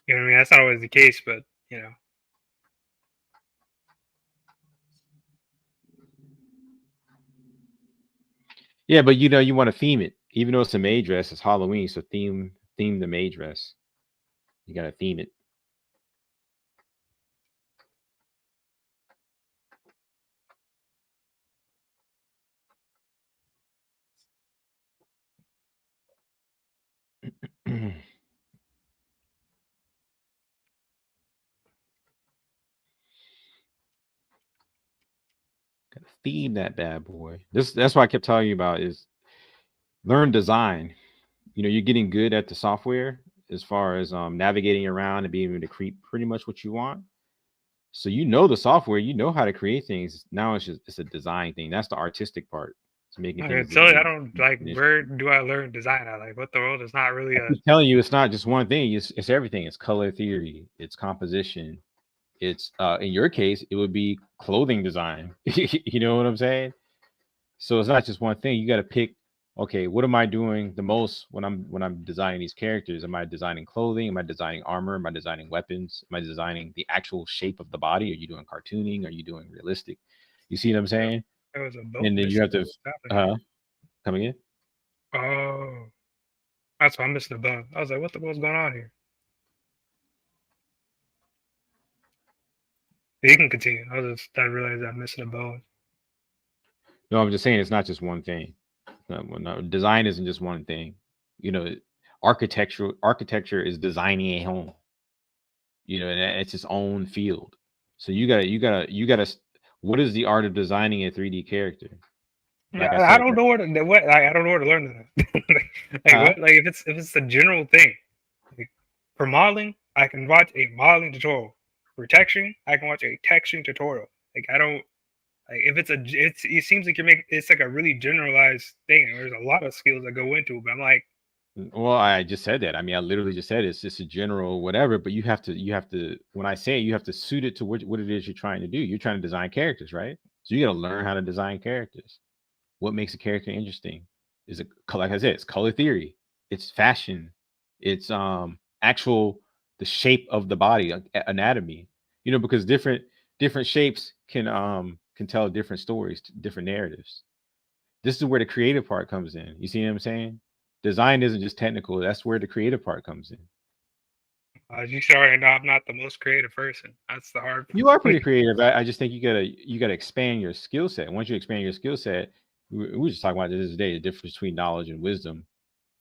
know what I mean? That's not always the case, but you know. Yeah, but you know, you want to theme it. Even though it's a maid dress, it's Halloween, so theme the maid dress. You gotta theme it. Gotta theme that bad boy. That's what I kept telling you about is learn design. You know, you're getting good at the software as far as navigating around and being able to create pretty much what you want. So you know the software, you know how to create things. Now it's a design thing. That's the artistic part. It's making things. I don't like. Where do I learn design? Like, what the world is not really a. I'm telling you, it's not just one thing. It's everything. It's color theory. It's composition. It's in your case, it would be clothing design. You know what I'm saying? So it's not just one thing. You got to pick. Okay, what am I doing the most when I'm designing these characters? Am I designing clothing? Am I designing armor? Am I designing weapons? Am I designing the actual shape of the body? Are you doing cartooning? Are you doing realistic? You see what I'm saying? And then you have to come again. Oh, that's why I missed the bone. I was like, what the world's going on here? You can continue. I realized I'm missing a bone. No, I'm just saying it's not just one thing. No, design isn't just one thing. You know, architecture is designing a home. You know, and it's its own field. So you gotta. What is the art of designing a 3D character? Like I don't know where to I don't know where to learn that. What? Like if it's a general thing. Like, for modeling, I can watch a modeling tutorial. For texturing, I can watch a texturing tutorial. Like I don't like if it seems like it's like a really generalized thing. There's a lot of skills that go into it, but I'm like, well, I just said that. I mean, I literally just said it's just a general whatever, but you have to when I say it, you have to suit it to what it is you're trying to do. You're trying to design characters, right? So you got to learn how to design characters. What makes a character interesting? Is it, like I said, it's color theory, it's fashion, it's the shape of the body, anatomy. You know, because different shapes can tell different stories, different narratives. This is where the creative part comes in. You see what I'm saying? Design isn't just technical. That's where the creative part comes in. As you already know, I'm not the most creative person. That's the hard part. You are pretty creative. I just think you gotta expand your skill set. Once you expand your skill set, we were just talking about this today, the difference between knowledge and wisdom.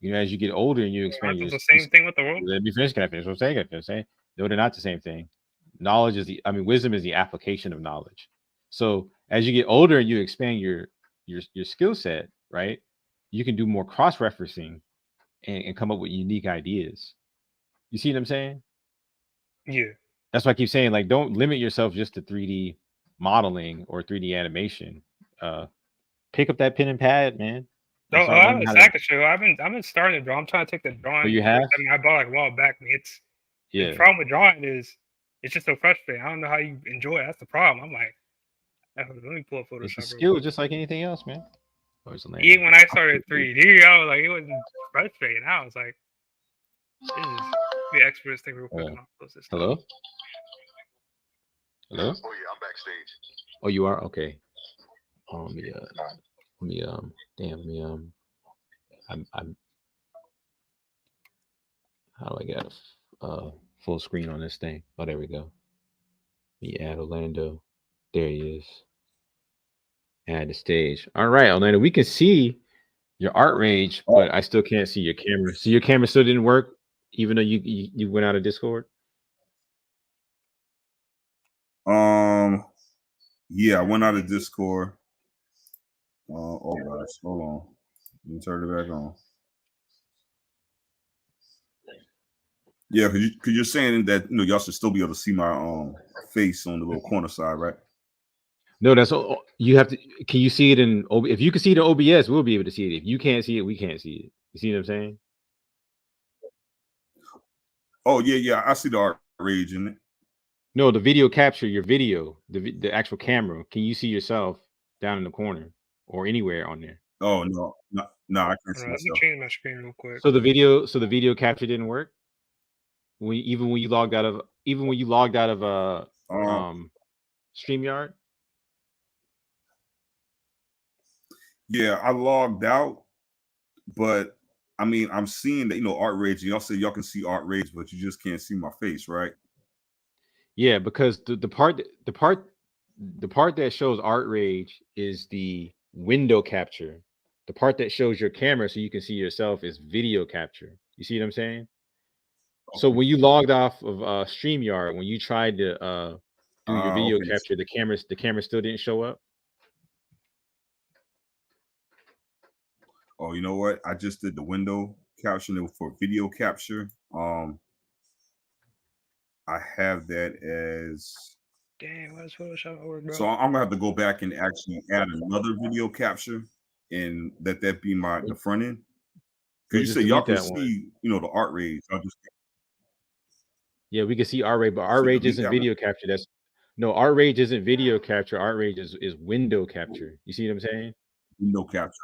You know, as you get older and you expand your, the same thing with the world. Let me finish. Can I finish what I'm saying? No, they're not the same thing. Knowledge is wisdom is the application of knowledge. So as you get older and you expand your skill set, right, you can do more cross-referencing and come up with unique ideas. You see what I'm saying? Yeah. That's why I keep saying, like, don't limit yourself just to 3D modeling or 3D animation. Pick up that pen and pad, man. Oh, I have a sack of show. I've been starting to draw. I'm trying to take the drawing. Oh, you have? I mean, I bought like a while back. The problem with drawing is it's just so frustrating. I don't know how you enjoy it. That's the problem. I'm like, let me pull up Photoshop. It's a skill just like anything else, man. Even when I started 3D, I was like, it wasn't frustrating. I was like, this is the experts thing real quick. Hello? Hello? Oh yeah, I'm backstage. Oh, you are? Okay. I'm how do I get a full screen on this thing? Oh, there we go. Let me add Orlando. There he is. Add the stage. All right, Orlando, we can see your art range, but I still can't see your camera. So your camera still didn't work, even though you went out of Discord? Yeah, I went out of Discord. Oh gosh, hold on. Let me turn it back on. Yeah, because you're saying that y'all should still be able to see my face on the little corner side, right? No, that's all. You have to. Can you see it in? If you can see it in OBS, we'll be able to see it. If you can't see it, we can't see it. You see what I'm saying? Oh yeah, I see the art range in it. No, the video capture, your video, the actual camera. Can you see yourself down in the corner or anywhere on there? Oh no, I can't see myself. Let me change my screen real quick. So the video capture didn't work. Even when you logged out of StreamYard. Yeah, I logged out, but I mean, I'm seeing that art rage. Y'all say y'all can see art rage, but you just can't see my face, right? Yeah, because the part that shows art rage is the window capture. The part that shows your camera so you can see yourself is video capture. You see what I'm saying? Okay. So when you logged off of StreamYard, when you tried to do your video capture, the camera still didn't show up. Oh, you know what? I just did the window caption for video capture. I have that as. Damn, what's Photoshop work, bro? So I'm gonna have to go back and actually add another video capture and let that be the front end. Because you say y'all can see, the art rage. Yeah, we can see art rage, but art rage isn't video capture. Art rage isn't video capture. Art rage is window capture. You see what I'm saying? Window capture.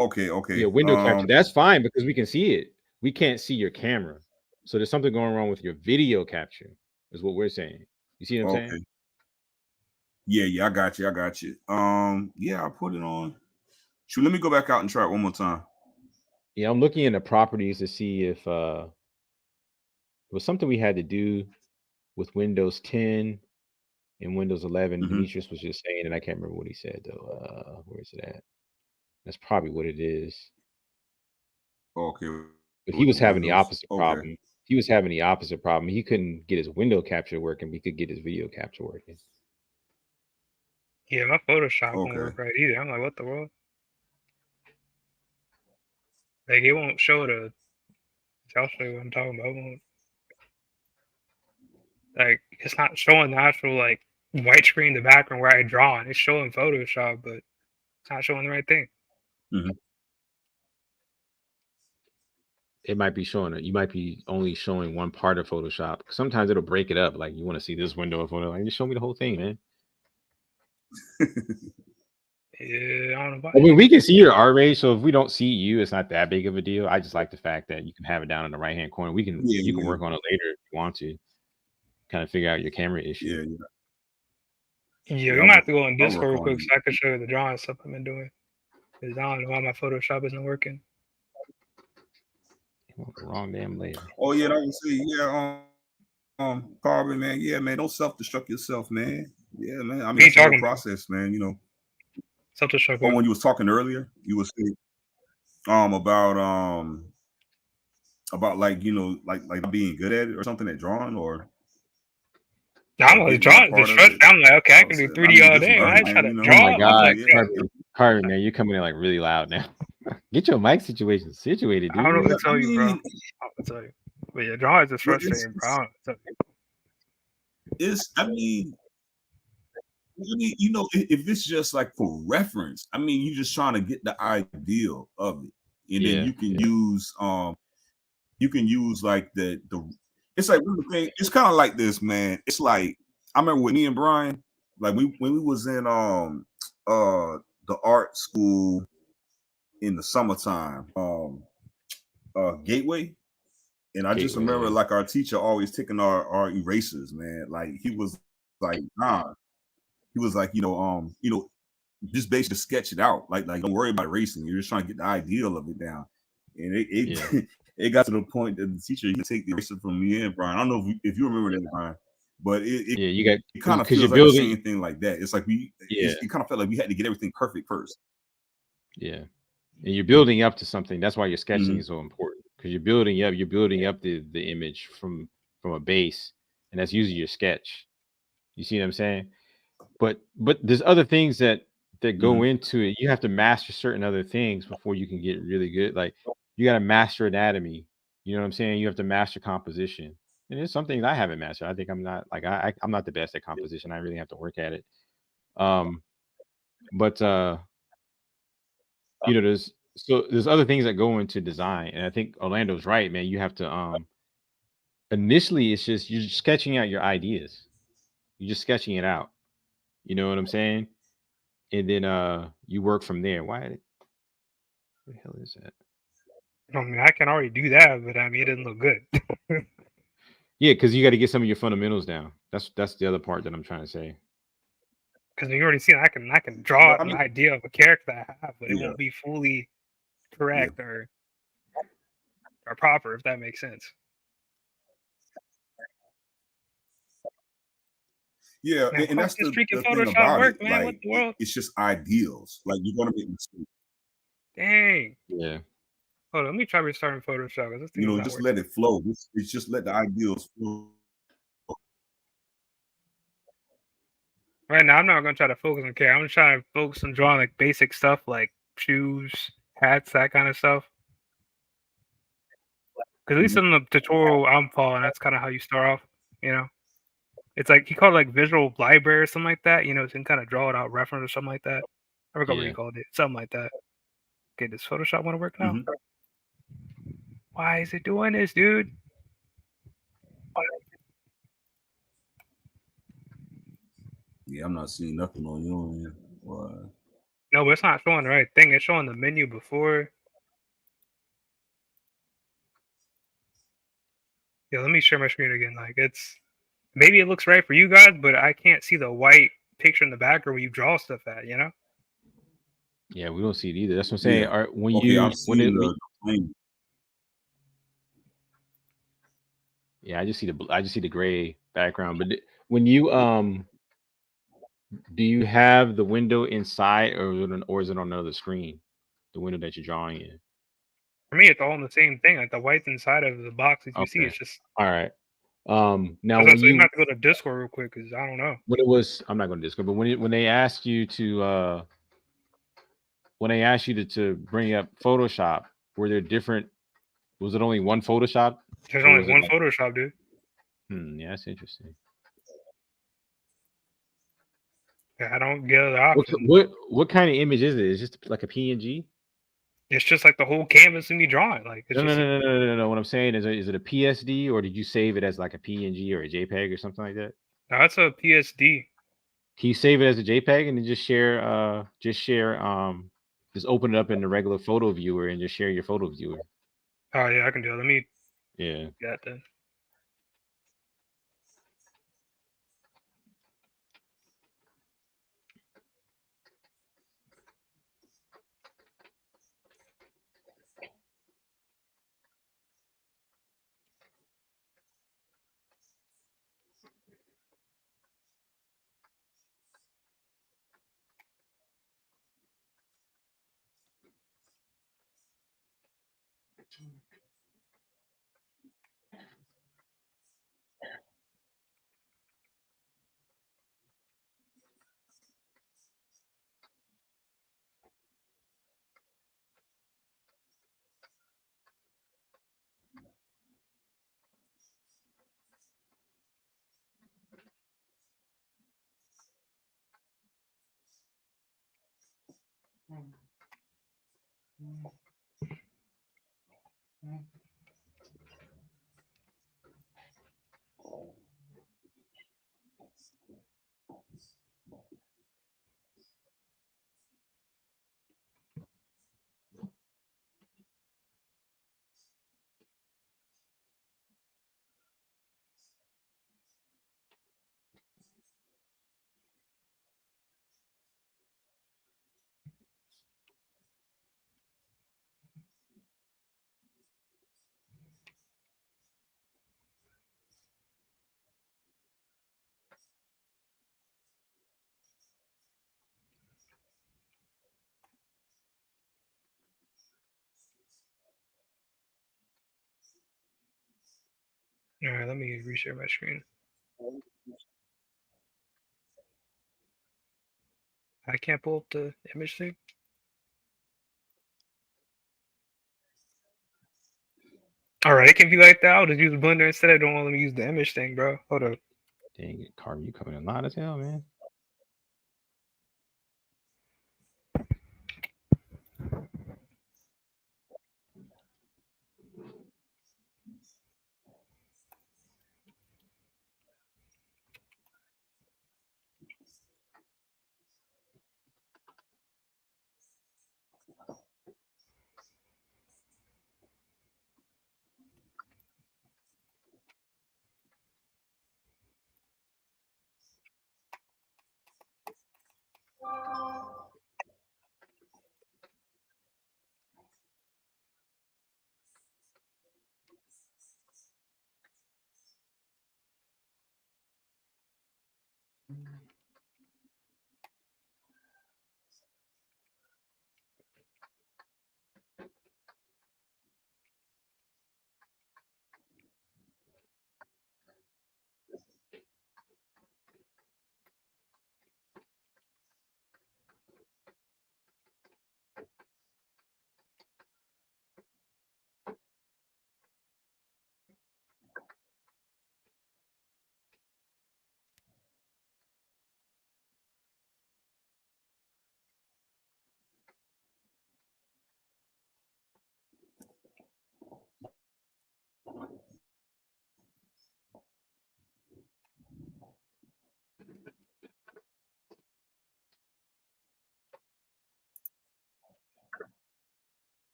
Okay. Yeah, window capture. That's fine because we can see it. We can't see your camera. So there's something going wrong with your video capture, is what we're saying. You see what I'm saying? Yeah, I got you. Yeah, I put it on. Shoot, let me go back out and try it one more time. Yeah, I'm looking in the properties to see if it was something we had to do with Windows 10 in Windows 11. Demetrius was just saying, and I can't remember what he said though. Where is it at? That's probably what it is. Okay. But he was having the opposite problem. He was having the opposite problem. He couldn't get his window capture working, but he could get his video capture working. Yeah, my Photoshop won't work right either. I'm like, what the world? Like, it won't show the. I'll show you what I'm talking about. It won't. Like, it's not showing the actual like white screen, the background where I draw, and it's showing Photoshop, but it's not showing the right thing. It might be showing it. You might be only showing one part of Photoshop. Sometimes it'll break it up. Like you want to see this window of photo, like just show me the whole thing, man. Yeah, I don't know. I mean, we can see your art rate, so if we don't see you, it's not that big of a deal. I just like the fact that you can have it down in the right hand corner. You can work on it later if you want to. Kind of figure out your camera issue. Yeah, we might have to go on Discord real quick so I can show you the drawing stuff I've been doing. Because I don't know why my Photoshop isn't working. Wrong damn layer. Oh yeah, I would say Carbon, man. Yeah, man, don't self-destruct yourself, man. Yeah, man. I mean, it's a process, man. You know. Self-destruct. When you was talking earlier, you was saying about like like being good at it or something at drawing or. I'm like drawing. I'm like, okay, I can do 3D all day. I try to draw. Oh my god, Carbon, man, you're coming in like really loud now. Get your mic situation situated, dude. I don't know what to tell you, bro. I don't know what to tell you. But yeah, drawing is just frustrating, bro. I mean, you know, if it's just like for reference, I mean, you're just trying to get the ideal of it, and then you can use like the. It's like it's kind of like this, man. It's like I remember with me and Brian, like when we was in the art school in the summertime, Gateway. And I just remember like our teacher always taking our erasers, man. Like he was like, he was like, you know, just basically sketch it out. Like don't worry about erasing. You're just trying to get the ideal of it down. And it got to the point that the teacher you can take the eraser from me and Brian. I don't know if you remember that, Brian, but it kind of feels like the same thing like that. It's like it kind of felt like we had to get everything perfect first. Yeah. And you're building up to something. That's why your sketching is so important. Because you're building up the image from a base, and that's usually your sketch. You see what I'm saying? But there's other things that go into it. You have to master certain other things before you can get really good. Like you got to master anatomy. You know what I'm saying? You have to master composition. And there's some things I haven't mastered. I think I'm not like I'm not the best at composition. I really have to work at it. But you know, there's other things that go into design, and I think Orlando's right, man. You have to initially it's just you're sketching out your ideas. You're just sketching it out. You know what I'm saying? And then you work from there. What the hell is that? I mean, I can already do that, but I mean, it doesn't look good. Yeah, because you got to get some of your fundamentals down. That's the other part that I'm trying to say. Because you already seen, I can draw an idea of a character I have, but it won't be fully correct or proper, if that makes sense. Yeah, man, and that's the thing about it. Like, it's just ideals. Like you're gonna make mistakes. Dang. Yeah. Hold on, let me try restarting Photoshop. You know, just let it flow. It's just let the ideals flow. Right now, I'm not gonna try to focus on character. I'm trying to focus on drawing like basic stuff, like shoes, hats, that kind of stuff. Because at least in the tutorial I'm following, that's kind of how you start off. You know, it's like he called it like visual library or something like that. You know, you can kind of draw it out reference or something like that. I forgot what he called it. Something like that. Okay, does Photoshop want to work now? Why is it doing this, dude? Yeah, I'm not seeing nothing on your end. Why? No, but it's not showing the right thing. It's showing the menu before. Yeah, let me share my screen again. Like maybe it looks right for you guys, but I can't see the white picture in the background where you draw stuff at, you know? Yeah, we don't see it either. That's what I'm saying. Yeah. I just see the gray background. But when you Do you have the window inside, or is it on another screen? The window that you're drawing in. For me, it's all in the same thing. Like the white inside of the box that you see, it's just. All right. Now So when you you have to go to Discord real quick because I don't know. when it was, I'm not going to Discord, but when they asked you to to bring up Photoshop, were there different? Was it only one Photoshop? There's Or only was it one like- Photoshop, dude. Yeah, that's interesting. Yeah, I don't get the option. What kind of image is it? It's just like a PNG? It's just like the whole canvas in me drawing. Like it's No. What I'm saying is it a PSD, or did you save it as like a PNG or a JPEG or something like that? No, that's a PSD. Can you save it as a JPEG and then just open it up in the regular photo viewer and just share your photo viewer? Oh yeah, I can do it. Let me Yeah. get that. All right, let me reshare my screen. I can't pull up the image thing. All right, it can be like that. I'll just use Blender instead. I don't want to use the image thing, bro. Hold up. Dang it, Carmen, you coming in line as hell, man.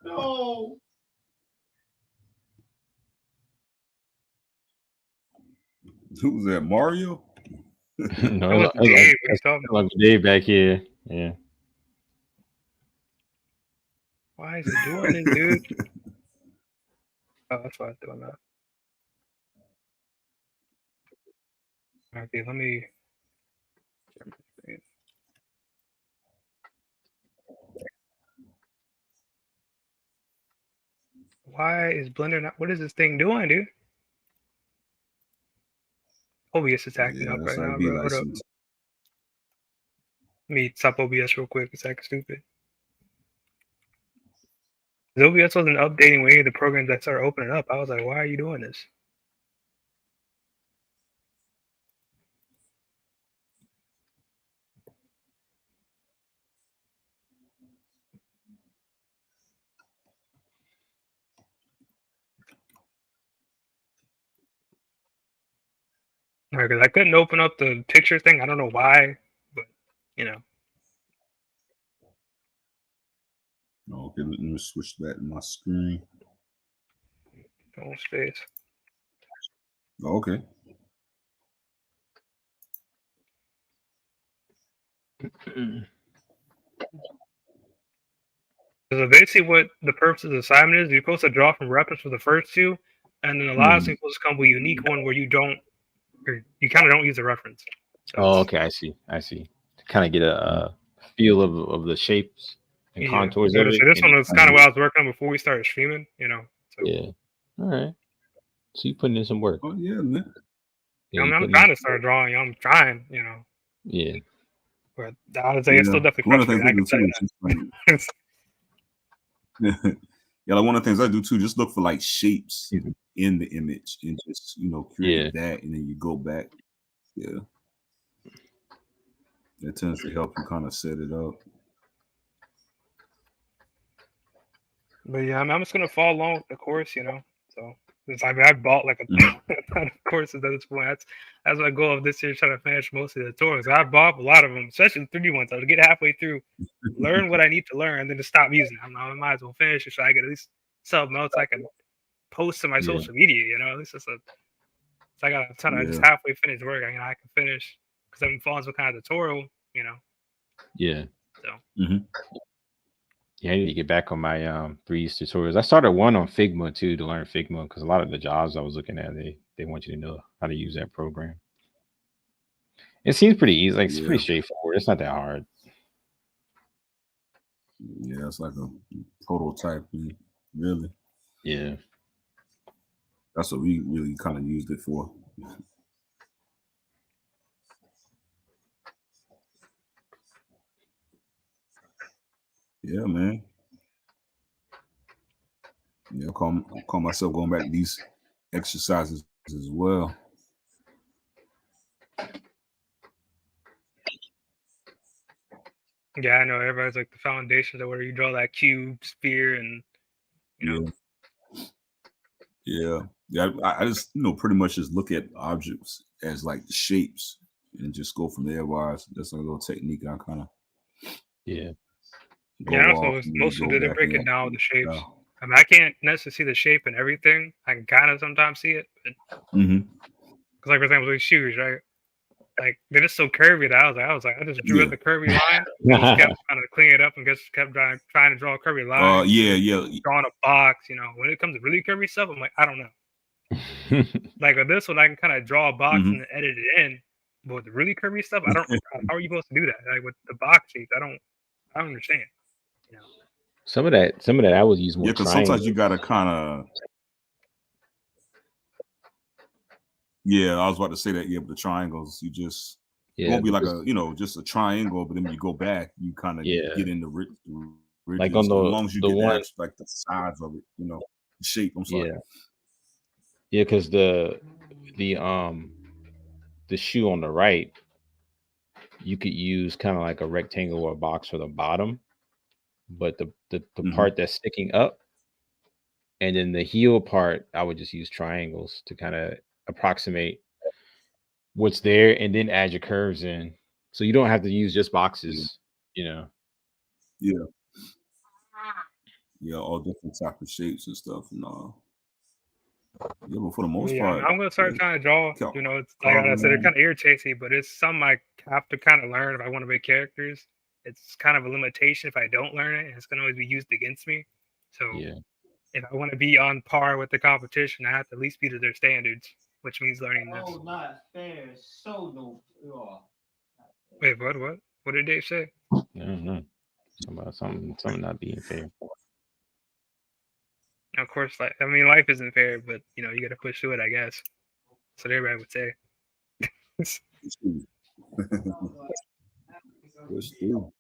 No. Who's that? Mario? No, That was Dave. What are you talking like Dave back here. Yeah. Why is it doing this, dude? Oh, that's why it's doing that. Okay, let me. Why is Blender not? What is this thing doing, dude? OBS is acting up right now, bro. Hold up. Let me stop OBS real quick. It's acting stupid. OBS wasn't updating when any of the programs that started opening up. I was like, why are you doing this? Because I couldn't open up the picture thing. I don't know why, but you know. Okay, let me switch back to my screen. Oh, space. Okay. So basically, what the purpose of the assignment is, you're supposed to draw from reference for the first two, and then the last thing supposed to come with a unique one where you don't, or you kind of don't use the reference. So okay, I see. To kind of get a feel of the shapes and contours of it. So this one was kind of what I was working on before we started streaming, you know. So. Yeah. All right. So you putting in some work. Oh yeah, man. Yeah, I'm trying to start drawing. I'm trying, you know. Yeah. But I would say it's still definitely frustrating. I can tell you that. Yeah, like one of the things I do too, just look for like shapes in the image and just create that, and then you go back. Yeah, that tends to help you kind of set it up. But yeah, I'm just gonna follow along with the course, you know. So I bought like a ton of courses at this point. That's my goal of this year, trying to finish most of the tutorials. I bought a lot of them, especially the 3D ones. I'll get halfway through, learn what I need to learn, and then just stop using it. I might as well finish it so I can at least something else I can post to my social media. You know, at least so I got a ton of just halfway finished work. I can finish because I've been following some kind of tutorial. You know. Yeah. So. Yeah, I need to get back on my 3D tutorials. I started one on Figma too to learn Figma because a lot of the jobs I was looking at, they want you to know how to use that program. It seems pretty easy, like it's pretty straightforward. It's not that hard. Yeah, it's like a prototype, really. Yeah. That's what we really kind of used it for. Yeah, man. Yeah, I call myself going back to these exercises as well. Yeah, I know everybody's like the foundations of where you draw that cube, sphere, and you know. Yeah. I just pretty much just look at objects as like the shapes and just go from there. Wise, that's a little technique I kind of also most of didn't break it down with the shapes. I mean, I can't necessarily see the shape and everything. I can kind of sometimes see it, but because like for example, these shoes, right? Like they're just so curvy that I was like, I just drew at the curvy line, and just kept trying to clean it up, and just kept trying to draw a curvy line. Drawing a box, you know. When it comes to really curvy stuff, I'm like, I don't know. Like with this one, I can kind of draw a box and then edit it in. But with the really curvy stuff, I don't. How are you supposed to do that? Like with the box shapes, I don't understand. You know. Some of that I would use more. Yeah, because sometimes you gotta kind of. Yeah, I was about to say that. Yeah, but the triangles, you just it won't be like a just a triangle, but then when you go back, you kind of get in the ridges. Like on as long as you get like the size of it, the shape. I'm sorry. Yeah, because the shoe on the right, you could use kind of like a rectangle or a box for the bottom, but the part that's sticking up, and then the heel part, I would just use triangles to kind of approximate what's there, and then add your curves in, so you don't have to use just boxes. Yeah, all different type of shapes and stuff, and yeah, but for the most part, I'm gonna start trying to draw. It's like I said, it kind of irritates me, but it's something I have to kind of learn if I want to make characters. it's kind of a limitation if I don't learn it, and it's gonna always be used against me. So if I want to be on par with the competition, I have to at least be to their standards, which means learning this. Oh, not fair. So no. Oh. Wait, what? What did Dave say? Something about something not being fair. Of course, life isn't fair, but you got to push through it, I guess. That's what everybody would say. Push through.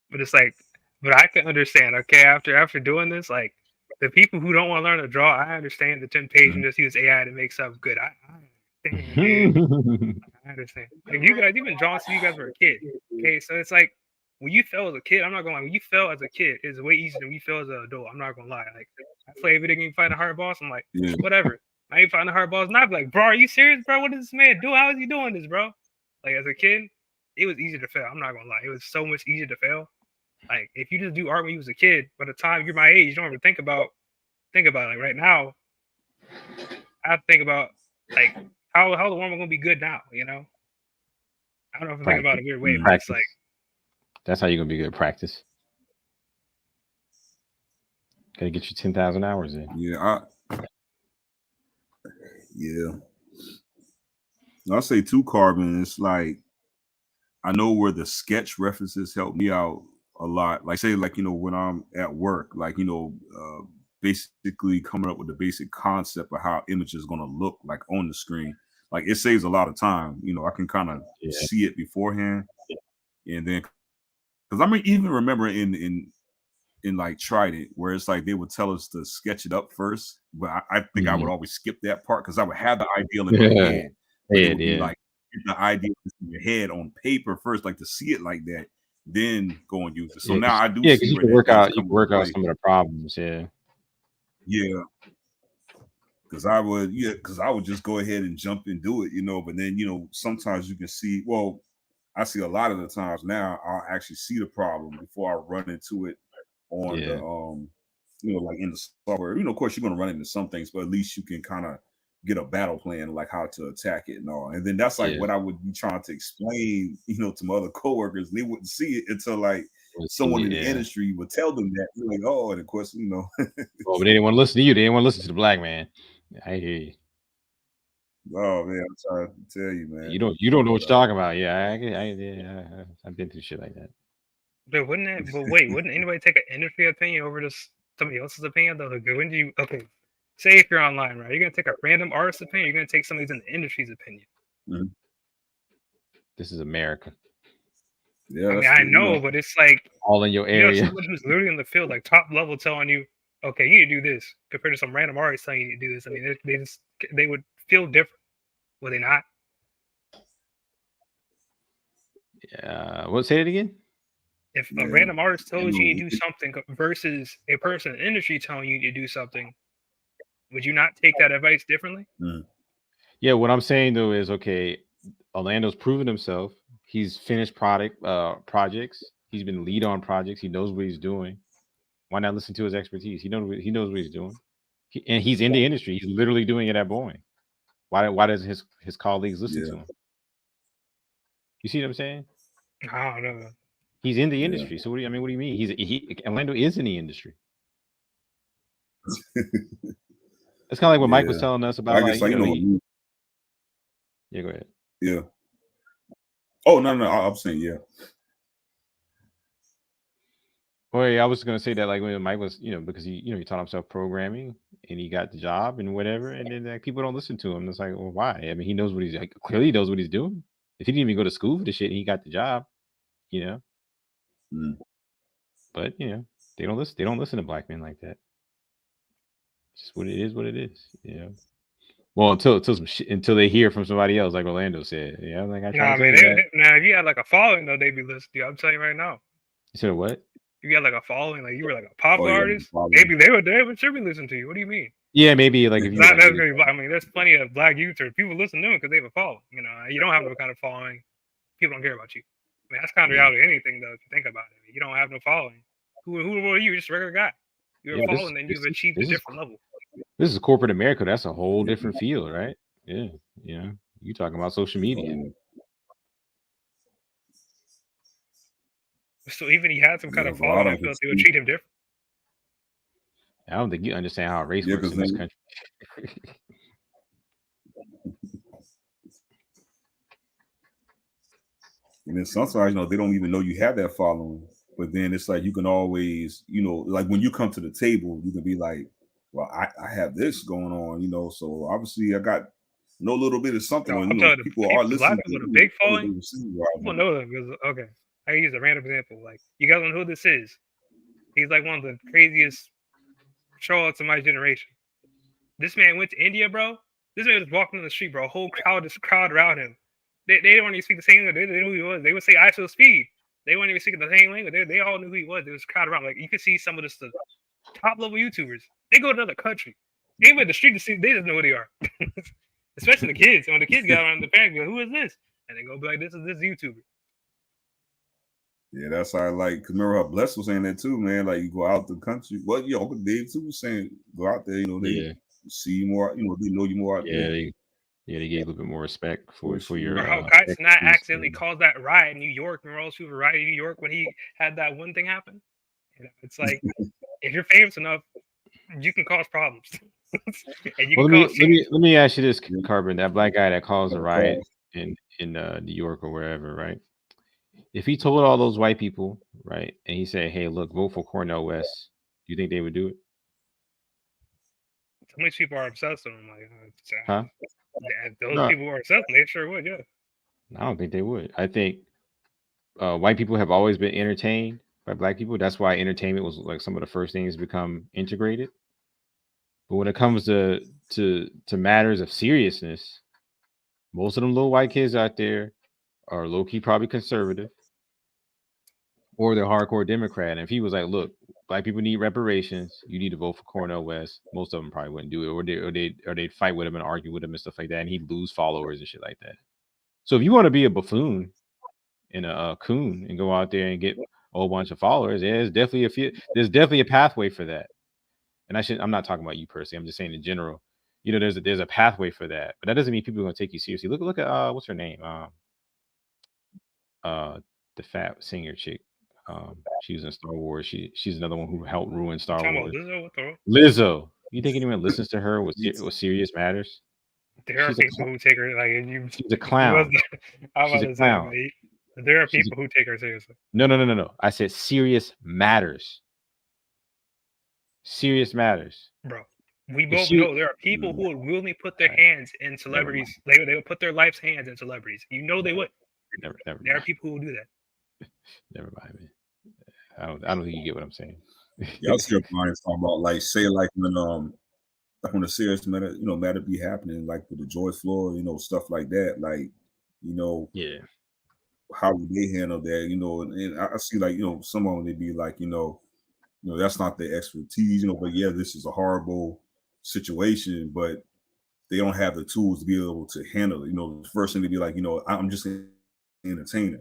But it's but I can understand. Okay, after doing this, the people who don't want to learn to draw, I understand the temptation to just use AI to make stuff good. I understand. I understand. You guys, you've been drawing since you guys were a kid. Okay, so it's when you fell as a kid, I'm not gonna lie. When you fell as a kid, it's way easier than when you fell as an adult. I'm not gonna lie. I play a video game, fight a hard boss. I'm like, whatever. I ain't fighting a hard boss. Not like, bro, are you serious, bro? What is this man doing? How is he doing this, bro? As a kid, it was easy to fail. I'm not gonna lie. It was so much easier to fail. If you just do art when you was a kid, by the time you're my age, you don't ever think about it. Right now, I have to think about how the world am I gonna be good now? I don't know if I'm thinking about it a weird way, but it's that's how you're gonna be good at practice. Gotta get you 10,000 hours in. Yeah. I'll say too, Carbon. It's I know where the sketch references help me out a lot. When I'm at work, basically coming up with the basic concept of how image is going to look on the screen. It saves a lot of time. I can kind of see it beforehand, and then because I even remember in Trident where it's they would tell us to sketch it up first, but I think I would always skip that part because I would have the idea in my head. It would be the idea in your head on paper first, to see it like that, then go and use it. So now I do. Yeah, because you can work out some of the problems. Yeah. Because I would just go ahead and jump and do it, But then sometimes you can see. Well, I see a lot of the times now I'll actually see the problem before I run into it on the in the software. Of course you're going to run into some things, but at least you can kind of get a battle plan how to attack it and all. And then that's what I would be trying to explain, to my other coworkers. And they wouldn't see it until someone in the industry would tell them that. And of course, Oh, but they didn't want to listen to you. They didn't want to listen to the black man. I hear you. Oh man, I'm trying to tell you, man. You don't know what you're talking about. Yeah, I've been through shit like that. But wouldn't anybody take an industry opinion over somebody else's opinion though? When do you say if you're online, right? You're gonna take a random artist's opinion. You're gonna take somebody's in the industry's opinion. Mm-hmm. This is America. Yeah, I know, but it's all in your area. Someone who's literally in the field, top level, telling you, okay, you need to do this, compared to some random artist telling you to do this. I mean, they would feel different, would they not? Yeah. What? Say it again. If a random artist tells you to do something versus a person in the industry telling you to do something, would you not take that advice differently? Mm. Yeah, what I'm saying though is, okay, Orlando's proven himself. He's finished projects. He's been lead on projects. He knows what he's doing. Why not listen to his expertise? He knows what he's doing, and he's in the industry. He's literally doing it at Boeing. Why does his colleagues listen to him? You see what I'm saying? I don't know. He's in the industry. So what do you mean? Orlando is in the industry. It's kind of like what Mike was telling us about. Yeah, go ahead. Yeah. Oh no, I'm saying Well, yeah, I was gonna say that when Mike was, because he taught himself programming and he got the job and whatever, and then people don't listen to him. It's well, why? I mean, he knows what he's clearly he knows what he's doing. If he didn't even go to school for the shit, and he got the job, Mm. But they don't listen. They don't listen to black men like that. It's just what it is. What it is. Well, until they hear from somebody else, like Orlando said. Yeah, if you had a following though, they'd be listening. I'm telling you right now. You said what? If you had a following, you were a popular artist, maybe they would sure be listening to you. What do you mean? Yeah, maybe if you. Not necessarily. I mean, there's plenty of black YouTubers. People listen to them because they have a following. You don't have no kind of following. People don't care about you. I mean, that's kind of reality of anything though. If you think about it, you don't have no following. Who are you? Just a regular guy. You're a following, and you've achieved a different level. This is corporate America. That's a whole different field, right? Yeah, you talking about social media. So even he had some kind of following, I feel like they would treat him different. I don't think you understand how race works in this country. And then sometimes, they don't even know you have that following. But then it's like you can always, like when you come to the table, you can be like, well, I have this going on, so obviously I got no little bit of something. No, On, I'm telling you, people are listening. Black people with a big following. People know them because, okay, I can use a random example. Like, you guys know who this is? He's like one of the craziest charlatans of my generation. This man went to India, bro. This man was walking on the street, bro. A whole crowd around him. They didn't even speak the same language. They knew who he was. They would say ISO speed. They weren't even speaking the same language. They all knew who he was. There was a crowd around. Like, you could see some of the top level YouTubers. They go to another country. They went to the street to see. They just know who they are. Especially the kids. And when the kids got around, the parents go, "Who is this?" And they go be like, "This is this YouTuber." Yeah, that's how I like. Cause remember how Bless was saying that too, man. Like you go out the country. Well, Uncle Dave too was saying go out there. They see you more. They know you more out there. They gave a little bit more respect for your. Or how Kai Cenat accidentally caused that riot in New York. Remember all those people rioted in New York when he had that one thing happen? It's like if you're famous enough, you can cause problems. And you let me ask you this, Carbon. That black guy that caused a riot in New York or wherever, right? If he told all those white people, right, and he said, "Hey, look, vote for Cornel West," do you think they would do it? Some of these people are obsessed with him. Like, huh? If those people are obsessed, they sure would. Yeah. I don't think they would. I think white people have always been entertained by black people. That's why entertainment was like some of the first things to become integrated. But when it comes to matters of seriousness, most of them little white kids out there are low key probably conservative, or they're hardcore Democrat. And if he was like, "Look, black people need reparations. You need to vote for Cornel West," most of them probably wouldn't do it, or they'd fight with him and argue with him and stuff like that, and he'd lose followers and shit like that. So if you want to be a buffoon and a coon and go out there and get a whole bunch of followers, there's definitely a pathway for that. And I'm not talking about you personally. I'm just saying in general. There's a pathway for that, but that doesn't mean people are going to take you seriously. Look at what's her name? The fat singer chick. She was in Star Wars. She's another one who helped ruin Star Wars. Lizzo. You think anyone listens to her with serious matters? There are people who take her like she's a clown. She's a clown. There are people who take her seriously. No. I said serious matters. Serious matters, bro. We both know there are people who would willingly put their hands in celebrities. They would put their life's hands in celebrities. They would. Never there are people who will do that. Never mind, man. I don't think you get what I'm saying. Yeah, I was talking about like say like when the serious matter matter be happening like with the George Floyd stuff like that yeah, how would they handle that and I see like some of them they be like that's not their expertise but yeah, this is a horrible situation, but they don't have the tools to be able to handle it. The first thing to be like I'm just an entertainer,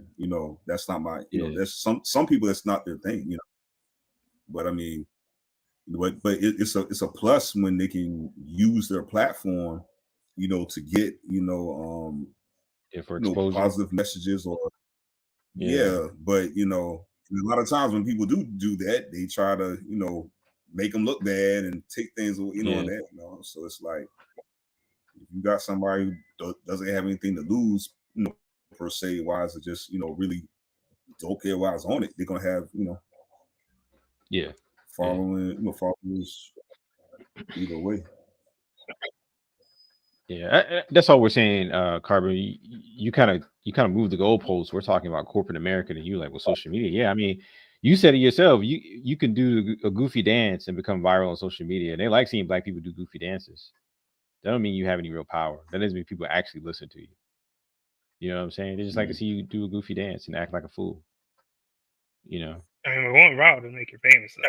that's not my that's some people that's not their thing, but I mean but it's a plus when they can use their platform to get for positive messages or but a lot of times when people do that, they try to make them look bad and take things and that so it's like if you got somebody who doesn't have anything to lose per se, why is it just really don't care why it's on it, they're gonna have followers either way. Yeah, that's all we're saying, Carbon. You kind of move the goalposts. We're talking about corporate America, and you like with social media. Yeah, I mean, you said it yourself. You can do a goofy dance and become viral on social media. And they like seeing black people do goofy dances. That don't mean you have any real power. That doesn't mean people actually listen to you. You know what I'm saying? They just like to see you do a goofy dance and act like a fool. I mean, we're going viral to make you famous. Though.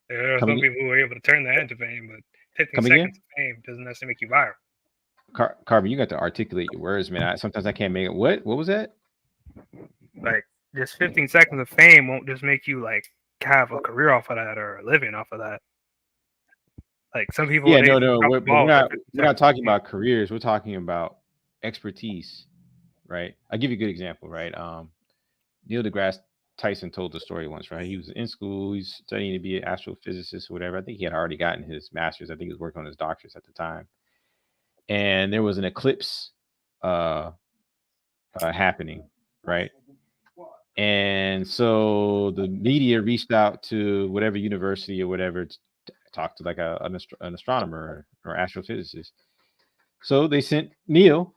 There are some people who are able to turn that into fame, but 15 seconds of fame doesn't necessarily make you viral. Carbon, you got to articulate your words, man. Sometimes I can't make it. What was that? Like, just 15 seconds of fame won't just make you like have a career off of that or a living off of that. Like some people, Yeah, they no, drop we're, the but we're ball. not we're not talking about careers. We're talking about expertise, right? I'll give you a good example, right? Neil deGrasse Tyson told the story once, right? He was in school, he's studying to be an astrophysicist or whatever. I think he had already gotten his master's. I think he was working on his doctorate at the time. And there was an eclipse happening, right? And so the media reached out to whatever university or whatever to talk to like an astronomer or astrophysicist. So they sent Neil,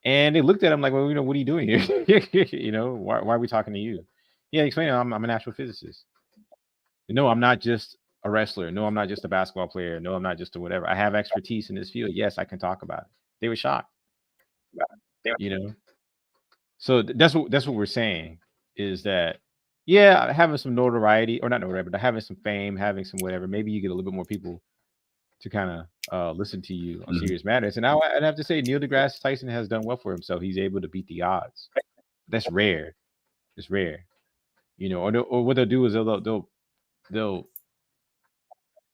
and they looked at him like, well, what are you doing here? Why are we talking to you? Yeah, explain it. I'm an astrophysicist. No, I'm not just a wrestler. No, I'm not just a basketball player. No, I'm not just a whatever. I have expertise in this field. Yes, I can talk about it. They were shocked. So that's what we're saying is that, yeah, having some notoriety, or not notoriety, but having some fame, having some whatever, maybe you get a little bit more people to kind of listen to you on serious matters. And I'd have to say Neil deGrasse Tyson has done well for himself. He's able to beat the odds. That's rare. It's rare. Or what they'll do is they'll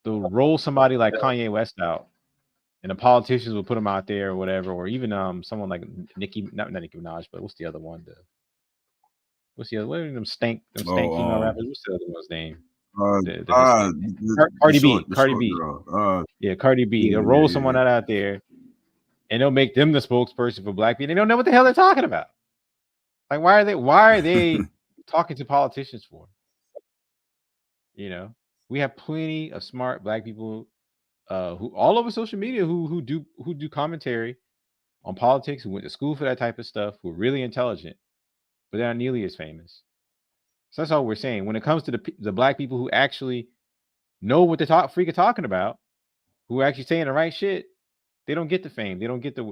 roll somebody like Kanye West out, and the politicians will put him out there or whatever, or even someone like not Nicki Minaj, but what's the other one? What's the other? What are them stank female rappers? What's the other one's name? Cardi B. Yeah, Cardi B. They'll roll someone out there, and they'll make them the spokesperson for black people. They don't know what the hell they're talking about. Like, why are they talking to politicians for? We have plenty of smart black people who all over social media who do commentary on politics, who went to school for that type of stuff, who are really intelligent, but they're not nearly as famous. So that's all we're saying. When it comes to the black people who actually know what they're talking about, who are actually saying the right shit, they don't get the fame. They don't get they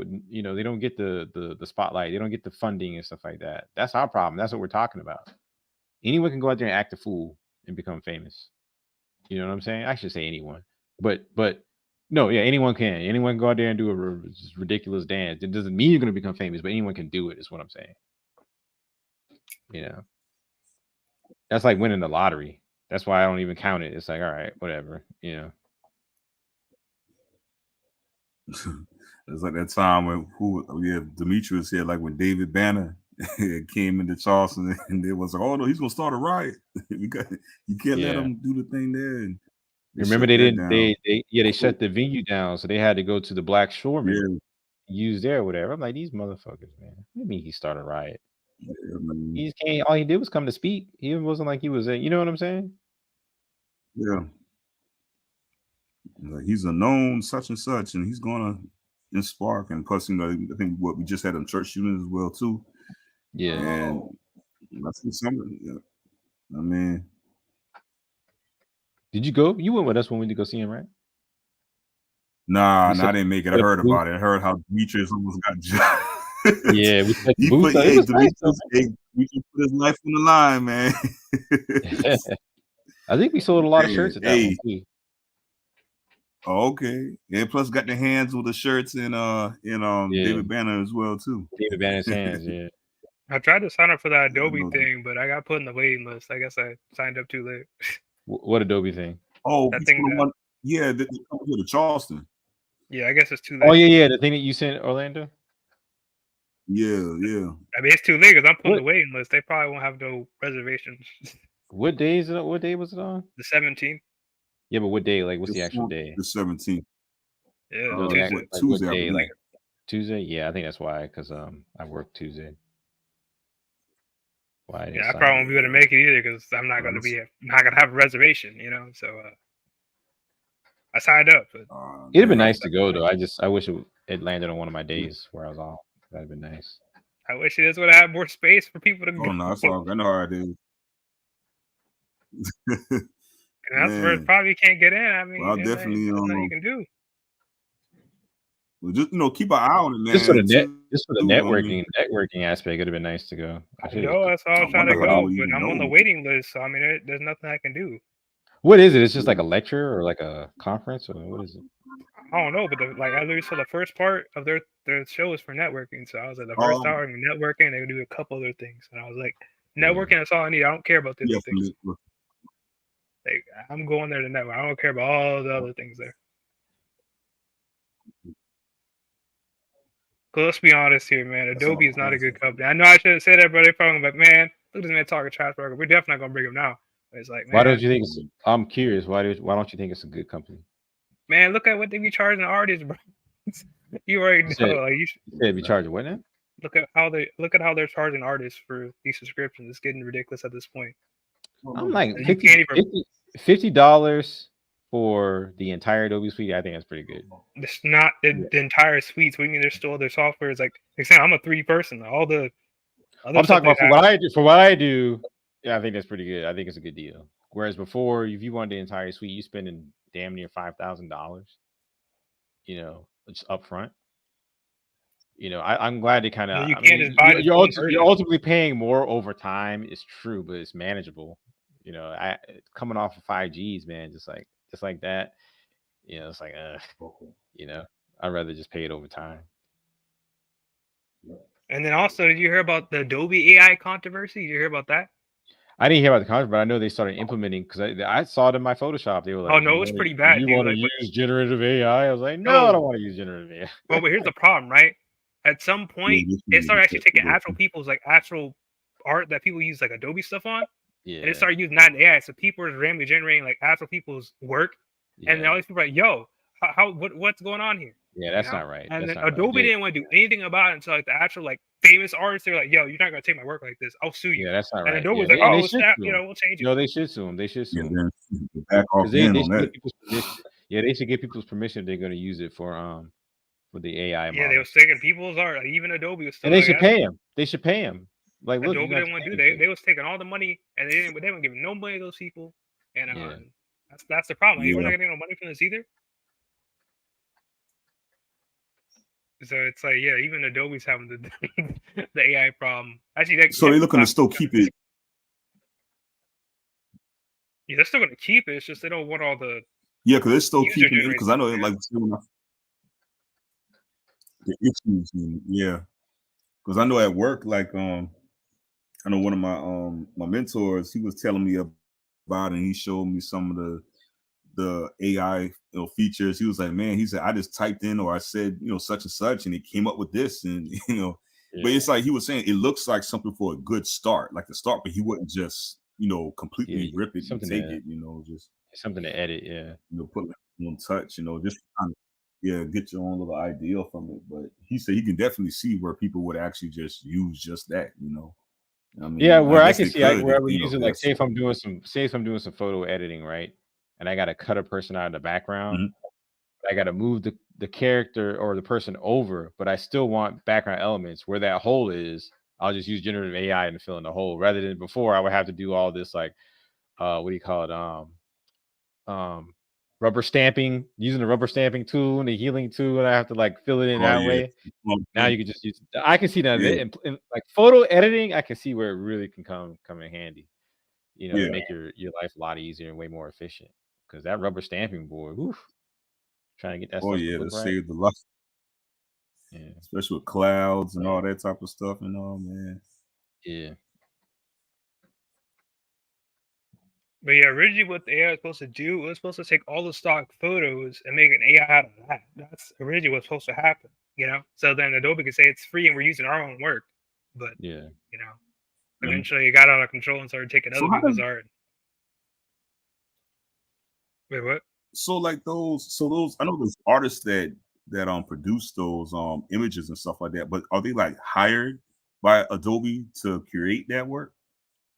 don't get the spotlight. They don't get the funding and stuff like that. That's our problem. That's what we're talking about. Anyone can go out there and act a fool and become famous. You know what I'm saying? I should say anyone, but no, yeah, anyone can. Anyone can go out there and do a ridiculous dance. It doesn't mean you're going to become famous, but anyone can do it. Is what I'm saying. That's like winning the lottery. That's why I don't even count it. It's like, all right, whatever. It's like that time when Demetrius said, like when David Banner came into Charleston, and it was like, oh no, he's gonna start a riot. You can't let him do the thing there. And remember they didn't they shut the venue down, so they had to go to the Black Shoreman, use there or whatever. I'm like, these motherfuckers, man. What do you mean he started a riot? He just came. All he did was come to speak. He wasn't like he was you know what I'm saying? Yeah. Like he's a known such and such, and he's gonna spark. And plus, I think what we just had in church shootings as well too. Yeah. And that's something. Yeah. I mean, did you go? You went with us when we did go see him, right? Nah, I didn't make it. I heard about it. I heard how Demetrius almost got jumped. Yeah, we set the put his life on the line, man. I think we sold a lot of shirts at that one too. Oh, okay. Yeah, plus got the hands with the shirts and David Banner as well too. David Banner's hands, yeah. I tried to sign up for that Adobe thing, but I got put in the waiting list. I guess I signed up too late. What Adobe thing? Oh, that thing the Charleston. Yeah, I guess it's too late. Oh yeah, the thing that you sent Orlando. Yeah. I mean, it's too late because I'm putting the waiting list. They probably won't have no reservations. What day is it? What day was it on? The 17th. Yeah, but what day? Like, what's the actual day? The 17th. Yeah, Tuesday. Like Tuesday? Yeah, I think that's why. Because I work Tuesday. Why? Yeah, I probably won't be able to make it either because I'm not going to have a reservation. So I signed up. But it'd been nice to go though. I wish it landed on one of my days where I was off. That'd been nice. I wish it would have more space for people to go. Oh no, that's all. I know how it is. That's where it probably can't get in. I mean, well, definitely nothing you can do. Well, just keep an eye on it, man. Just for the networking aspect, it'd have been nice to go. I know that's all I'm trying to go, but I'm on the waiting list, so I mean, there's nothing I can do. What is it? It's just like a lecture or like a conference, or what is it? I don't know, but I literally saw the first part of their show is for networking. So I was like, the first hour in networking, they would do a couple other things, and I was like, networking, that's all I need. I don't care about the other things. Like, I'm going there to network. I don't care about all the other things there. Cause let's be honest here, man. Adobe is not a good company. I know I shouldn't say that, but they're probably like, man, look at this man talking trash. We're definitely not gonna bring him now. But it's like, man, why don't you think it's? I'm curious. Why don't you think it's a good company? Man, look at what they be charging artists, bro. You already know. Like, you should be charging what now? Look at how they're charging artists for these subscriptions. It's getting ridiculous at this point. I'm like $50 for the entire Adobe suite. I think that's pretty good. It's not the entire suite. So we mean there's still other software. It's like I'm a 3 person. All the other I'm talking about for what I do. For what I do, yeah, I think that's pretty good. I think it's a good deal. Whereas before, if you want the entire suite, you spending damn near $5,000. You know, just upfront. You know, I'm glad they kind of. You can't just buy you're ultimately paying more over time. It's true, but it's manageable. You know, coming off of 5Gs, man, just like that. You know, it's like, you know, I'd rather just pay it over time. And then also, did you hear about the Adobe AI controversy? Did you hear about that? I didn't hear about the controversy, but I know they started implementing because I saw it in my Photoshop. They were like, "Oh no, it's pretty bad." You want to use generative AI? I was like, no, I don't want to use generative AI. Well, but here's the problem, right? At some point, it started actually taking actual people's actual art that people use Adobe stuff on, and it started using that in AI. So people were randomly generating actual people's work, and then all these people are like, "Yo, what's going on here?" Yeah, that's not right. And then Adobe didn't want to do anything about it until the actual famous artists. They're like, "Yo, you're not gonna take my work like this. I'll sue you." Yeah, that's not right. And Adobe was like, "Oh, we'll change it." No, they should sue them. They should sue them. Back off in on that. Yeah, they should get people's permission if they're going to use it for the AI model. Yeah, they were taking people's art. Even Adobe was still. And they should pay him. They should pay him. Like, look, Adobe didn't want to do. They was taking all the money, and they weren't giving no money to those people. And that's the problem. We're not getting no money from this either. So it's like, yeah, even Adobe's having the AI problem. Actually, so they're looking to still keep it. Yeah, they're still going to keep it. It's just they don't want all the. Yeah, because they're still keeping it. Because I know, the issues. Yeah, because I know at work, I know one of my mentors. He was telling me about it, and he showed me some of the AI features. He was like, man, he said, I just typed in or I said, such and such, and it came up with this. And but it's like he was saying, it looks like something for a good start, like the start, but he wouldn't just completely rip it and take it, just something to edit, put one touch, just kind of get your own little idea from it. But he said he can definitely see where people would actually just use just that, I mean, where I can see where I would use it, say if I'm doing some photo editing, right? And I got to cut a person out of the background. Mm-hmm. I got to move the character or the person over, but I still want background elements where that hole is. I'll just use generative AI to fill in the hole rather than before I would have to do all this what do you call it? Rubber stamping, using the rubber stamping tool and the healing tool, and I have to fill it in that way. Now you can just use. I can see that in photo editing. I can see where it really can come in handy. To make your life a lot easier and way more efficient. Because that rubber stamping board, trying to get that stuff to look right. Save the life. Yeah, especially with clouds and all that type of stuff and all, man. Yeah. But yeah, originally what the AI was supposed to do, it was supposed to take all the stock photos and make an AI out of that. That's originally what's supposed to happen, So then Adobe could say it's free and we're using our own work. But eventually it got out of control and started taking other people's art. Wait, what? So those I know those artists that produce those images and stuff like that, but are they hired by Adobe to curate that work?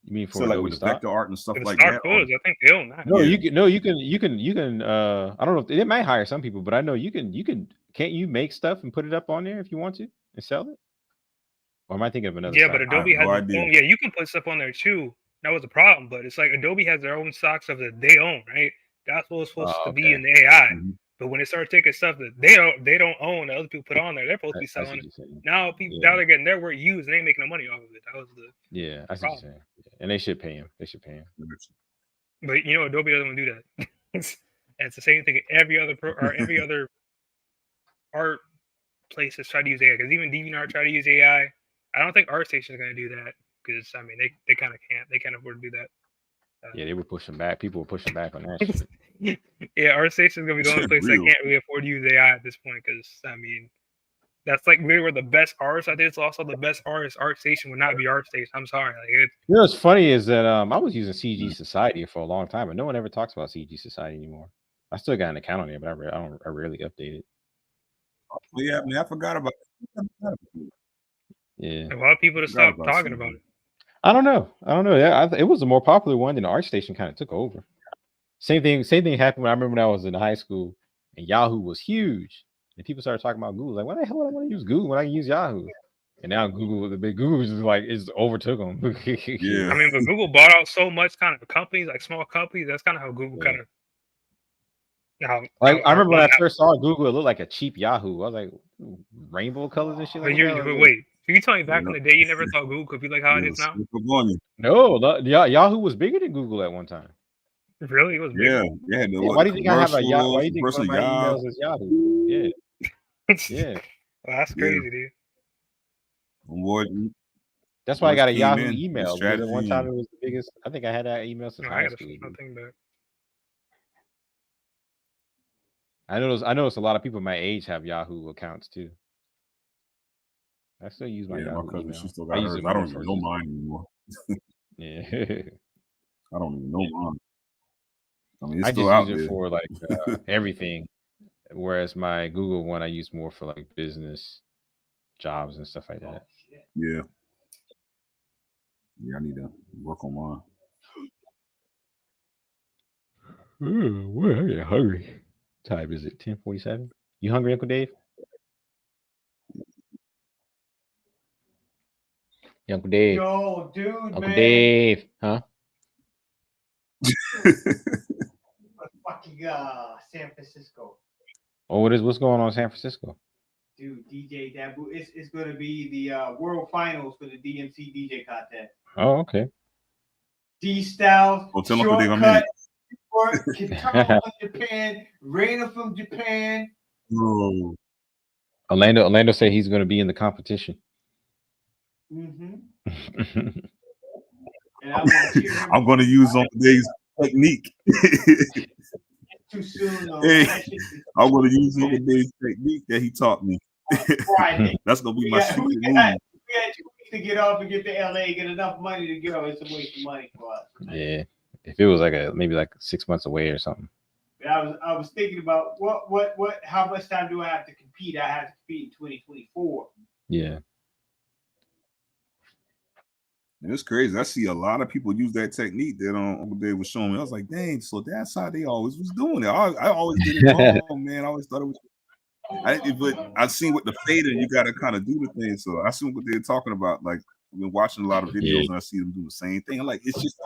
You mean for Adobe with vector art and stuff like that? Photos, I think they own that. No, you can I don't know if they might hire some people, but I know you can can't you make stuff and put it up on there if you want to and sell it? Or am I thinking of another? Yeah, but Adobe has its own. Yeah, you can put stuff on there too. That was a problem, but it's like Adobe has their own stock stuff that they own, right? That's what was supposed to be in the AI. Mm-hmm. But when they start taking stuff that they don't own, that other people put on there, they're supposed to be selling it. Now now they're getting their work used and they ain't making no money off of it. That was the I see what you're saying. And they should pay him. But Adobe doesn't want to do that. It's the same thing. Every other every other art places try to use AI, because even DeviantArt try to use AI. I don't think ArtStation is going to do that because they kind of can't. They can't afford to do that. Yeah, they were pushing back. People were pushing back on that shit. Yeah, ArtStation is gonna be the only place that can't really afford to use AI at this point, because I mean, that's like literally where the best artists. I think it's also the best artist. ArtStation would not be ArtStation. I'm sorry. Like You know what's funny is that I was using CG Society for a long time, but no one ever talks about CG Society anymore. I still got an account on there, but I rarely update it. Well, yeah, I mean, I forgot about it. Yeah, a lot of people just stopped talking about it. I don't know. Yeah, it was a more popular one, then ArtStation kind of took over. Same thing happened when I remember when I was in high school and Yahoo was huge. And people started talking about Google. Like, why the hell would I want to use Google when I can use Yahoo? And now Google is just like it's overtook them. Yeah. I mean, but Google bought out so much kind of companies, like small companies. That's kind of how Google kind of. I remember when I first saw Google, it looked like a cheap Yahoo. I was like, rainbow colors and shit. But like wait, so you tell me back in the day you never thought Google could be like how it is now? No, Yahoo was bigger than Google at one time. Really, it was bigger. Yeah. Why do you think I have a Yahoo? Why do you think one of my emails is Yahoo? Yeah, yeah. Well, that's crazy, dude. That's why I got a Yahoo email. Because at one time it was the biggest. I think I had that email since high school. I noticed a lot of people my age have Yahoo accounts too. I still use my Yahoo email. She still got hers. I don't even know mine anymore. Yeah. I don't even know mine. I mean, it's I still just out use there. it for like everything. Whereas my Google one I use more for like business jobs and stuff like that. Yeah. Yeah, I need to work on mine. Well, I get hungry. What time is it? 10:47. You hungry, Uncle Dave? Uncle Dave. Yo, dude, Uncle man. Dave, huh? Fucking San Francisco. Oh, what's going on in San Francisco? Dude, DJ Dabu, it's going to be the World Finals for the DMC DJ contest. Oh, okay. D-Styles, Shortcut, Kitaro from Japan, Reina from Japan. Oh. Orlando said he's going to be in the competition. Mm-hmm. I'm going to use on today's technique. Too soon, though. Hey, I'm going to use on today's technique that he taught me. That's going to be my secret move. We had 2 weeks to get off and get to LA, get enough money to go. It's a waste of money for us. Yeah. If it was like maybe 6 months away or something. I was thinking about how much time do I have to compete? I have to compete in 2024. Yeah. It's crazy. I see a lot of people use that technique that Uncle Dave was showing me. I was like, dang, so that's how they always was doing it. I always did it wrong, man. I always thought it was. But I seen with the fader, you got to kind of do the thing. So I seen what they're talking about. Like, I've been watching a lot of videos and I see them do the same thing. I'm like, it's just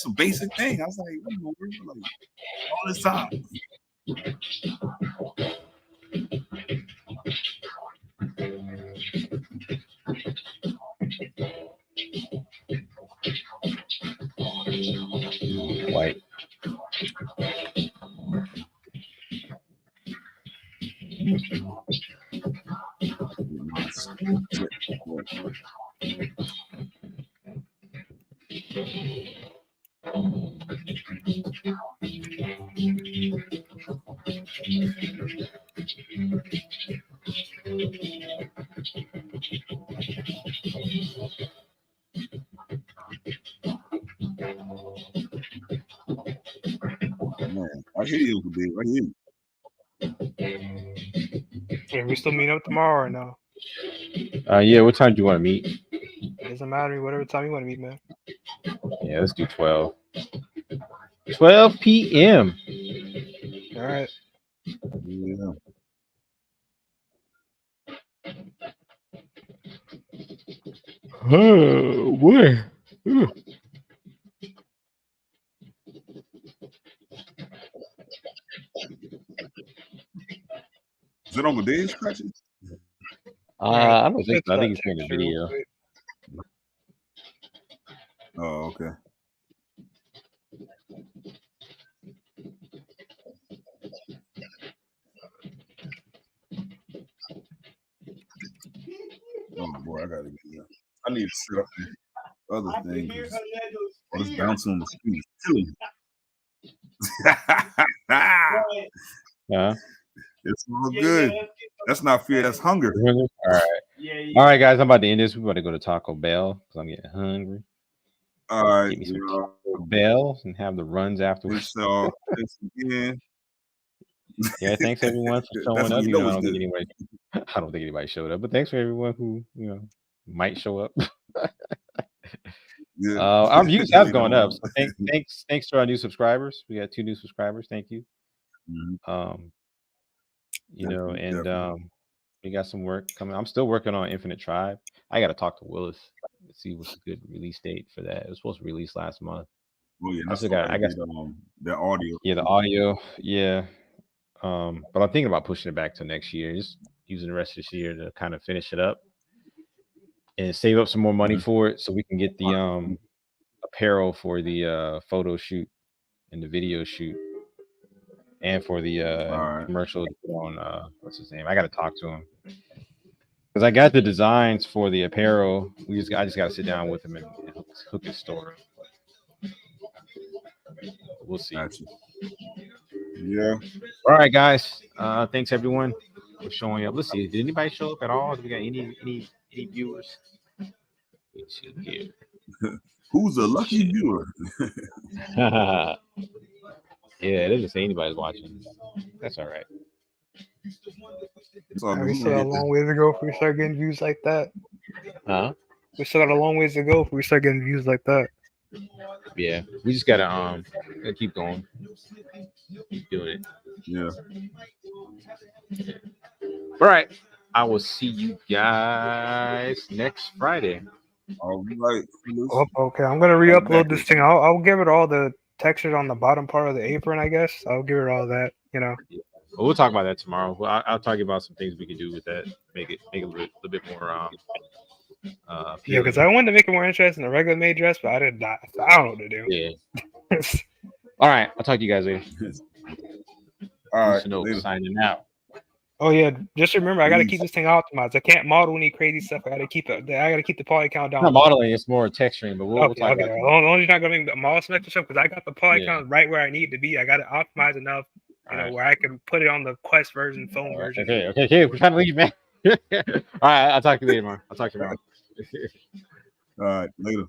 a basic thing. I was like, all this time. White. Man, I hear you, Uncle Dave. I hear you. Yeah, we still meet up tomorrow or no? Yeah, what time do you want to meet? It doesn't matter, whatever time you want to meet, man. Yeah, let's do 12. 12 p.m. All right. Yeah. Oh, boy. Is it Uncle Dave scratching? I don't think so. I think he's playing a video. Oh, okay. Oh boy, I gotta get that. I need to set up the other thing. Oh, it's bouncing on the street. It's all good. That's not fear. That's hunger. All right. All right, guys. I'm about to end this. We're about to go to Taco Bell because I'm getting hungry. All right. Get me some Taco Bells and have the runs afterwards. So, thanks again. Yeah, thanks everyone for showing That's up. when you Even know though it's I don't think anybody showed up, but thanks for everyone who might show up. Yeah. Our views have Later gone up. on. So thanks to our new subscribers. We got 2 new subscribers. Thank you. Mhm. We got some work coming. I'm still working on Infinite Tribe. I got to talk to Willis to see what's a good release date for that. It was supposed to release last month. Oh yeah, I still got. I guess the audio. Yeah, the audio. Yeah. But I'm thinking about pushing it back to next year. Just using the rest of this year to kind of finish it up and save up some more money for it, so we can get the apparel for the photo shoot and the video shoot, and for the commercial on what's his name? I got to talk to him because I got the designs for the apparel. I just got to sit down with him and hook his store up. We'll see. Gotcha. Yeah. All right, guys. Thanks everyone for showing up. Let's see. Did anybody show up at all? Do we got any viewers? Who's a lucky viewer? Yeah, it doesn't say anybody's watching. That's all right. We still got a long way to go if we start getting views like that. Huh? We still got a long ways to go if we start getting views like that. Yeah, we just gotta keep going, keep doing it. Yeah. All right, I will see you guys next Friday. All right. Oh, okay, I'm gonna re-upload this thing. I'll give it all the textures on the bottom part of the apron. I guess I'll give it all that. Well, we'll talk about that tomorrow. Well, I'll talk about some things we can do with that. Make it a little bit more. Yeah, because I wanted to make it more interesting than a regular made dress, but I did not. I don't know what to do. Yeah. All right, I'll talk to you guys later. All right. Signing out. Oh yeah, just remember I gotta keep this thing optimized. I can't model any crazy stuff. I gotta keep it. I gotta keep the poly count down. Not modeling, it's more texturing, but we'll talk about it. As long as you're not gonna make the model selection stuff, because I got the poly count right where I need it to be. I got it optimized enough, where I can put it on the Quest version, phone version. Okay. We're trying to leave, man. All right, I'll talk to you later, man. I'll talk to you tomorrow. All right, later.